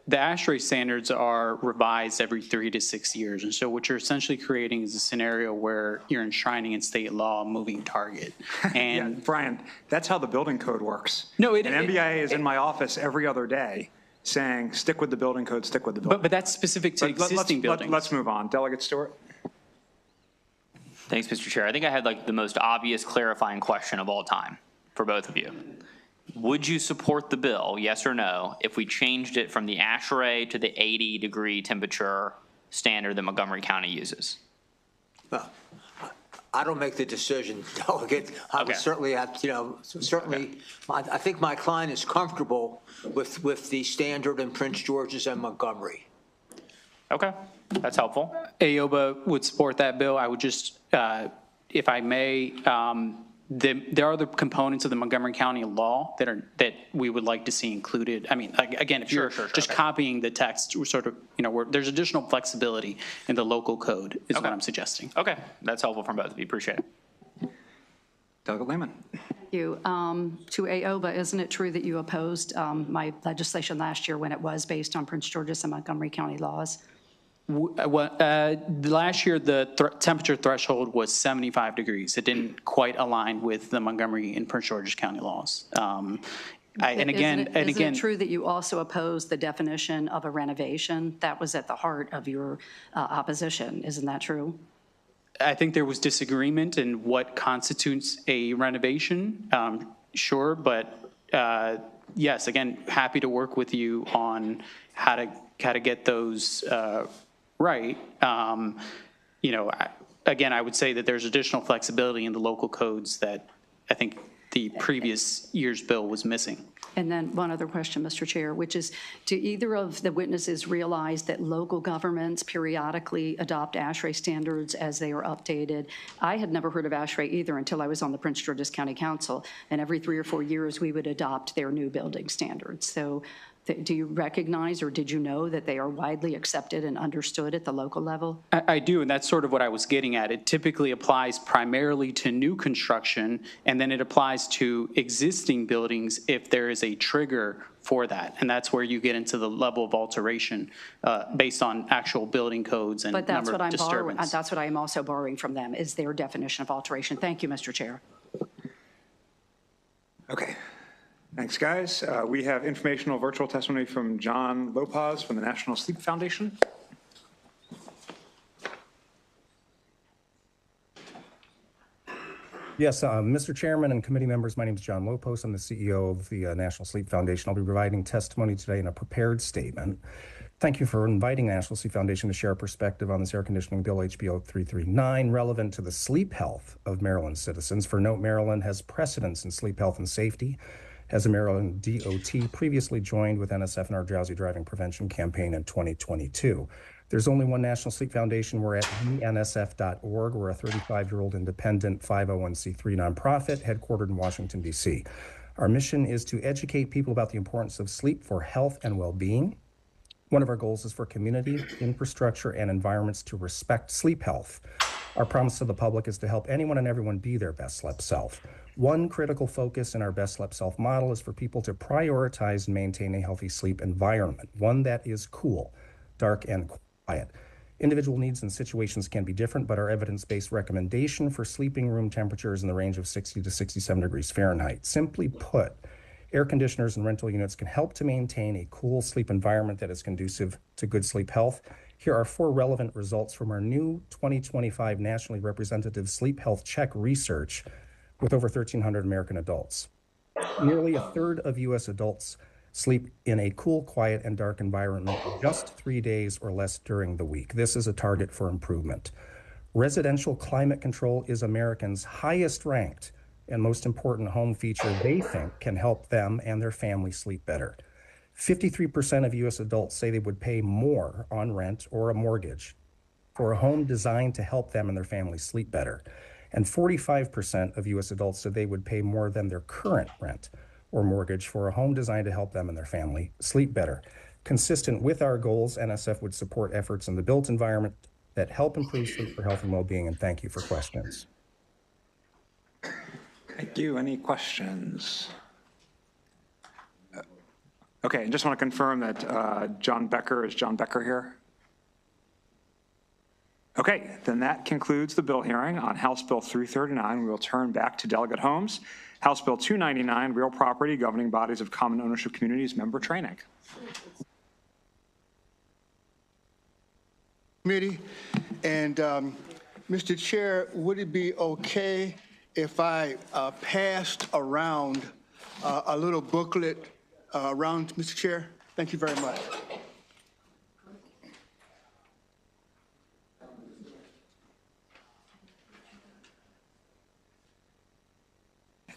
the ASHRAE standards are revised every 3 to 6 years. And so what you're essentially creating is a scenario where you're enshrining in state law a moving target. And yeah, Brian, that's how the building code works. No, An MBIA is in my office every other day saying, stick with the building code, stick with the building code. But that's specific to existing buildings. Let's move on. Delegate Stewart. Thanks, Mr. Chair. I think I had the most obvious clarifying question of all time for both of you. Would you support the bill, yes or no, if we changed it from the ASHRAE to the 80-degree temperature standard that Montgomery County uses? Well, I don't make the decision, Delegate. I would certainly have, certainly, okay. I think my client is comfortable with the standard in Prince George's and Montgomery. Okay, that's helpful. AOBA would support that bill. I would just, if I may, there are the components of the Montgomery County law that we would like to see included. I mean, again, if you're just copying the text, we're sort of, there's additional flexibility in the local code is what I'm suggesting. Okay, that's helpful from both of you. Appreciate it. Delegate Lehman. Thank you. To AOBA, isn't it true that you opposed my legislation last year when it was based on Prince George's and Montgomery County laws? Last year, the temperature threshold was 75 degrees. It didn't quite align with the Montgomery and Prince George's County laws. Isn't it true that you also opposed the definition of a renovation? That was at the heart of your opposition. Isn't that true? I think there was disagreement in what constitutes a renovation. Sure, but yes, again, happy to work with you on how to get those right. Again, I would say that there's additional flexibility in the local codes that I think the previous year's bill was missing. And then one other question, Mr. Chair, which is, do either of the witnesses realize that local governments periodically adopt ASHRAE standards as they are updated? I had never heard of ASHRAE either until I was on the Prince George's County Council, and every 3 or 4 years we would adopt their new building standards. So do you recognize or did you know that they are widely accepted and understood at the local level? I do, and that's sort of what I was getting at. It typically applies primarily to new construction, and then it applies to existing buildings if there is a trigger for that. And that's where you get into the level of alteration based on actual building codes and number of disturbance. That's what I am also borrowing from them, is their definition of alteration. Thank you, Mr. Chair. Okay. Thanks, guys. We have informational virtual testimony from John Lopez from the National Sleep Foundation. Yes, Mr. Chairman and committee members, my name is John Lopos. I'm the CEO of the National Sleep Foundation. I'll be providing testimony today in a prepared statement. Thank you for inviting the National Sleep Foundation to share a perspective on this air conditioning bill, HB 0339, relevant to the sleep health of Maryland citizens. For note, Maryland has precedence in sleep health and safety, as a Maryland DOT previously joined with NSF in our drowsy driving prevention campaign in 2022. There's only one National Sleep Foundation. We're at nsf.org. We're a 35-year-old independent 501c3 nonprofit headquartered in Washington, D.C. Our mission is to educate people about the importance of sleep for health and well-being. One of our goals is for community, infrastructure, and environments to respect sleep health. Our promise to the public is to help anyone and everyone be their best slept self. One critical focus in our best slept self model is for people to prioritize and maintain a healthy sleep environment, one that is cool, dark, and quiet. Individual needs and situations can be different, but our evidence-based recommendation for sleeping room temperatures in the range of 60 to 67 degrees Fahrenheit. Simply put, air conditioners and rental units can help to maintain a cool sleep environment that is conducive to good sleep health. Here are 4 relevant results from our new 2025 nationally representative sleep health check research with over 1,300 American adults. Nearly a third of U.S. adults sleep in a cool, quiet, and dark environment just 3 days or less during the week. This is a target for improvement. Residential climate control is Americans' highest ranked and most important home feature they think can help them and their family sleep better. 53% of U.S. adults say they would pay more on rent or a mortgage for a home designed to help them and their family sleep better. And 45% of U.S. adults said they would pay more than their current rent or mortgage for a home designed to help them and their family sleep better. Consistent with our goals, NSF would support efforts in the built environment that help improve sleep for health and well-being, and thank you for questions. Thank you. Any questions? Okay, I just want to confirm that John Becker, is John Becker here? Okay, then that concludes the bill hearing on House Bill 339. We will turn back to Delegate Holmes. House Bill 299, Real Property Governing Bodies of Common Ownership Communities, Member Training. Committee, and Mr. Chair, would it be okay if I passed around a little booklet around, Mr. Chair? Thank you very much.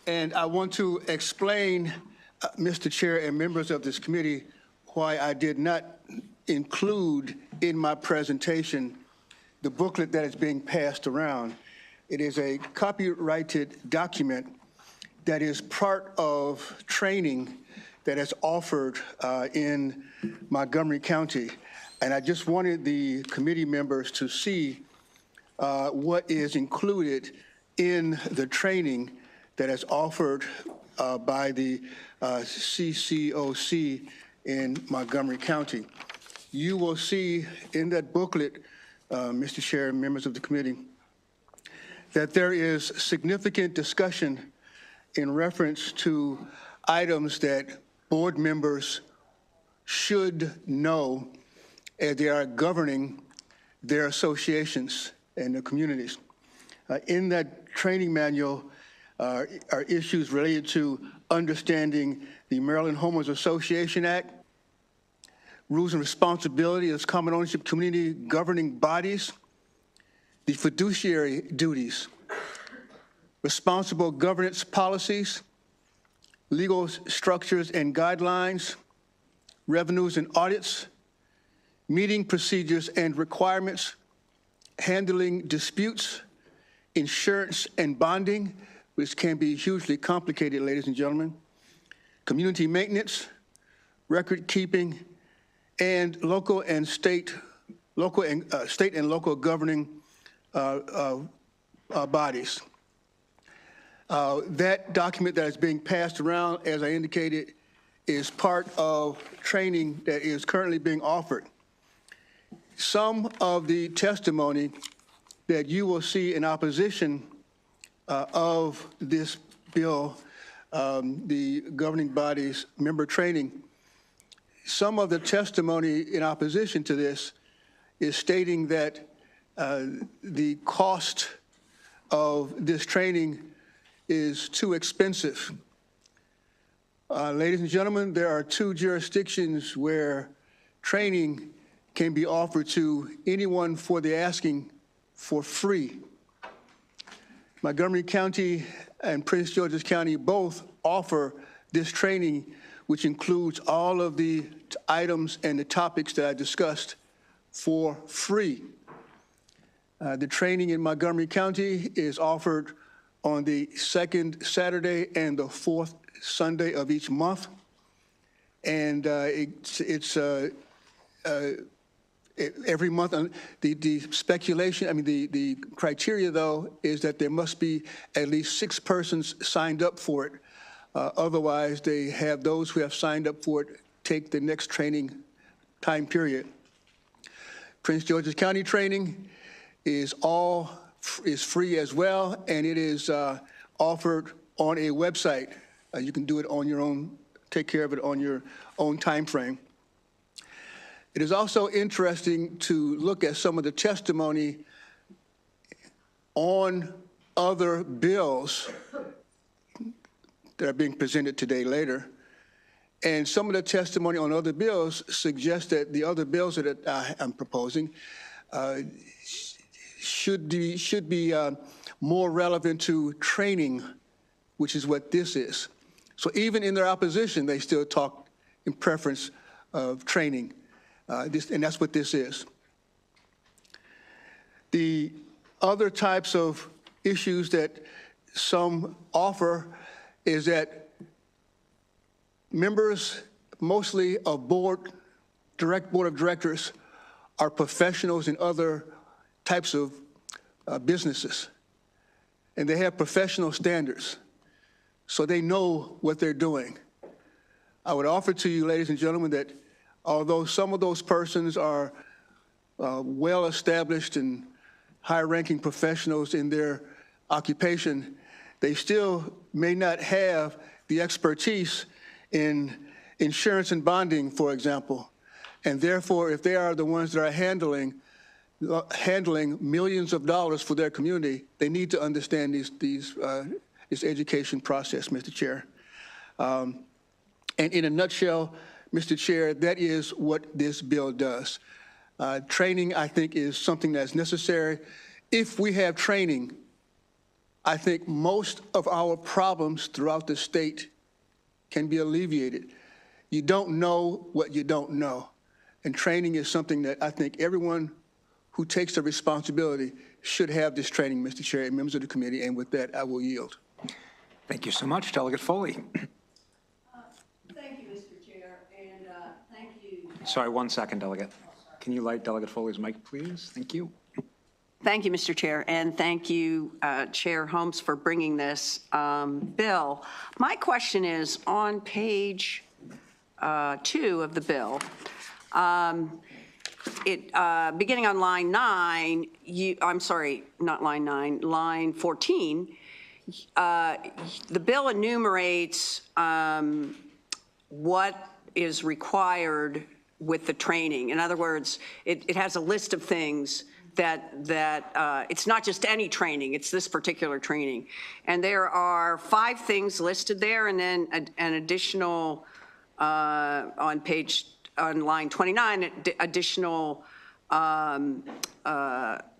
And I want to explain, Mr. Chair and members of this committee, why I did not include in my presentation the booklet that is being passed around. It is a copyrighted document that is part of training that is offered in Montgomery County. And I just wanted the committee members to see what is included in the training that is offered by the CCOC in Montgomery County. You will see in that booklet, Mr. Chair and members of the committee, that there is significant discussion in reference to items that board members should know as they are governing their associations and their communities. In that training manual are issues related to understanding the Maryland Homeowners Association Act, rules and responsibilities as common ownership community governing bodies, the fiduciary duties, responsible governance policies, legal structures and guidelines, revenues and audits, meeting procedures and requirements, handling disputes, insurance and bonding, which can be hugely complicated, ladies and gentlemen, community maintenance, record keeping, and local and state and local governing bodies. That document that is being passed around, as I indicated, is part of training that is currently being offered. Some of the testimony that you will see in opposition of this bill, the governing body's member training, some of the testimony in opposition to this is stating that the cost of this training is too expensive. Ladies and gentlemen, there are 2 jurisdictions where training can be offered to anyone for the asking for free. Montgomery County and Prince George's County both offer this training, which includes all of the items and the topics that I discussed for free. The training in Montgomery County is offered on the 2nd Saturday and the 4th Sunday of each month. And every month. The speculation, the criteria, though, is that there must be at least 6 persons signed up for it. Otherwise, they have those who have signed up for it take the next training time period. Prince George's County training is free as well, and it is offered on a website. You can do it on your own, take care of it on your own time frame. It is also interesting to look at some of the testimony on other bills that are being presented today later. And some of the testimony on other bills suggests that the other bills that I'm proposing should be more relevant to training, which is what this is. So even in their opposition, they still talk in preference of training. And that's what this is. The other types of issues that some offer is that members, mostly of board of directors, are professionals in other types of businesses. And they have professional standards, so they know what they're doing. I would offer to you, ladies and gentlemen, that although some of those persons are well-established and high-ranking professionals in their occupation, they still may not have the expertise in insurance and bonding, for example. And therefore, if they are the ones that are handling millions of dollars for their community, they need to understand this education process, Mr. Chair. And in a nutshell, Mr. Chair, that is what this bill does. Training, I think, is something that's necessary. If we have training, I think most of our problems throughout the state can be alleviated. You don't know what you don't know. And training is something that I think everyone who takes the responsibility should have this training, Mr. Chair, and members of the committee. And with that, I will yield. Thank you so much. Delegate Foley. Thank you, Mr. Chair, and thank you. Sorry, 1 second, Delegate. Can you light Delegate Foley's mic, please? Thank you. Thank you, Mr. Chair, and thank you, Chair Holmes, for bringing this bill. My question is on page 2 of the bill. Beginning on line 9, I'm sorry, not line 9, line 14, the bill enumerates what is required with the training. In other words, it has a list of things that it's not just any training, it's this particular training. And there are 5 things listed there, and then an additional, on line 29, additional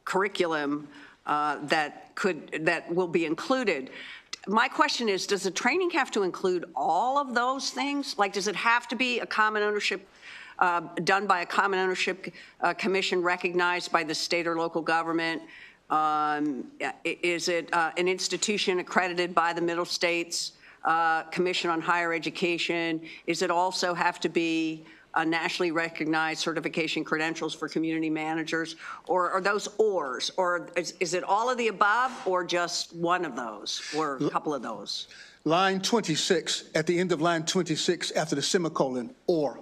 curriculum that will be included. My question is, does the training have to include all of those things? Like, does it have to be a common ownership, done by a common ownership commission recognized by the state or local government? Is it an institution accredited by the Middle States Commission on Higher Education? Is it also have to be a nationally recognized certification credentials for community managers? Or are those ors? Or is it all of the above, or just one of those, or a couple of those? Line 26, at the end of line 26, after the semicolon, or.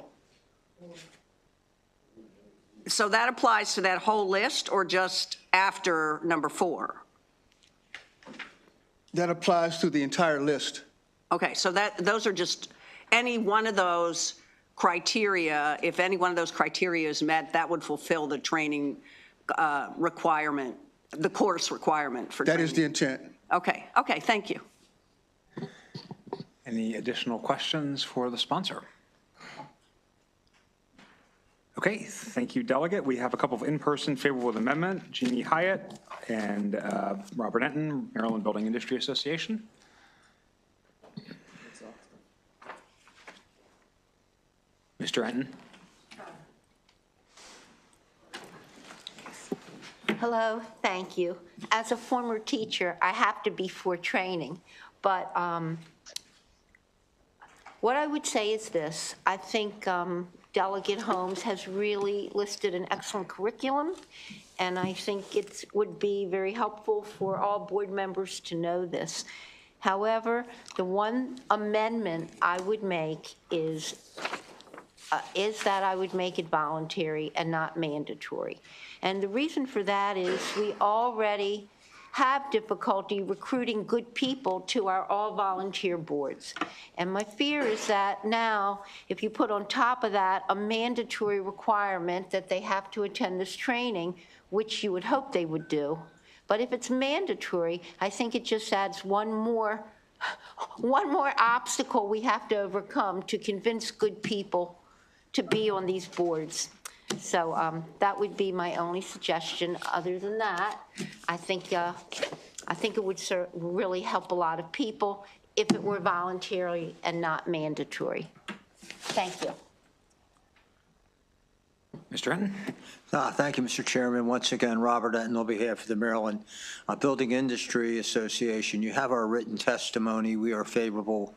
So that applies to that whole list, or just after number 4? That applies to the entire list. Okay, so those are just any one of those criteria. If any one of those criteria is met, that would fulfill the training requirement, the course requirement for training. That is the intent. Okay, thank you. Any additional questions for the sponsor? Okay, thank you, Delegate. We have a couple of in-person favorable with amendment, Jeannie Hyatt and Robert Enton, Maryland Building Industry Association. Mr. Enton. Hello, thank you. As a former teacher, I have to be for training, but what I would say is this. I think Delegate Holmes has really listed an excellent curriculum, and I think it would be very helpful for all board members to know this. However, the one amendment I would make is that I would make it voluntary and not mandatory. And the reason for that is we already have difficulty recruiting good people to our all-volunteer boards. And my fear is that now, if you put on top of that a mandatory requirement that they have to attend this training, which you would hope they would do, but if it's mandatory, I think it just adds one more obstacle we have to overcome to convince good people to be on these boards. So that would be my only suggestion. Other than that, I think it would really help a lot of people if it were voluntary and not mandatory. Thank you. Mr. Enton. Thank you, Mr. Chairman. Once again, Robert Enton on behalf of the Maryland Building Industry Association. You have our written testimony. We are favorable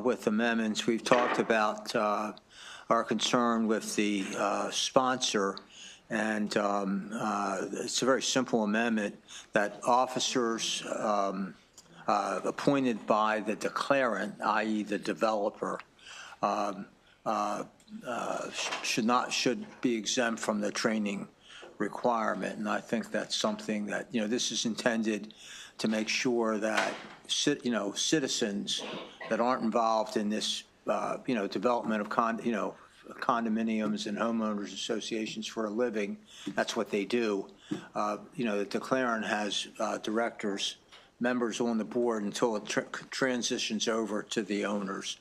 with amendments. We've talked about our concern with the sponsor, and it's a very simple amendment that officers appointed by the declarant, i.e. the developer, should be exempt from the training requirement. And I think that's something that, this is intended to make sure that, citizens that aren't involved in this, development of condominiums and homeowners associations for a living, that's what they do. The declarant has directors, members on the board until it transitions over to the owners.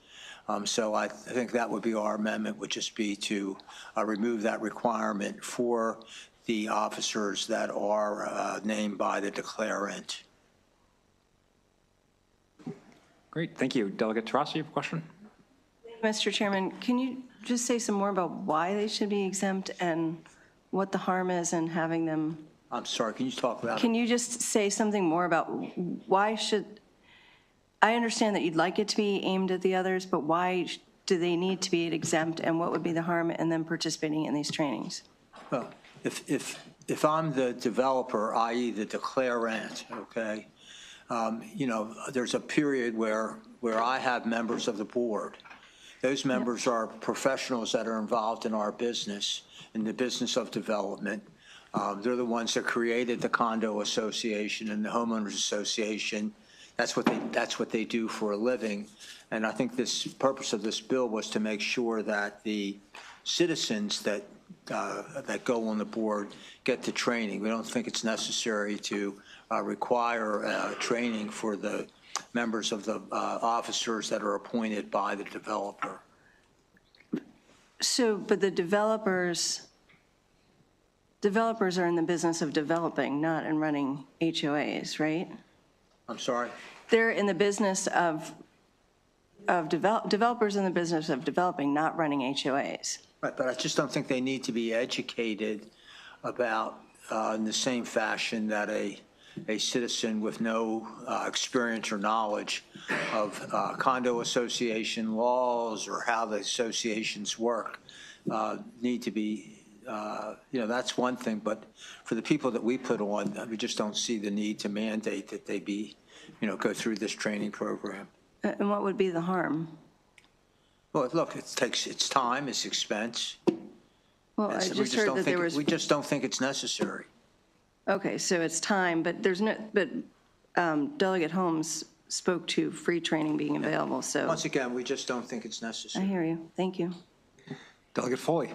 So I think that would be our amendment, would just be to remove that requirement for the officers that are named by the declarant. Great, thank you. Delegate Tarasi, you have a question? Mr. Chairman, can you just say some more about why they should be exempt and what the harm is in having them? I'm sorry, can you talk about it? Can you just say something more about why should, I understand that you'd like it to be aimed at the others, but why do they need to be exempt, and what would be the harm in them participating in these trainings? Well, if I'm the developer, i.e. the declarant, okay, there's a period where I have members of the board. Those members are professionals that are involved in our business, in the business of development. They're the ones that created the condo association and the homeowners association. That's what they do for a living. And I think this purpose of this bill was to make sure that the citizens that go on the board get the training. We don't think it's necessary to require training for the members of the officers that are appointed by the developer. So, but the developers are in the business of developing, not in running HOAs, right? I'm sorry? They're in the business of developers in the business of developing, not running HOAs. Right, but I just don't think they need to be educated about in the same fashion that a citizen with no experience or knowledge of condo association laws or how the associations work need to be, that's one thing. But for the people that we put on, we just don't see the need to mandate that they be, go through this training program. And what would be the harm? Well, look, it takes its time, it's expense. Well, I just heard that there was. We just don't think it's necessary. Okay, so it's time, but Delegate Holmes spoke to free training being available, so. Once again, we just don't think it's necessary. I hear you. Thank you. Delegate Foley.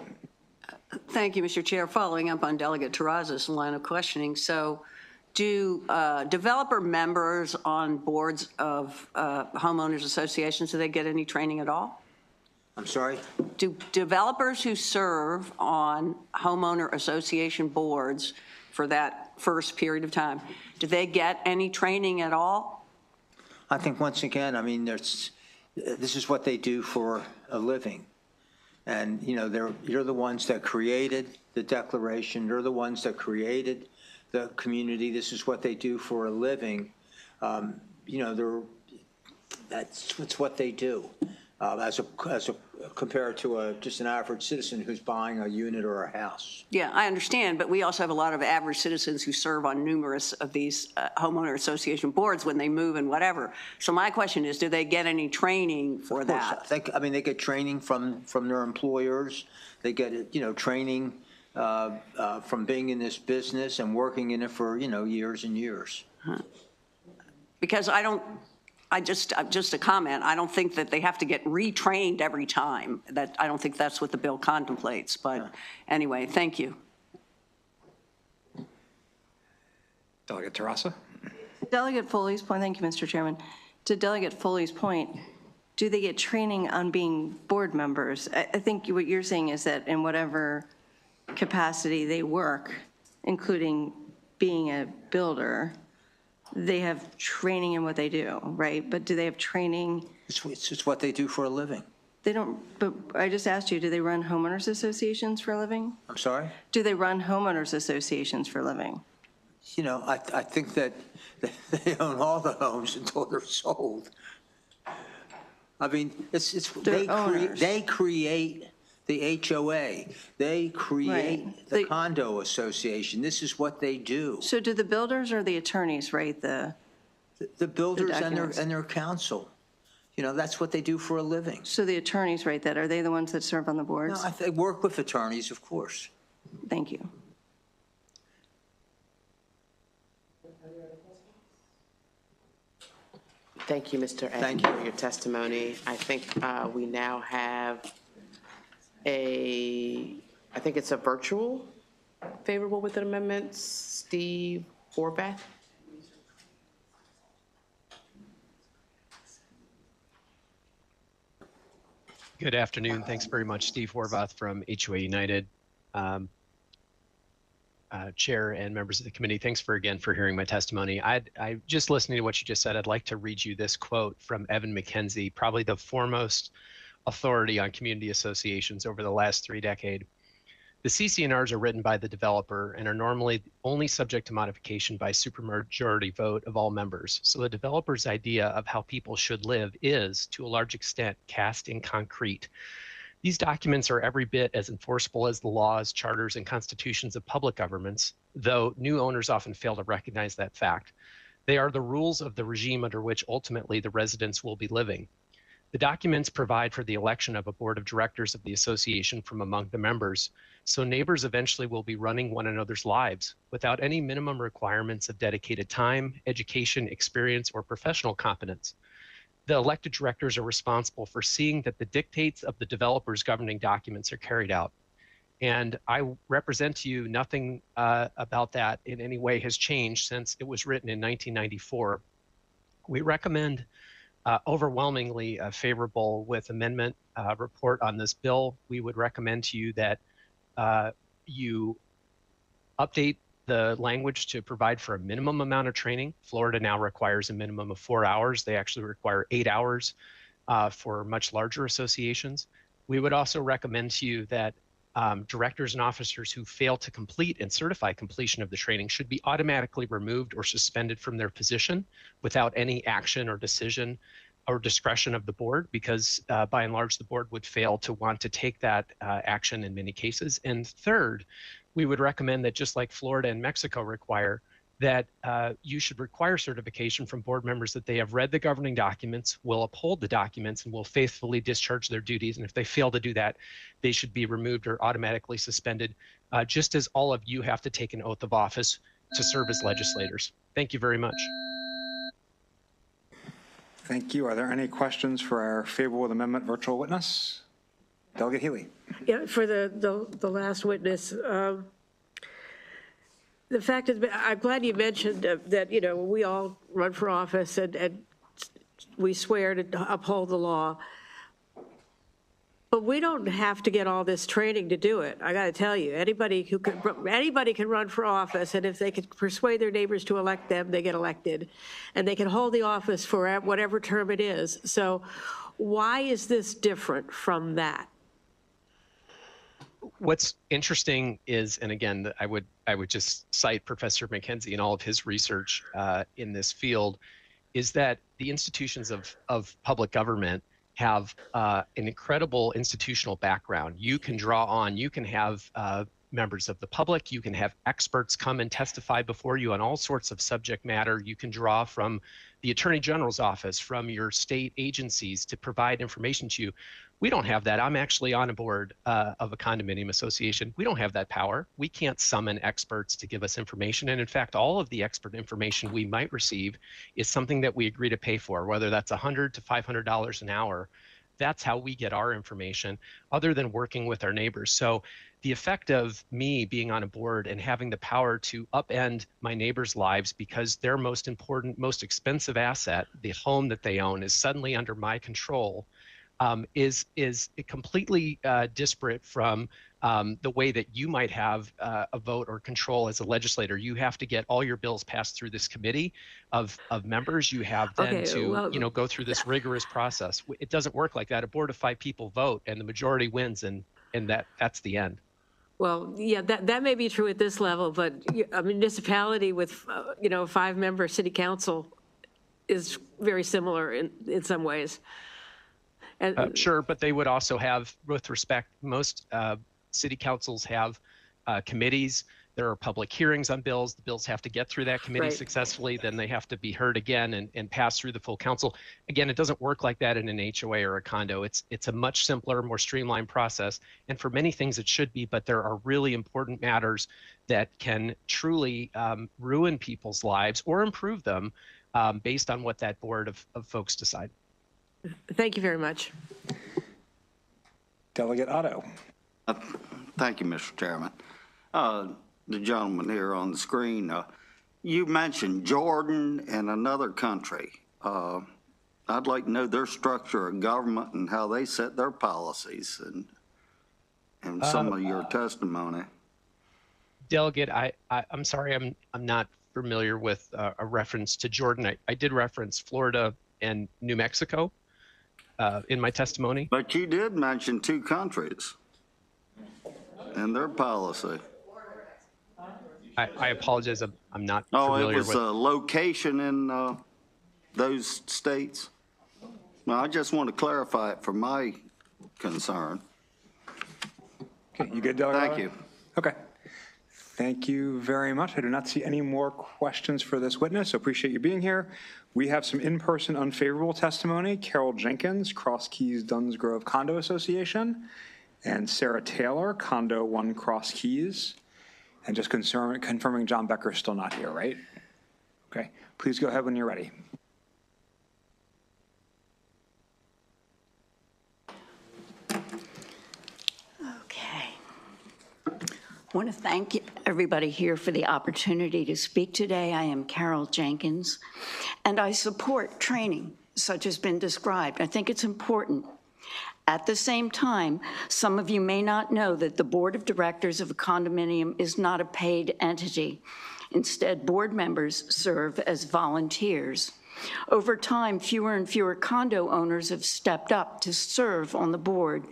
Thank you, Mr. Chair. Following up on Delegate Terrazas' line of questioning, so Do developer members on boards of homeowners associations, do they get any training at all? I'm sorry? Do developers who serve on homeowner association boards for that first period of time, do they get any training at all? I think once again, I mean, this is what they do for a living. And, you know, you're the ones that created the declaration. You're the ones that created the community. This is what they do for a living. You know, that's what they do. As compared to just an average citizen who's buying a unit or a house. Yeah, I understand, but we also have a lot of average citizens who serve on numerous of these homeowner association boards when they move and whatever. So my question is, do they get any training for that? I mean, they get training from their employers. They get, you know, training from being in this business and working in it for, you know, years and years. Because just a comment, I don't think that they have to get retrained every time. I don't think that's what the bill contemplates, but anyway, thank you. Delegate Terrassa? Delegate Foley's point, thank you, Mr. Chairman. To Delegate Foley's point, do they get training on being board members? I think what you're saying is that in whatever capacity they work, including being a builder, they have training in what they do, right? But do they have training? It's what they do for a living. They don't, but I just asked you, do they run homeowners associations for a living? I'm sorry? Do they run homeowners associations for a living? You know, I think that they own all the homes until they're sold. I mean, they create the HOA. They create the condo association. This is what they do. So do the builders or the attorneys write the builders and their counsel. You know, that's what they do for a living. So the attorneys write that. Are they the ones that serve on the boards? No, they work with attorneys, of course. Thank you. Thank you, Mr. Evans, for your testimony. I think we now have I think it's a virtual favorable with the amendments. Steve Horvath. Good afternoon. Thanks very much, Steve Horvath from HOA United. Chair and members of the committee, thanks again for hearing my testimony. I just listening to what you just said, I'd like to read you this quote from Evan McKenzie, probably the foremost authority on community associations over the last 3 decades. The CC&Rs are written by the developer and are normally only subject to modification by supermajority vote of all members. So the developer's idea of how people should live is, to a large extent, cast in concrete. These documents are every bit as enforceable as the laws, charters, and constitutions of public governments, though new owners often fail to recognize that fact. They are the rules of the regime under which ultimately the residents will be living. The documents provide for the election of a board of directors of the association from among the members, so neighbors eventually will be running one another's lives without any minimum requirements of dedicated time, education, experience, or professional competence. The elected directors are responsible for seeing that the dictates of the developer's governing documents are carried out. And I represent to you nothing about that in any way has changed since it was written in 1994. We recommend overwhelmingly favorable with amendment report on this bill. We would recommend to you that you update the language to provide for a minimum amount of training. Florida now requires a minimum of 4 hours. They actually require 8 hours for much larger associations. We would also recommend to you that directors and officers who fail to complete and certify completion of the training should be automatically removed or suspended from their position without any action or decision or discretion of the board, because by and large, the board would fail to want to take that action in many cases. And third, we would recommend that just like Florida and Mexico require, that you should require certification from board members that they have read the governing documents, will uphold the documents, and will faithfully discharge their duties. And if they fail to do that, they should be removed or automatically suspended, just as all of you have to take an oath of office to serve as legislators. Thank you very much. Thank you. Are there any questions for our favorable with amendment virtual witness? Delegate Healy. Yeah, for the last witness, The fact is, I'm glad you mentioned that, you know, we all run for office and we swear to uphold the law. But we don't have to get all this training to do it. I got to tell you, anybody can run for office, and if they can persuade their neighbors to elect them, they get elected, and they can hold the office for whatever term it is. So, why is this different from that? What's interesting is, and again, I would just cite Professor McKenzie and all of his research in this field, is that the institutions of public government have an incredible institutional background. You can draw on, you can have members of the public, you can have experts come and testify before you on all sorts of subject matter. You can draw from the Attorney General's office, from your state agencies to provide information to you. We don't have that. I'm actually on a board of a condominium association. We don't have that power. We can't summon experts to give us information. And in fact, all of the expert information we might receive is something that we agree to pay for, whether that's $100 to $500 an hour. That's how we get our information, other than working with our neighbors. So the effect of me being on a board and having the power to upend my neighbors' lives because their most important, most expensive asset, the home that they own, is suddenly under my control, is completely disparate from the way that you might have a vote or control as a legislator. You have to get all your bills passed through this committee of members. You have then to go through this rigorous process. It doesn't work like that. A board of 5 people vote and the majority wins, and that's the end. Well, yeah, that may be true at this level, but a municipality with, 5-member city council is very similar in some ways. And sure, but they would also have, with respect, most city councils have committees. There are public hearings on bills. The bills have to get through that committee successfully. Then they have to be heard again and pass through the full council. Again, it doesn't work like that in an HOA or a condo. It's a much simpler, more streamlined process. And for many things it should be, but there are really important matters that can truly ruin people's lives or improve them based on what that board of folks decide. Thank you very much. Delegate Otto. Thank you, Mr. Chairman. The gentleman here on the screen, you mentioned Jordan and another country. I'd like to know their structure of government and how they set their policies and some of your testimony. Delegate, I'm sorry, I'm not familiar with a reference to Jordan. I did reference Florida and New Mexico in my testimony. But you did mention 2 countries and their policy. I apologize, I'm not familiar with. It was a location in those states? Well, I just want to clarify it for my concern. Okay, you good, Delegate? Thank you. Okay. Thank you very much. I do not see any more questions for this witness, so appreciate you being here. We have some in-person unfavorable testimony. Carol Jenkins, Cross Keys Duns Grove Condo Association, and Sarah Taylor, Condo 1 Cross Keys. And just confirming John Becker is still not here, right? Okay, please go ahead when you're ready. Okay. I want to thank everybody here for the opportunity to speak today. I am Carol Jenkins, and I support training such as been described. I think it's important. At the same time, some of you may not know that the board of directors of a condominium is not a paid entity. Instead, board members serve as volunteers. Over time, fewer and fewer condo owners have stepped up to serve on the board.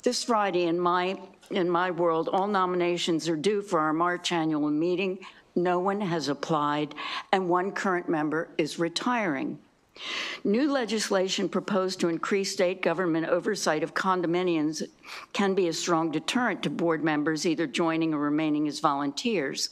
This Friday, in my world, all nominations are due for our March annual meeting. No one has applied, and 1 current member is retiring. New legislation proposed to increase state government oversight of condominiums can be a strong deterrent to board members either joining or remaining as volunteers.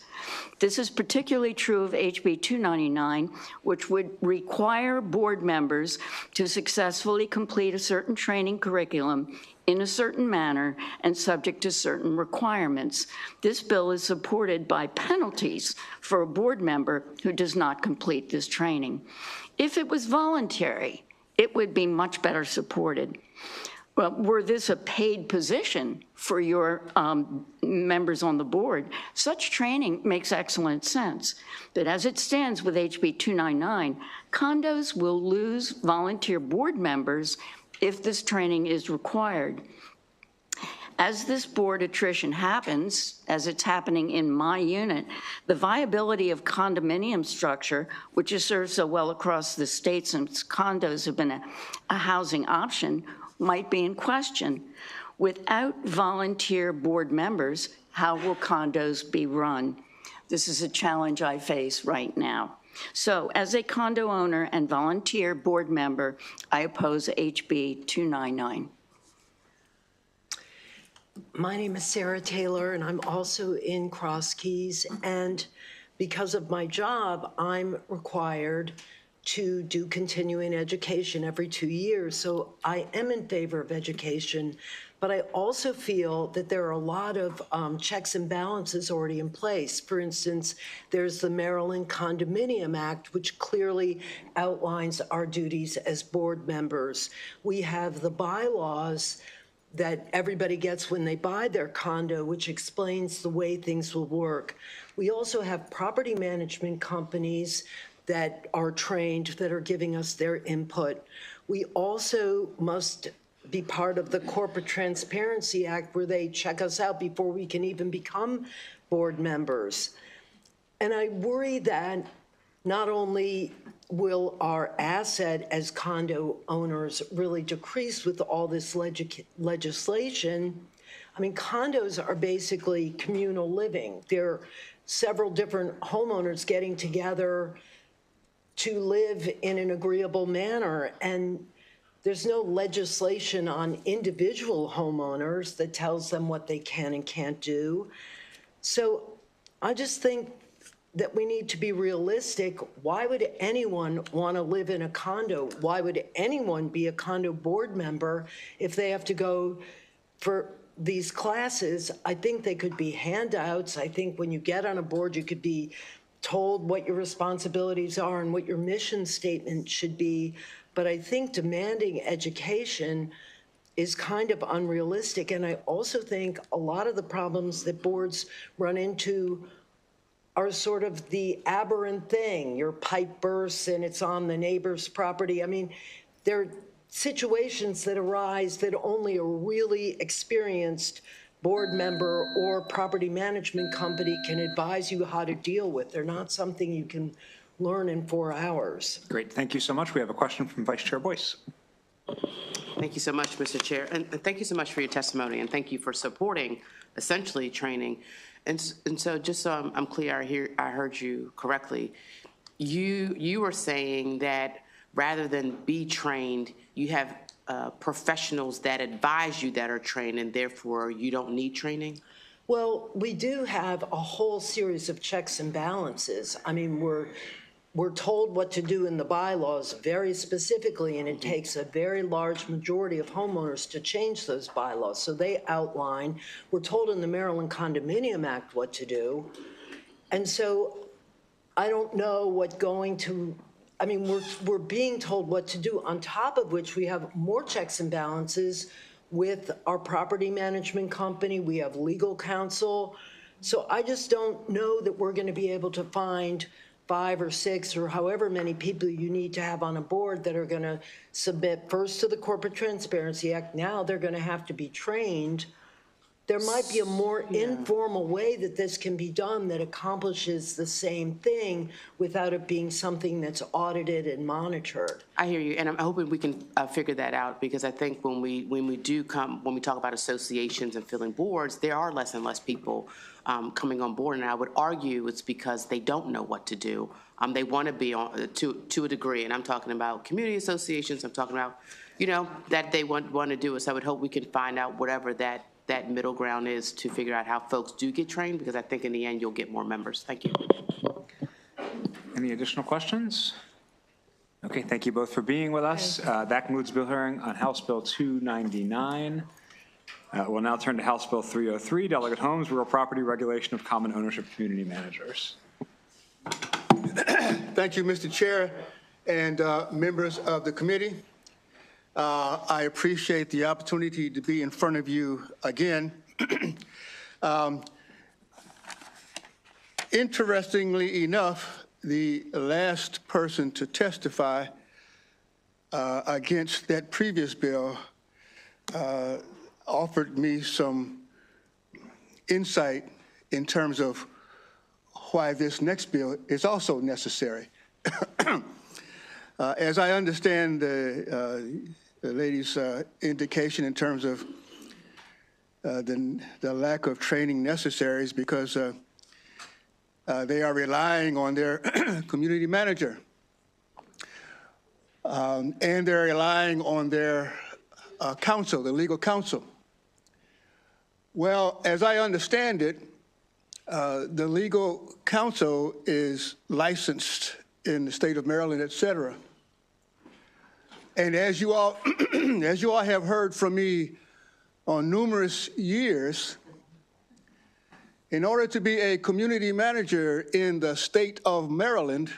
This is particularly true of HB 299, which would require board members to successfully complete a certain training curriculum in a certain manner and subject to certain requirements. This bill is supported by penalties for a board member who does not complete this training. If it was voluntary, it would be much better supported. Well, were this a paid position for your members on the board, such training makes excellent sense. But as it stands with HB 299, condos will lose volunteer board members if this training is required. As this board attrition happens, as it's happening in my unit, the viability of condominium structure, which has served so well across the state since condos have been a housing option, might be in question. Without volunteer board members, how will condos be run? This is a challenge I face right now. So as a condo owner and volunteer board member, I oppose HB 299. My name is Sarah Taylor, and I'm also in Cross Keys. And because of my job, I'm required to do continuing education every 2 years. So I am in favor of education, but I also feel that there are a lot of checks and balances already in place. For instance, there's the Maryland Condominium Act, which clearly outlines our duties as board members. We have the bylaws that everybody gets when they buy their condo, which explains the way things will work. We also have property management companies that are trained, that are giving us their input. We also must be part of the Corporate Transparency Act, where they check us out before we can even become board members. And I worry that not only will our asset as condo owners really decrease with all this legislation. I mean, condos are basically communal living. There are several different homeowners getting together to live in an agreeable manner, and there's no legislation on individual homeowners that tells them what they can and can't do. So I just think that we need to be realistic. Why would anyone want to live in a condo? Why would anyone be a condo board member if they have to go for these classes? I think they could be handouts. I think when you get on a board, you could be told what your responsibilities are and what your mission statement should be. But I think demanding education is kind of unrealistic. And I also think a lot of the problems that boards run into are sort of the aberrant thing. Your pipe bursts and it's on the neighbor's property. I mean, there are situations that arise that only a really experienced board member or property management company can advise you how to deal with. They're not something you can learn in 4 hours. Great, thank you so much. We have a question from Vice Chair Boyce. Thank you so much, Mr. Chair. And thank you so much for your testimony, and thank you for supporting essentially training. And so just so I'm clear, I heard you correctly. You were saying that rather than be trained, you have professionals that advise you that are trained, and therefore you don't need training? Well, we do have a whole series of checks and balances. I mean, we're told what to do in the bylaws very specifically, and it takes a very large majority of homeowners to change those bylaws. So they outline, we're told in the Maryland Condominium Act what to do. And so I don't know what going to, I mean, we're being told what to do, on top of which we have more checks and balances with our property management company. We have legal counsel. So I just don't know that we're going to be able to find 5 or 6 or however many people you need to have on a board that are going to submit first to the Corporate Transparency Act. Now they're going to have to be trained. There might be a more informal way that this can be done that accomplishes the same thing without it being something that's audited and monitored. I hear you, and I'm hoping we can figure that out, because I think when we talk about associations and filling boards, there are less and less people coming on board, and I would argue it's because they don't know what to do. They want to be on to a degree, and I'm talking about community associations. I'm talking about, that they want to do it. So I would hope we can find out whatever that middle ground is to figure out how folks do get trained, because I think in the end you'll get more members. Thank you. Any additional questions? Okay, thank you both for being with us. That concludes bill hearing on House Bill 299. We'll now turn to House Bill 303, Delegate Holmes, Rural Property Regulation of Common Ownership Community Managers. Thank you, Mr. Chair and members of the committee. I appreciate the opportunity to be in front of you again. Interestingly enough, the last person to testify against that previous bill offered me some insight in terms of why this next bill is also necessary. As I understand the lady's indication in terms of the lack of training necessary is because they are relying on their community manager. And they're relying on their counsel, the legal counsel. Well, as I understand it, the legal counsel is licensed in the state of Maryland, et cetera. And as you all, as you all have heard from me on numerous years, in order to be a community manager in the state of Maryland,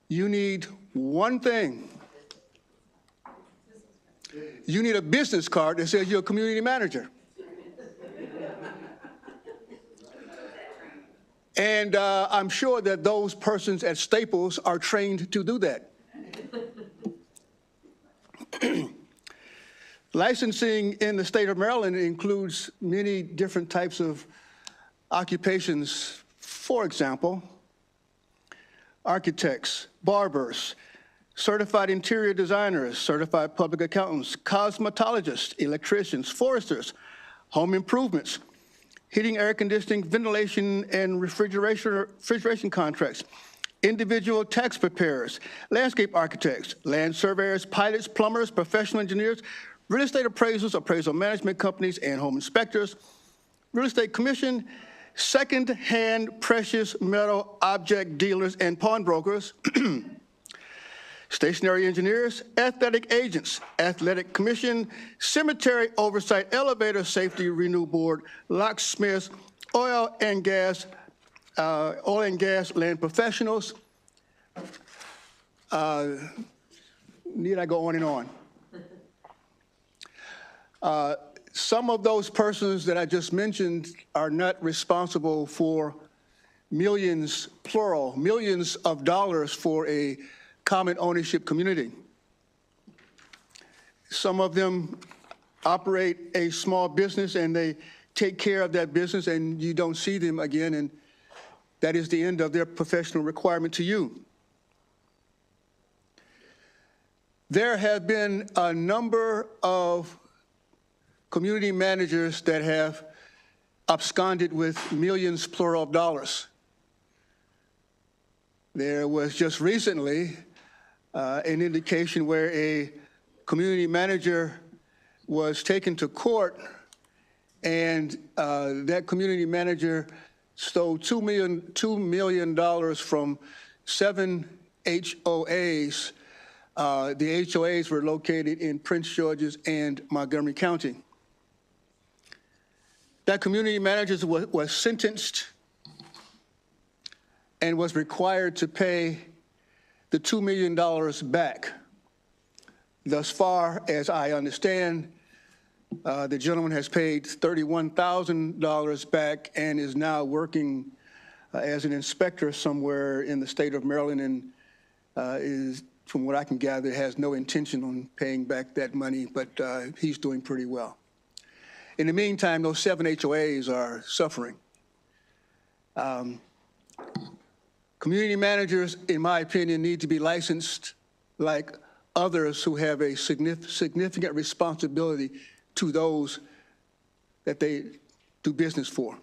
you need one thing. You need a business card that says you're a community manager. And I'm sure that those persons at Staples are trained to do that. Licensing in the state of Maryland includes many different types of occupations. For example, architects, barbers, certified interior designers, certified public accountants, cosmetologists, electricians, foresters, home improvements, heating, air conditioning, ventilation, and refrigeration contracts, individual tax preparers, landscape architects, land surveyors, pilots, plumbers, professional engineers, real estate appraisals, appraisal management companies, and home inspectors, real estate commission, second-hand precious metal object dealers and pawnbrokers, stationary engineers, athletic agents, athletic commission, cemetery oversight, elevator safety renew board, locksmiths, oil and gas land professionals. Need I go on and on? Some of those persons that I just mentioned are not responsible for millions, plural, millions of dollars for a common ownership community. Some of them operate a small business and they take care of that business and you don't see them again, and that is the end of their professional requirement to you. There have been a number of community managers that have absconded with millions, plural, of dollars. There was just recently an indication where a community manager was taken to court, and that community manager stole $2 million from 7 HOAs. The HOAs were located in Prince George's and Montgomery County. That community manager was sentenced and was required to pay the $2 million back. Thus far, as I understand, the gentleman has paid $31,000 back and is now working as an inspector somewhere in the state of Maryland, and is, from what I can gather, has no intention on paying back that money, but he's doing pretty well. In the meantime, those 7 HOAs are suffering. Community managers, in my opinion, need to be licensed like others who have a significant responsibility to those that they do business for.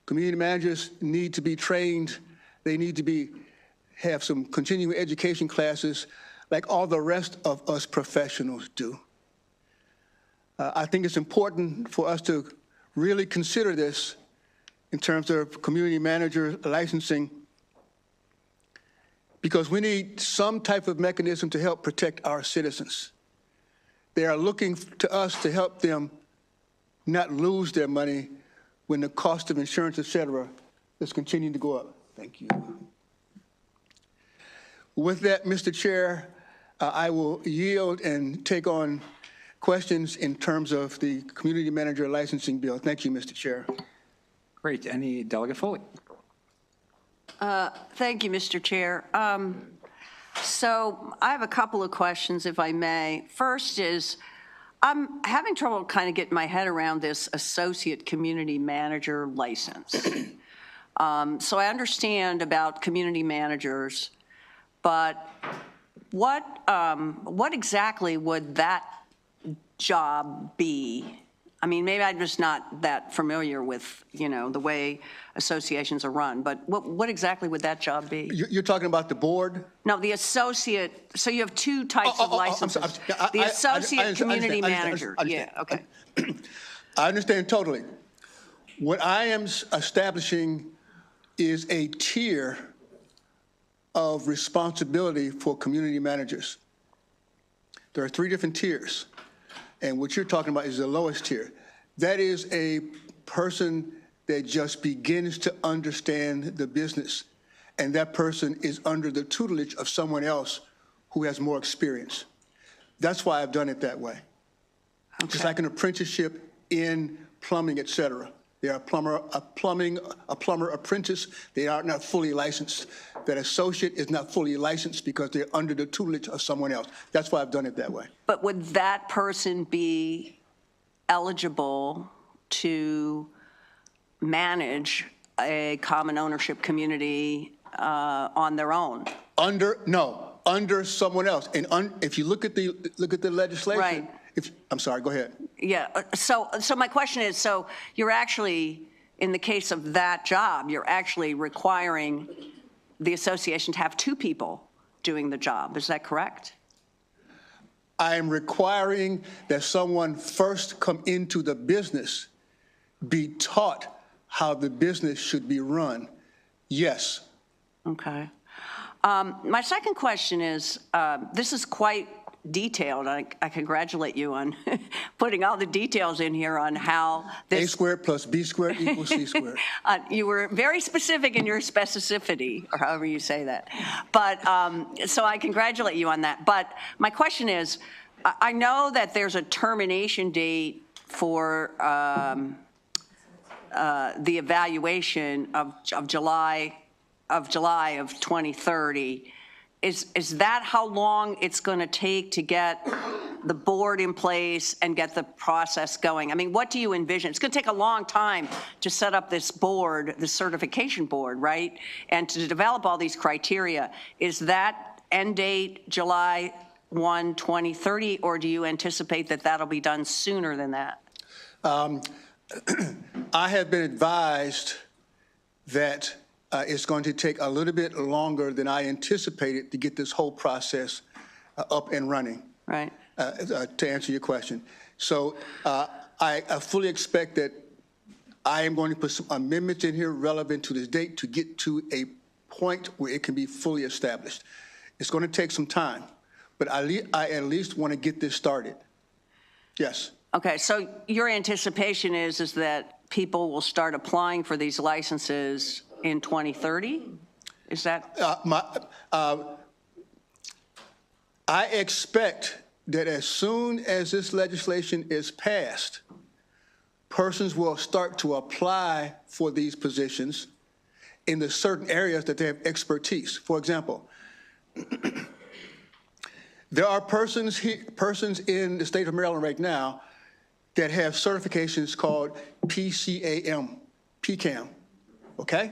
Community managers need to be trained. They need to have some continuing education classes like all the rest of us professionals do. I think it's important for us to really consider this in terms of community manager licensing, because we need some type of mechanism to help protect our citizens. They are looking to us to help them not lose their money when the cost of insurance, et cetera, is continuing to go up. Thank you. With that, Mr. Chair, I will yield and take on questions in terms of the community manager licensing bill. Thank you, Mr. Chair. Great. Any Delegate Foley? Thank you, Mr. Chair. So I have a couple of questions, if I may. First is, I'm having trouble kind of getting my head around this associate community manager license. So I understand about community managers, but what exactly would that job be? I mean, maybe I'm just not that familiar with, the way associations are run, but what exactly would that job be? You're talking about the board? No, the associate, so you have two types of licenses. The associate community manager, yeah, okay. I understand totally. What I am establishing is a tier of responsibility for community managers. There are 3 different tiers. And what you're talking about is the lowest tier. That is a person that just begins to understand the business. And that person is under the tutelage of someone else who has more experience. That's why I've done it that way. Okay. Just like an apprenticeship in plumbing, et cetera. They are a plumber apprentice. They are not fully licensed. That associate is not fully licensed because they're under the tutelage of someone else. That's why I've done it that way. But would that person be eligible to manage a common ownership community on their own? Under someone else. And if you look at the legislation. Right. I'm sorry, go ahead. Yeah, so my question is, so you're actually, in the case of that job, you're actually requiring the association to have 2 people doing the job. Is that correct? I am requiring that someone first come into the business, be taught how the business should be run. Yes. Okay. My second question is, this is quite detailed. I congratulate you on putting all the details in here on how this. A squared plus B squared equals C squared. You were very specific in your specificity, or however you say that. But, so I congratulate you on that. But my question is, I know that there's a termination date for the evaluation of July of 2030. Is that how long it's going to take to get the board in place and get the process going? I mean, what do you envision? It's going to take a long time to set up this board, the certification board, right? And to develop all these criteria. Is that end date July 1, 2030, or do you anticipate that that'll be done sooner than that? I have been advised that it's going to take a little bit longer than I anticipated to get this whole process up and running. Right. To answer your question. So I fully expect that I am going to put some amendments in here relevant to this date to get to a point where it can be fully established. It's going to take some time, but I at least want to get this started. Yes. Okay, so your anticipation is that people will start applying for these licenses in 2030? Is that? I expect that as soon as this legislation is passed, persons will start to apply for these positions in the certain areas that they have expertise. For example, there are persons in the state of Maryland right now that have certifications called PCAM, okay?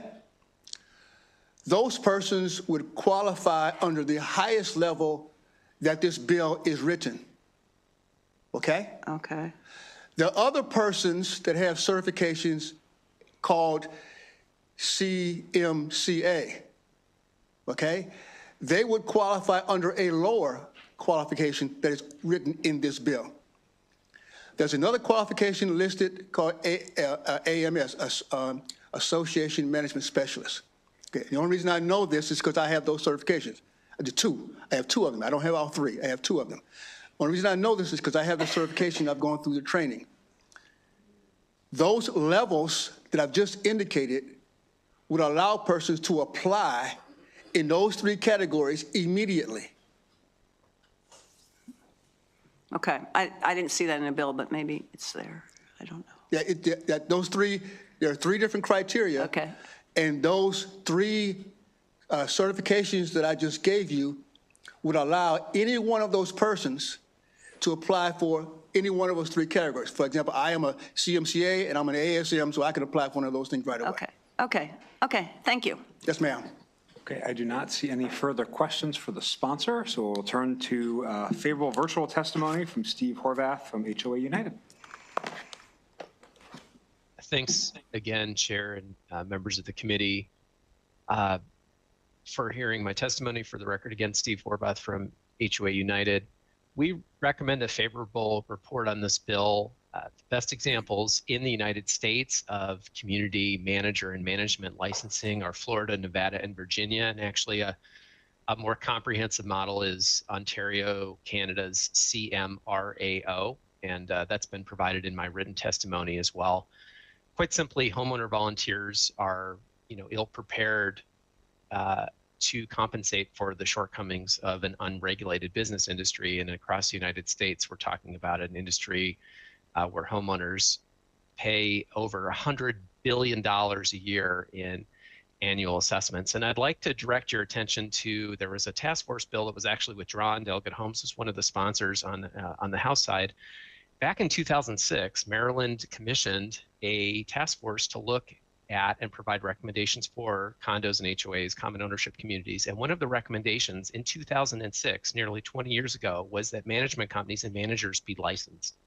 Those persons would qualify under the highest level that this bill is written, okay? Okay. There are other persons that have certifications called CMCA, okay? They would qualify under a lower qualification that is written in this bill. There's another qualification listed called AMS, Association Management Specialist. Okay. The only reason I know this is because I have those certifications. I have 2 of them. I don't have all 3. I have 2 of them. The only reason I know this is because I have the certification. I've gone through the training. Those levels that I've just indicated would allow persons to apply in those 3 categories immediately. Okay, I didn't see that in the bill, but maybe it's there. I don't know. Yeah, there are three different criteria. Okay. And those three certifications that I just gave you would allow any one of those persons to apply for any one of those three categories. For example, I am a CMCA and I'm an ASM, so I can apply for one of those things right away. Okay, thank you. Yes, ma'am. Okay, I do not see any further questions for the sponsor, so we'll turn to favorable virtual testimony from Steve Horvath from HOA United. Thanks again, Chair and members of the committee, for hearing my testimony. For the record, again, Steve Horvath from HOA United. We recommend a favorable report on this bill. The best examples in the United States of community manager and management licensing are Florida, Nevada, and Virginia. And actually a more comprehensive model is Ontario, Canada's CMRAO. And that's been provided in my written testimony as well. Quite simply, homeowner volunteers are, ill-prepared to compensate for the shortcomings of an unregulated business industry. And across the United States, we're talking about an industry where homeowners pay over $100 billion a year in annual assessments. And I'd like to direct your attention to, there was a task force bill that was actually withdrawn. Delegate Holmes was one of the sponsors on the House side. Back in 2006, Maryland commissioned a task force to look at and provide recommendations for condos and HOAs, common ownership communities. And one of the recommendations in 2006, nearly 20 years ago, was that management companies and managers be licensed.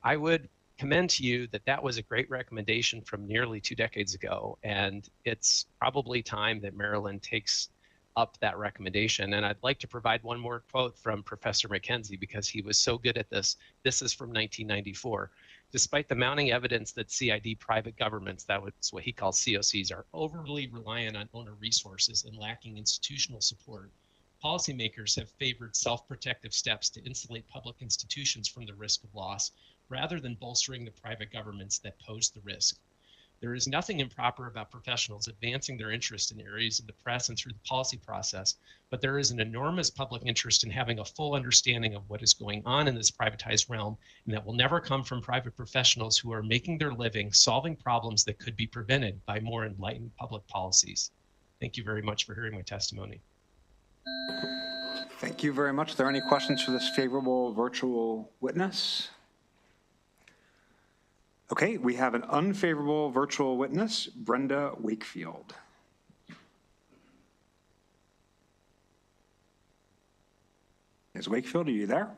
I would commend to you that that was a great recommendation from nearly 2 decades ago. And it's probably time that Maryland takes up that recommendation. And I'd like to provide one more quote from Professor McKenzie because he was so good at this. This is from 1994. Despite the mounting evidence that CID private governments, that was what he calls COCs, are overly reliant on owner resources and lacking institutional support, policymakers have favored self-protective steps to insulate public institutions from the risk of loss, rather than bolstering the private governments that pose the risk. There is nothing improper about professionals advancing their interest in areas of the press and through the policy process, but there is an enormous public interest in having a full understanding of what is going on in this privatized realm, and that will never come from private professionals who are making their living solving problems that could be prevented by more enlightened public policies. Thank you very much for hearing my testimony. Thank you very much. Are there any questions for this favorable virtual witness? Okay, we have an unfavorable virtual witness, Brenda Wakefield. Ms. Wakefield, are you there?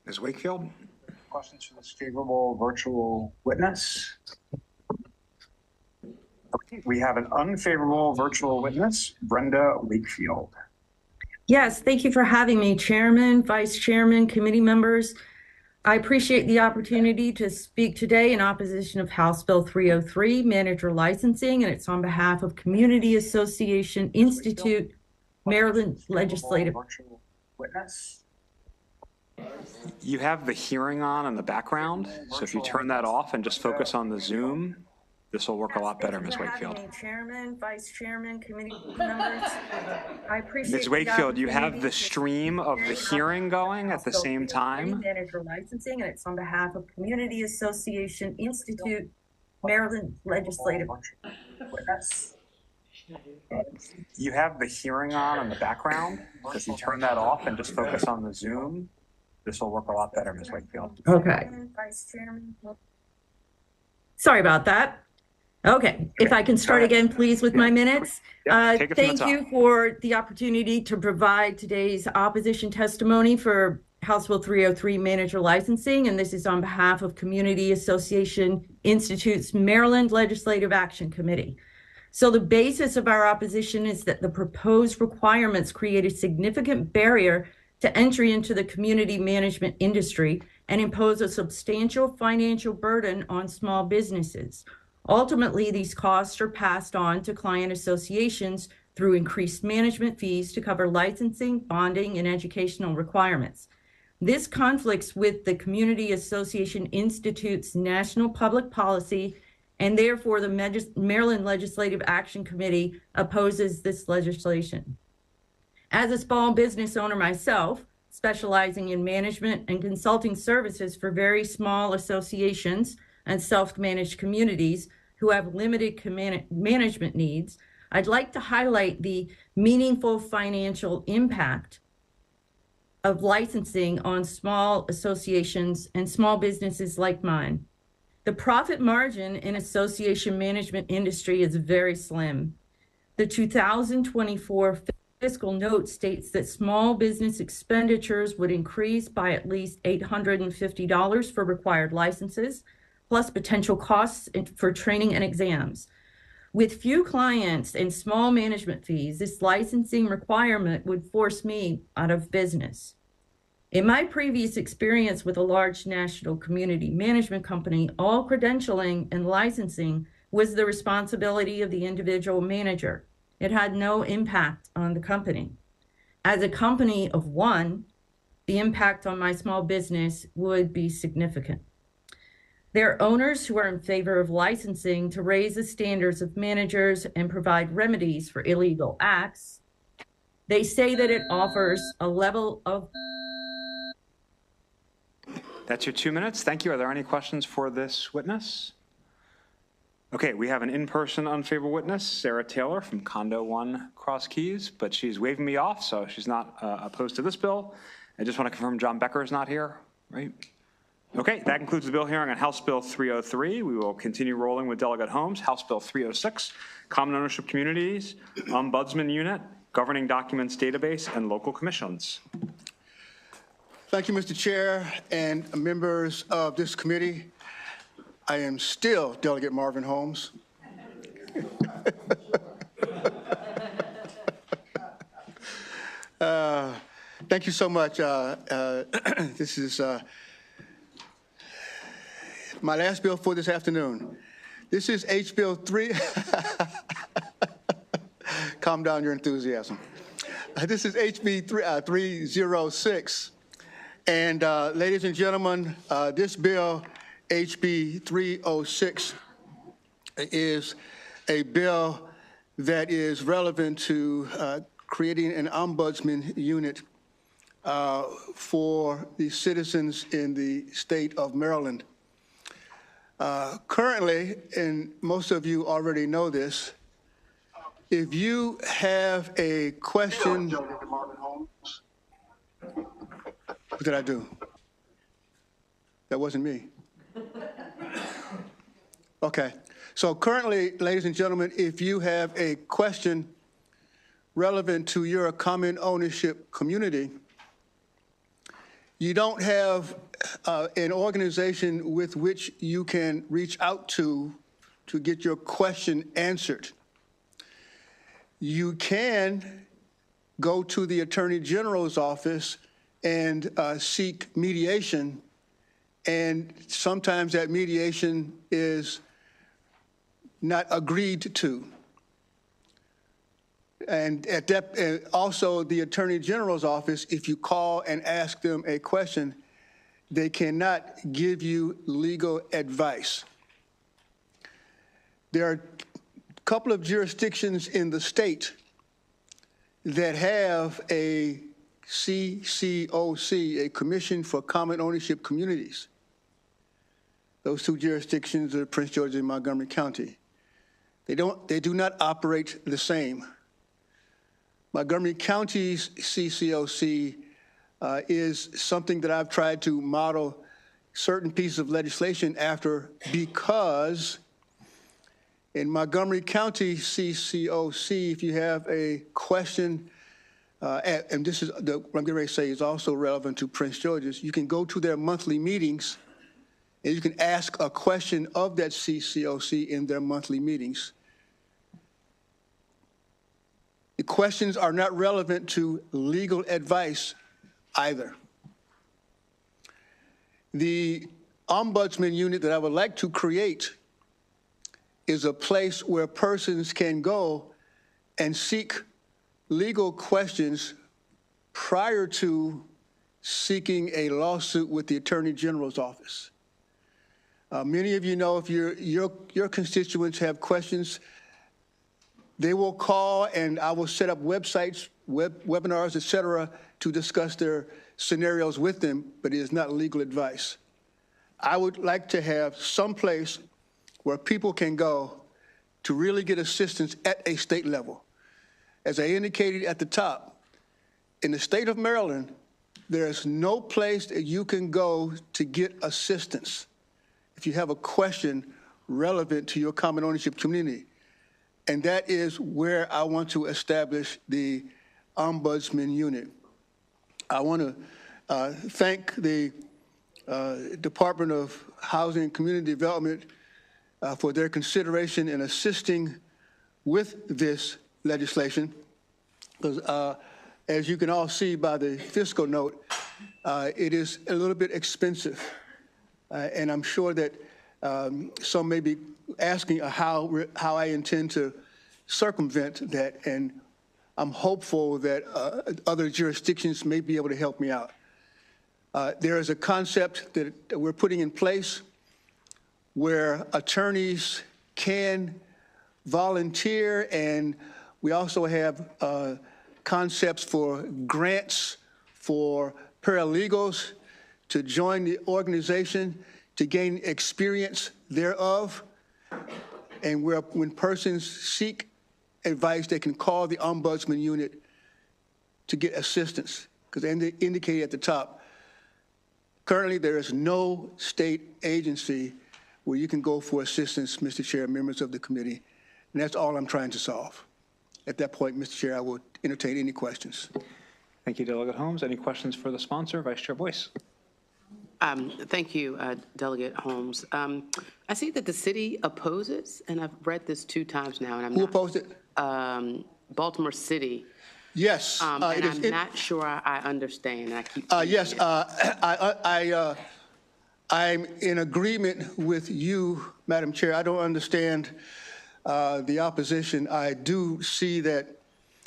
Ms. Wakefield, questions for this favorable virtual witness? Okay, we have an unfavorable virtual witness, Brenda Wakefield. Yes, thank you for having me, Chairman, Vice Chairman, committee members. I appreciate the opportunity to speak today in opposition of House Bill 303, manager licensing, and it's on behalf of Community Association Institute, Maryland Legislative. Witness. You have the hearing on in the background, so if you turn that off and just focus on the Zoom, this will work a lot better, Ms. Wakefield. Chairman, Vice Chairman, committee members. I appreciate Ms. Wakefield, you have the stream of the hearing going at the same time. Manager licensing, and it's on behalf of Community Association Institute, Maryland Legislative. You have the hearing on in the background, so if you turn that off and just focus on the Zoom, this will work a lot better, Ms. Wakefield. Okay. Vice Chairman. Sorry about that. Okay, if I can start again, please, with my minutes. Thank you for the opportunity to provide today's opposition testimony for House Bill 303 manager licensing, and this is on behalf of Community Association Institute's Maryland Legislative Action Committee. So the basis of our opposition is that the proposed requirements create a significant barrier to entry into the community management industry and impose a substantial financial burden on small businesses. Ultimately, these costs are passed on to client associations through increased management fees to cover licensing, bonding, and educational requirements. This conflicts with the Community Association Institute's national public policy and therefore the Maryland Legislative Action Committee opposes this legislation. As a small business owner myself, specializing in management and consulting services for very small associations and self-managed communities who have limited management needs, I'd like to highlight the meaningful financial impact of licensing on small associations and small businesses like mine. The profit margin in association management industry is very slim. The 2024 fiscal note states that small business expenditures would increase by at least $850 for required licenses, plus potential costs for training and exams. With few clients and small management fees, this licensing requirement would force me out of business. In my previous experience with a large national community management company, all credentialing and licensing was the responsibility of the individual manager. It had no impact on the company. As a company of one, the impact on my small business would be significant. There are owners who are in favor of licensing to raise the standards of managers and provide remedies for illegal acts. They say that it offers a level of... That's your 2 minutes. Thank you. Are there any questions for this witness? Okay, we have an in-person unfavorable witness, Sarah Taylor from Condo 1 Cross Keys, but she's waving me off, so she's not opposed to this bill. I just want to confirm John Becker is not here, right? Okay, that concludes the bill hearing on House Bill 303. We will continue rolling with Delegate Holmes. House Bill 306, Common Ownership Communities, Ombudsman Unit, Governing Documents Database, and Local Commissions. Thank you, Mr. Chair and members of this committee. I am still Delegate Marvin Holmes. Thank you so much. This is my last bill for this afternoon. This is H. Bill 3. Calm down your enthusiasm. This is HB 306. And ladies and gentlemen, this bill, HB 306, is a bill that is relevant to creating an ombudsman unit for the citizens in the state of Maryland. Currently, and most of you already know this, if you have a question, what did I do? That wasn't me. Okay. So currently, ladies and gentlemen, if you have a question relevant to your common ownership community, you don't have an organization with which you can reach out to get your question answered. You can go to the Attorney General's office and seek mediation, and sometimes that mediation is not agreed to. And at that, also the Attorney General's office, if you call and ask them a question, they cannot give you legal advice. There are a couple of jurisdictions in the state that have a CCOC, a Commission for Common Ownership Communities. Those two jurisdictions are Prince George's and Montgomery County. They do not operate the same. Montgomery County's CCOC is something that I've tried to model certain pieces of legislation after, because in Montgomery County CCOC, if you have a question, and this is what I'm getting ready to say is also relevant to Prince George's, you can go to their monthly meetings and you can ask a question of that CCOC in their monthly meetings. The questions are not relevant to legal advice either. The ombudsman unit that I would like to create is a place where persons can go and seek legal questions prior to seeking a lawsuit with the Attorney General's office. Many of you know if your constituents have questions, they will call and I will set up websites, webinars, et cetera, to discuss their scenarios with them, but it is not legal advice. I would like to have some place where people can go to really get assistance at a state level. As I indicated at the top, in the state of Maryland, there's no place that you can go to get assistance if you have a question relevant to your common ownership community. And that is where I want to establish the Ombudsman unit. I want to thank the Department of Housing and Community Development for their consideration in assisting with this legislation. Because as you can all see by the fiscal note, it is a little bit expensive. And I'm sure that some may be asking how I intend to circumvent that, and I'm hopeful that other jurisdictions may be able to help me out. There is a concept that we're putting in place where attorneys can volunteer, and we also have concepts for grants for paralegals to join the organization to gain experience thereof. And where when persons seek advice, they can call the Ombudsman unit to get assistance. Because they indicated at the top, currently there is no state agency where you can go for assistance, Mr. Chair, members of the committee. And that's all I'm trying to solve. At that point, Mr. Chair, I will entertain any questions. Thank you, Delegate Holmes. Any questions for the sponsor, Vice Chair Boyce? Thank you, Delegate Holmes. I see that the city opposes, and I've read this 2 times now, and I'm Who not. opposed it? Baltimore City. Yes. And I'm not sure I understand. I keep. Yes, I'm in agreement with you, Madam Chair. I don't understand the opposition. I do see that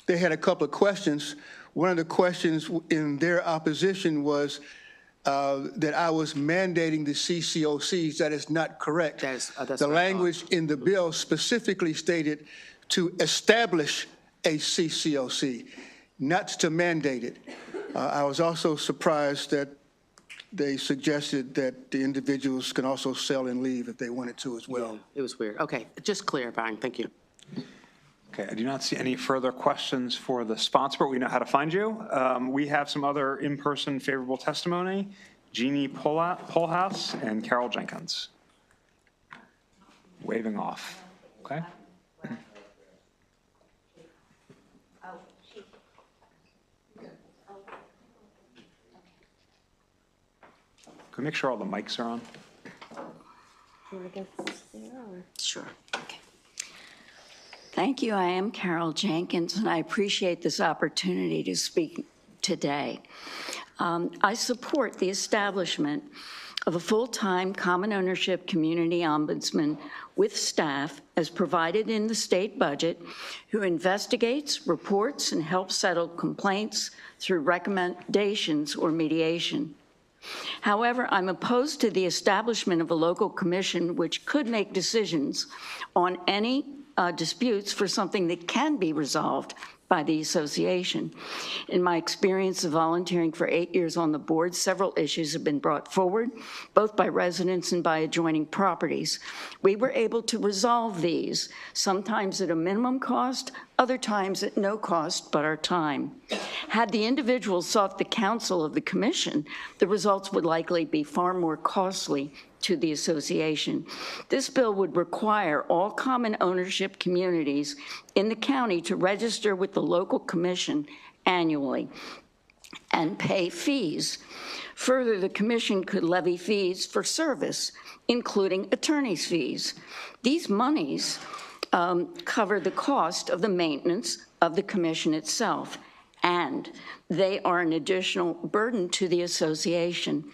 they had a couple of questions. One of the questions in their opposition was that I was mandating the CCOCs. That is not correct. The language in the bill specifically stated to establish a CCOC, not to mandate it. I was also surprised that they suggested that the individuals can also sell and leave if they wanted to as well. Yeah, it was weird. Okay, just clarifying. Thank you. Okay, I do not see any further questions for the sponsor, but we know how to find you. We have some other in-person favorable testimony. Jeannie Polhouse and Carol Jenkins. Waving off, okay? Can we make sure all the mics are on? Sure. Okay. Thank you. I am Carol Jenkins, and I appreciate this opportunity to speak today. I support the establishment of a full-time common ownership community ombudsman with staff as provided in the state budget, who investigates, reports, and helps settle complaints through recommendations or mediation. However, I'm opposed to the establishment of a local commission which could make decisions on any disputes for something that can be resolved by the association. In my experience of volunteering for 8 years on the board, several issues have been brought forward, both by residents and by adjoining properties. We were able to resolve these, sometimes at a minimum cost, other times at no cost but our time. Had the individuals sought the counsel of the commission, the results would likely be far more costly to the association. This bill would require all common ownership communities in the county to register with the local commission annually and pay fees. Further, the commission could levy fees for service, including attorney's fees. These monies cover the cost of the maintenance of the commission itself, and they are an additional burden to the association.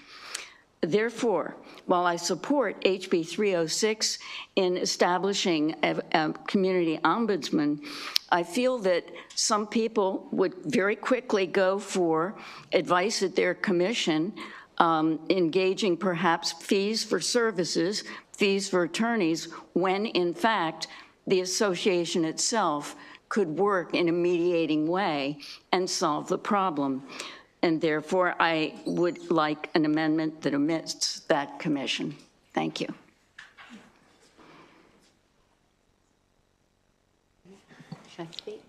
Therefore, while I support HB 306 in establishing a community ombudsman, I feel that some people would very quickly go for advice at their commission engaging perhaps fees for services, fees for attorneys, when in fact the association itself could work in a mediating way and solve the problem. And therefore, I would like an amendment that omits that commission. Thank you. Should I speak?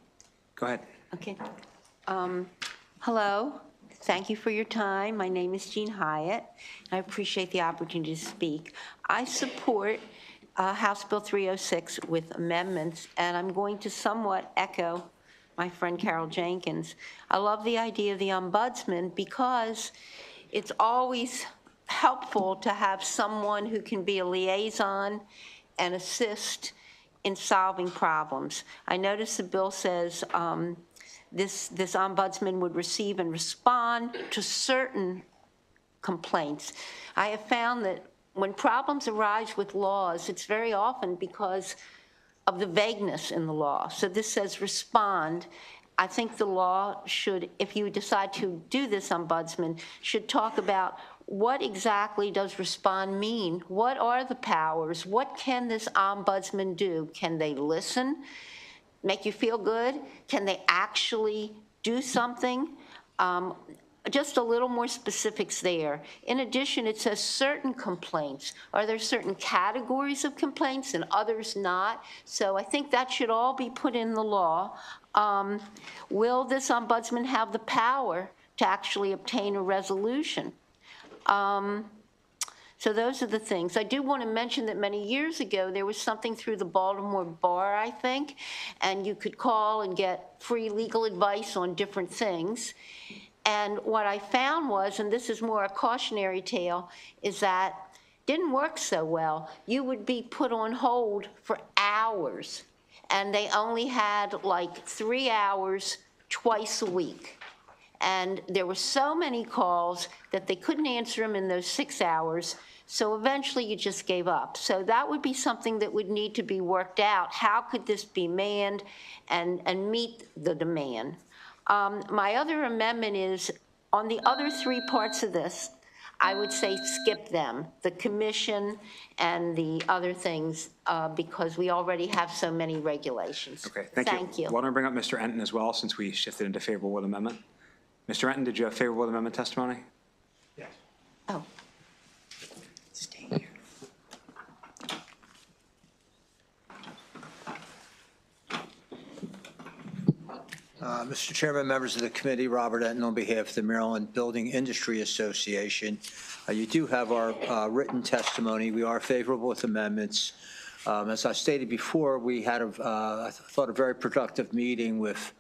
Go ahead. Okay. Hello. Thank you for your time. My name is Jean Hyatt. I appreciate the opportunity to speak. I support House Bill 306 with amendments, and I'm going to somewhat echo my friend Carol Jenkins. I love the idea of the ombudsman because it's always helpful to have someone who can be a liaison and assist in solving problems. I notice the bill says this ombudsman would receive and respond to certain complaints. I have found that when problems arise with laws, it's very often because of the vagueness in the law. So this says respond. I think the law should, if you decide to do this ombudsman, should talk about what exactly does respond mean? What are the powers? What can this ombudsman do? Can they listen? Make you feel good? Can they actually do something? Just a little more specifics there. In addition, it says certain complaints. Are there certain categories of complaints and others not? So I think that should all be put in the law. Will this ombudsman have the power to actually obtain a resolution? So those are the things. I do want to mention that many years ago, there was something through the Baltimore Bar, I think, and you could call and get free legal advice on different things. And what I found was, and this is more a cautionary tale, is that didn't work so well. You would be put on hold for hours, and they only had like 3 hours twice a week. And there were so many calls that they couldn't answer them in those 6 hours. So eventually you just gave up. So that would be something that would need to be worked out. How could this be manned and meet the demand? My other amendment is on the other 3 parts of this, I would say skip them, the commission and the other things, because we already have so many regulations. Okay, thank you. Why don't I bring up Mr. Enton as well, since we shifted into favorable with amendment? Mr. Enton, did you have favorable with amendment testimony? Yes. Oh. Stay here. Mr. Chairman, members of the committee, Robert Enton on behalf of the Maryland Building Industry Association. You do have our written testimony. We are favorable with amendments. As I stated before, we had, I thought, a very productive meeting with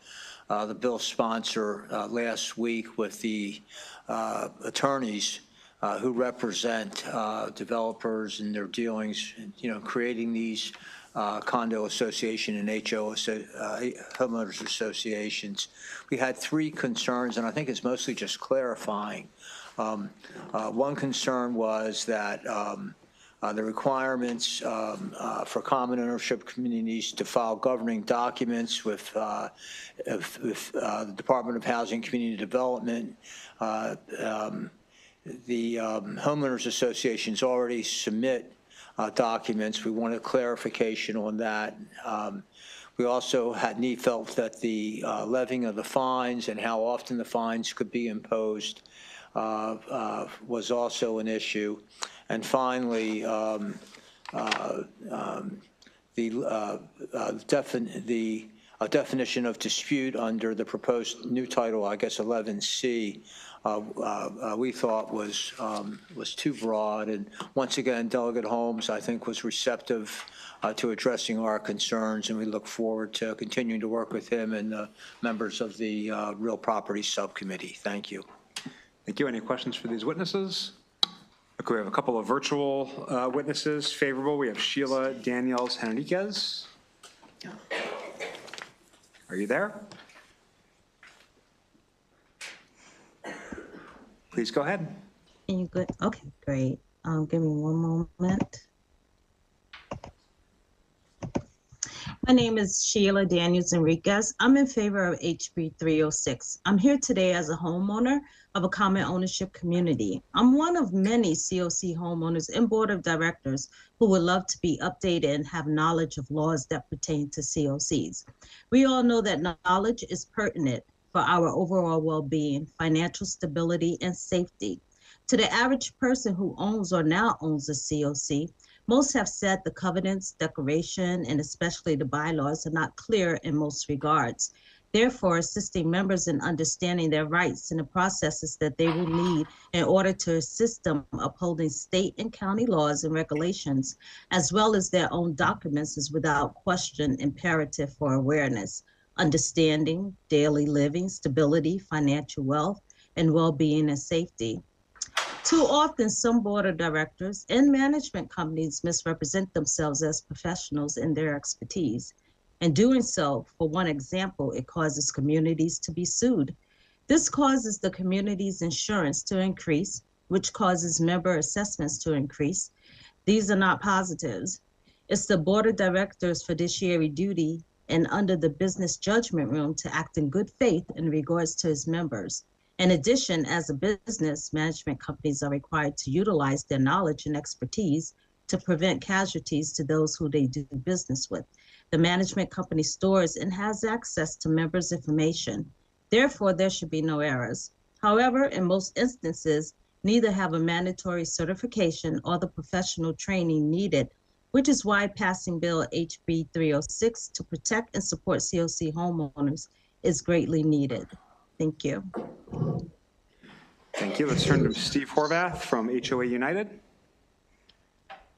the bill sponsor last week with the attorneys who represent developers in their dealings, creating these condo association and homeowners associations. We had 3 concerns, and I think it's mostly just clarifying. One concern was that the requirements for common ownership communities to file governing documents with the Department of Housing and Community Development. The homeowners associations already submit documents. We wanted clarification on that. We also felt that the levying of the fines and how often the fines could be imposed was also an issue. And finally, the definition of dispute under the proposed new title, I guess 11C, we thought was too broad. And once again, Delegate Holmes, I think, was receptive to addressing our concerns, and we look forward to continuing to work with him and the members of the Real Property Subcommittee. Thank you. Thank you. Any questions for these witnesses? Okay, we have a couple of virtual witnesses. Favorable, we have Sheila Daniels Henriquez. Are you there? Please go ahead. Can you go? Okay, great. Give me one moment. My name is Sheila Daniels Enriquez. I'm in favor of HB 306. I'm here today as a homeowner of a common ownership community. I'm one of many COC homeowners and board of directors who would love to be updated and have knowledge of laws that pertain to COCs. We all know that knowledge is pertinent for our overall well-being, financial stability, and safety. To the average person who owns or now owns a COC, most have said the covenants, declaration, and especially the bylaws are not clear in most regards. Therefore, assisting members in understanding their rights and the processes that they will need in order to assist them upholding state and county laws and regulations, as well as their own documents, is without question imperative for awareness, understanding, daily living, stability, financial wealth, and well-being and safety. Too often, some board of directors and management companies misrepresent themselves as professionals in their expertise. In doing so, for one example, it causes communities to be sued. This causes the community's insurance to increase, which causes member assessments to increase. These are not positives. It's the board of directors' fiduciary duty and under the business judgment room to act in good faith in regards to its members. In addition, as a business, management companies are required to utilize their knowledge and expertise to prevent casualties to those who they do business with. The management company stores and has access to members' information. Therefore, there should be no errors. However, in most instances, neither have a mandatory certification or the professional training needed, which is why passing Bill HB 306 to protect and support COC homeowners is greatly needed. Thank you. Thank you. Let's turn to Steve Horvath from HOA United.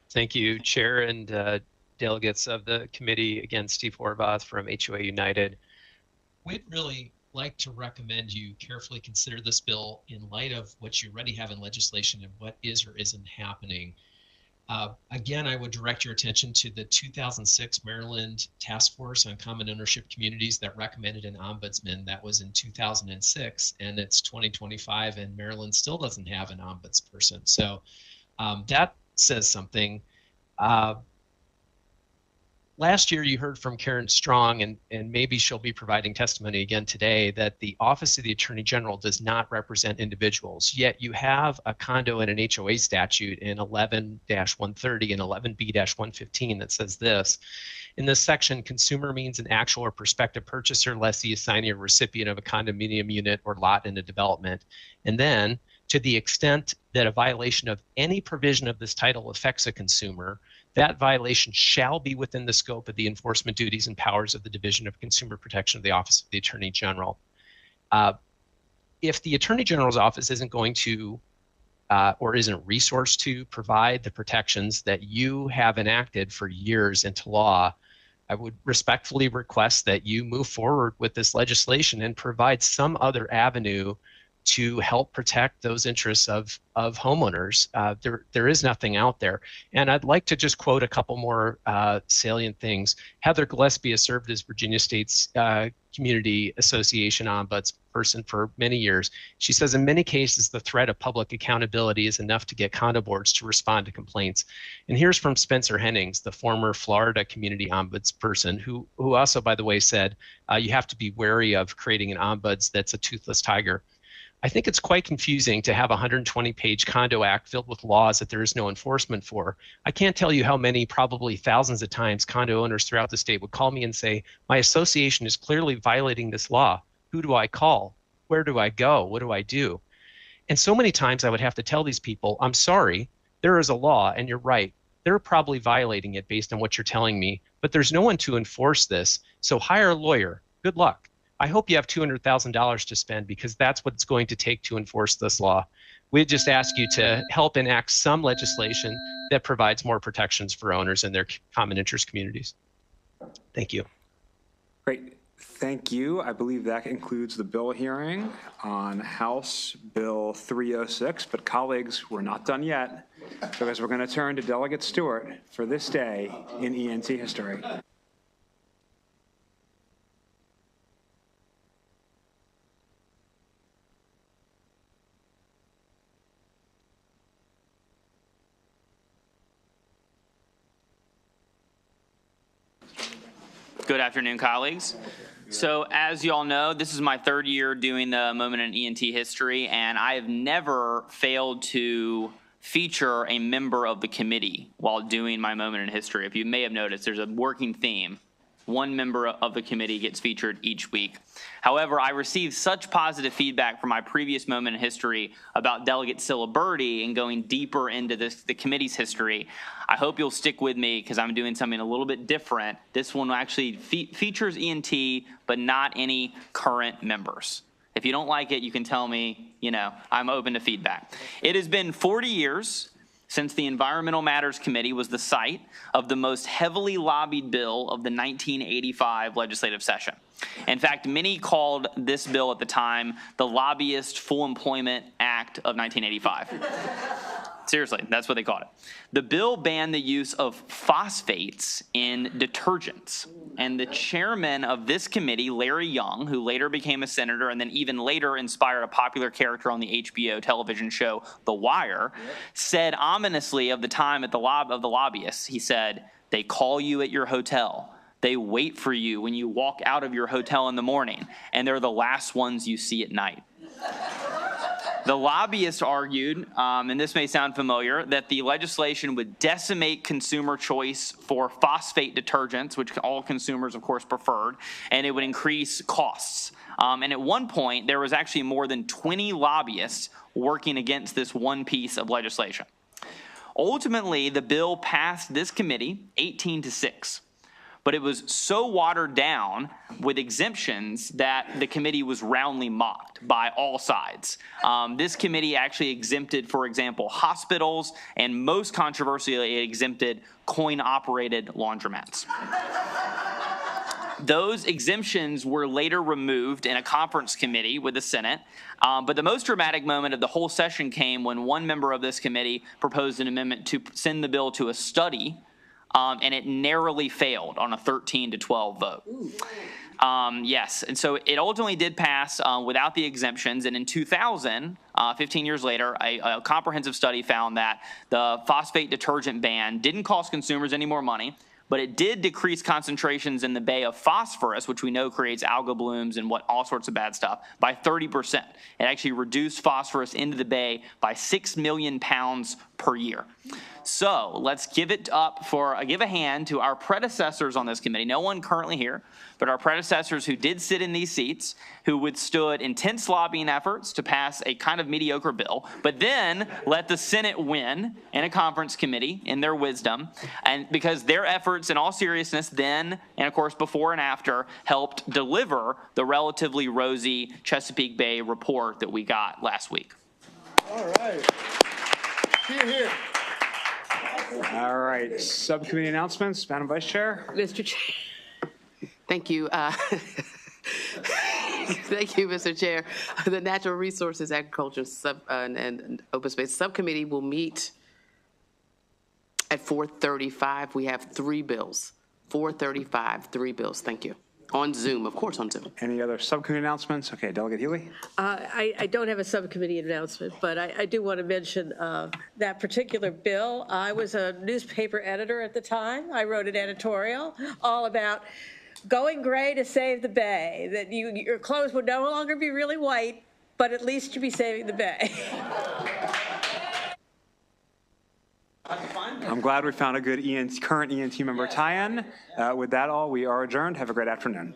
Thank you, Chair and delegates of the committee. Again, Steve Horvath from HOA United. We'd really like to recommend you carefully consider this bill in light of what you already have in legislation and what is or isn't happening. Again, I would direct your attention to the 2006 Maryland Task Force on Common Ownership Communities that recommended an ombudsman. That was in 2006, and it's 2025, and Maryland still doesn't have an ombudsperson. So that says something. Last year, you heard from Karen Strong, and maybe she'll be providing testimony again today, that the Office of the Attorney General does not represent individuals. Yet you have a condo and an HOA statute in 11-130 and 11B-115 that says this. In this section, consumer means an actual or prospective purchaser, lessee, assignee, or recipient of a condominium unit or lot in a development. And then, to the extent that a violation of any provision of this title affects a consumer, that violation shall be within the scope of the enforcement duties and powers of the Division of Consumer Protection of the Office of the Attorney General. If the Attorney General's office isn't going to or isn't resourced to provide the protections that you have enacted for years into law, I would respectfully request that you move forward with this legislation and provide some other avenue to help protect those interests of homeowners. There is nothing out there. And I'd like to just quote a couple more salient things. Heather Gillespie has served as Virginia State's Community Association ombudsperson for many years. She says, in many cases, the threat of public accountability is enough to get condo boards to respond to complaints. And here's from Spencer Hennings, the former Florida community ombudsperson, who also, by the way, said, you have to be wary of creating an ombuds that's a toothless tiger. I think it's quite confusing to have a 120-page condo act filled with laws that there is no enforcement for. I can't tell you how many, probably thousands of times, condo owners throughout the state would call me and say, my association is clearly violating this law. Who do I call? Where do I go? What do I do? And so many times I would have to tell these people, I'm sorry, there is a law and you're right. They're probably violating it based on what you're telling me, but there's no one to enforce this. So hire a lawyer. Good luck. I hope you have $200,000 to spend, because that's what it's going to take to enforce this law. We just ask you to help enact some legislation that provides more protections for owners and their common interest communities. Thank you. Great. Thank you. I believe that concludes the bill hearing on House Bill 306. But colleagues, we're not done yet, because we're going to turn to Delegate Stewart for this day in ENT history. Good afternoon, colleagues. So as you all know, this is my third year doing the Moment in ENT history, and I have never failed to feature a member of the committee while doing my Moment in history. If you may have noticed, there's a working theme. One member of the committee gets featured each week. However, I received such positive feedback from my previous Moment in history about Delegate Siliberti and going deeper into the committee's history. I hope you'll stick with me because I'm doing something a little bit different. This one actually features ENT, but not any current members. If you don't like it, you can tell me, I'm open to feedback. It has been 40 years since the Environmental Matters Committee was the site of the most heavily lobbied bill of the 1985 legislative session. In fact, many called this bill at the time the Lobbyist Full Employment Act of 1985. Seriously, that's what they called it. The bill banned the use of phosphates in detergents. And the chairman of this committee, Larry Young, who later became a senator and then even later inspired a popular character on the HBO television show The Wire, said ominously of the time at the lobbyists, he said, "They call you at your hotel. They wait for you when you walk out of your hotel in the morning, and they're the last ones you see at night." The lobbyists argued, and this may sound familiar, that the legislation would decimate consumer choice for phosphate detergents, which all consumers, of course, preferred, and it would increase costs. And at one point, there was actually more than 20 lobbyists working against this one piece of legislation. Ultimately, the bill passed this committee 18-6. But it was so watered down with exemptions that the committee was roundly mocked by all sides. This committee actually exempted, for example, hospitals, and most controversially, it exempted coin-operated laundromats. Those exemptions were later removed in a conference committee with the Senate, but the most dramatic moment of the whole session came when one member of this committee proposed an amendment to send the bill to a study, and it narrowly failed on a 13-12 vote. Yes, and so it ultimately did pass without the exemptions, and in 2000, 15 years later, a comprehensive study found that the phosphate detergent ban didn't cost consumers any more money, but it did decrease concentrations in the bay of phosphorus, which we know creates algal blooms and all sorts of bad stuff, by 30%. It actually reduced phosphorus into the bay by 6 million pounds per year. So let's give a hand to our predecessors on this committee. No one currently here, but our predecessors who did sit in these seats, who withstood intense lobbying efforts to pass a kind of mediocre bill, but then let the Senate win in a conference committee in their wisdom, and because their efforts in all seriousness then, and of course before and after, helped deliver the relatively rosy Chesapeake Bay report that we got last week. All right. Here, here. All right, subcommittee announcements, Madam Vice Chair. Mr. Chair. Thank you. Thank you, Mr. Chair. The Natural Resources, Agriculture, and Open Space Subcommittee will meet at 4:35. We have 3 bills. 4:35, 3 bills. Thank you. On Zoom, of course, on Zoom. Any other subcommittee announcements? Okay, Delegate Healy. I don't have a subcommittee announcement, but I do want to mention that particular bill. I was a newspaper editor at the time. I wrote an editorial all about going gray to save the bay, that your clothes would no longer be really white, but at least you'd be saving the bay. I'm glad we found a good current ENT member tie-in. With that all, we are adjourned. Have a great afternoon.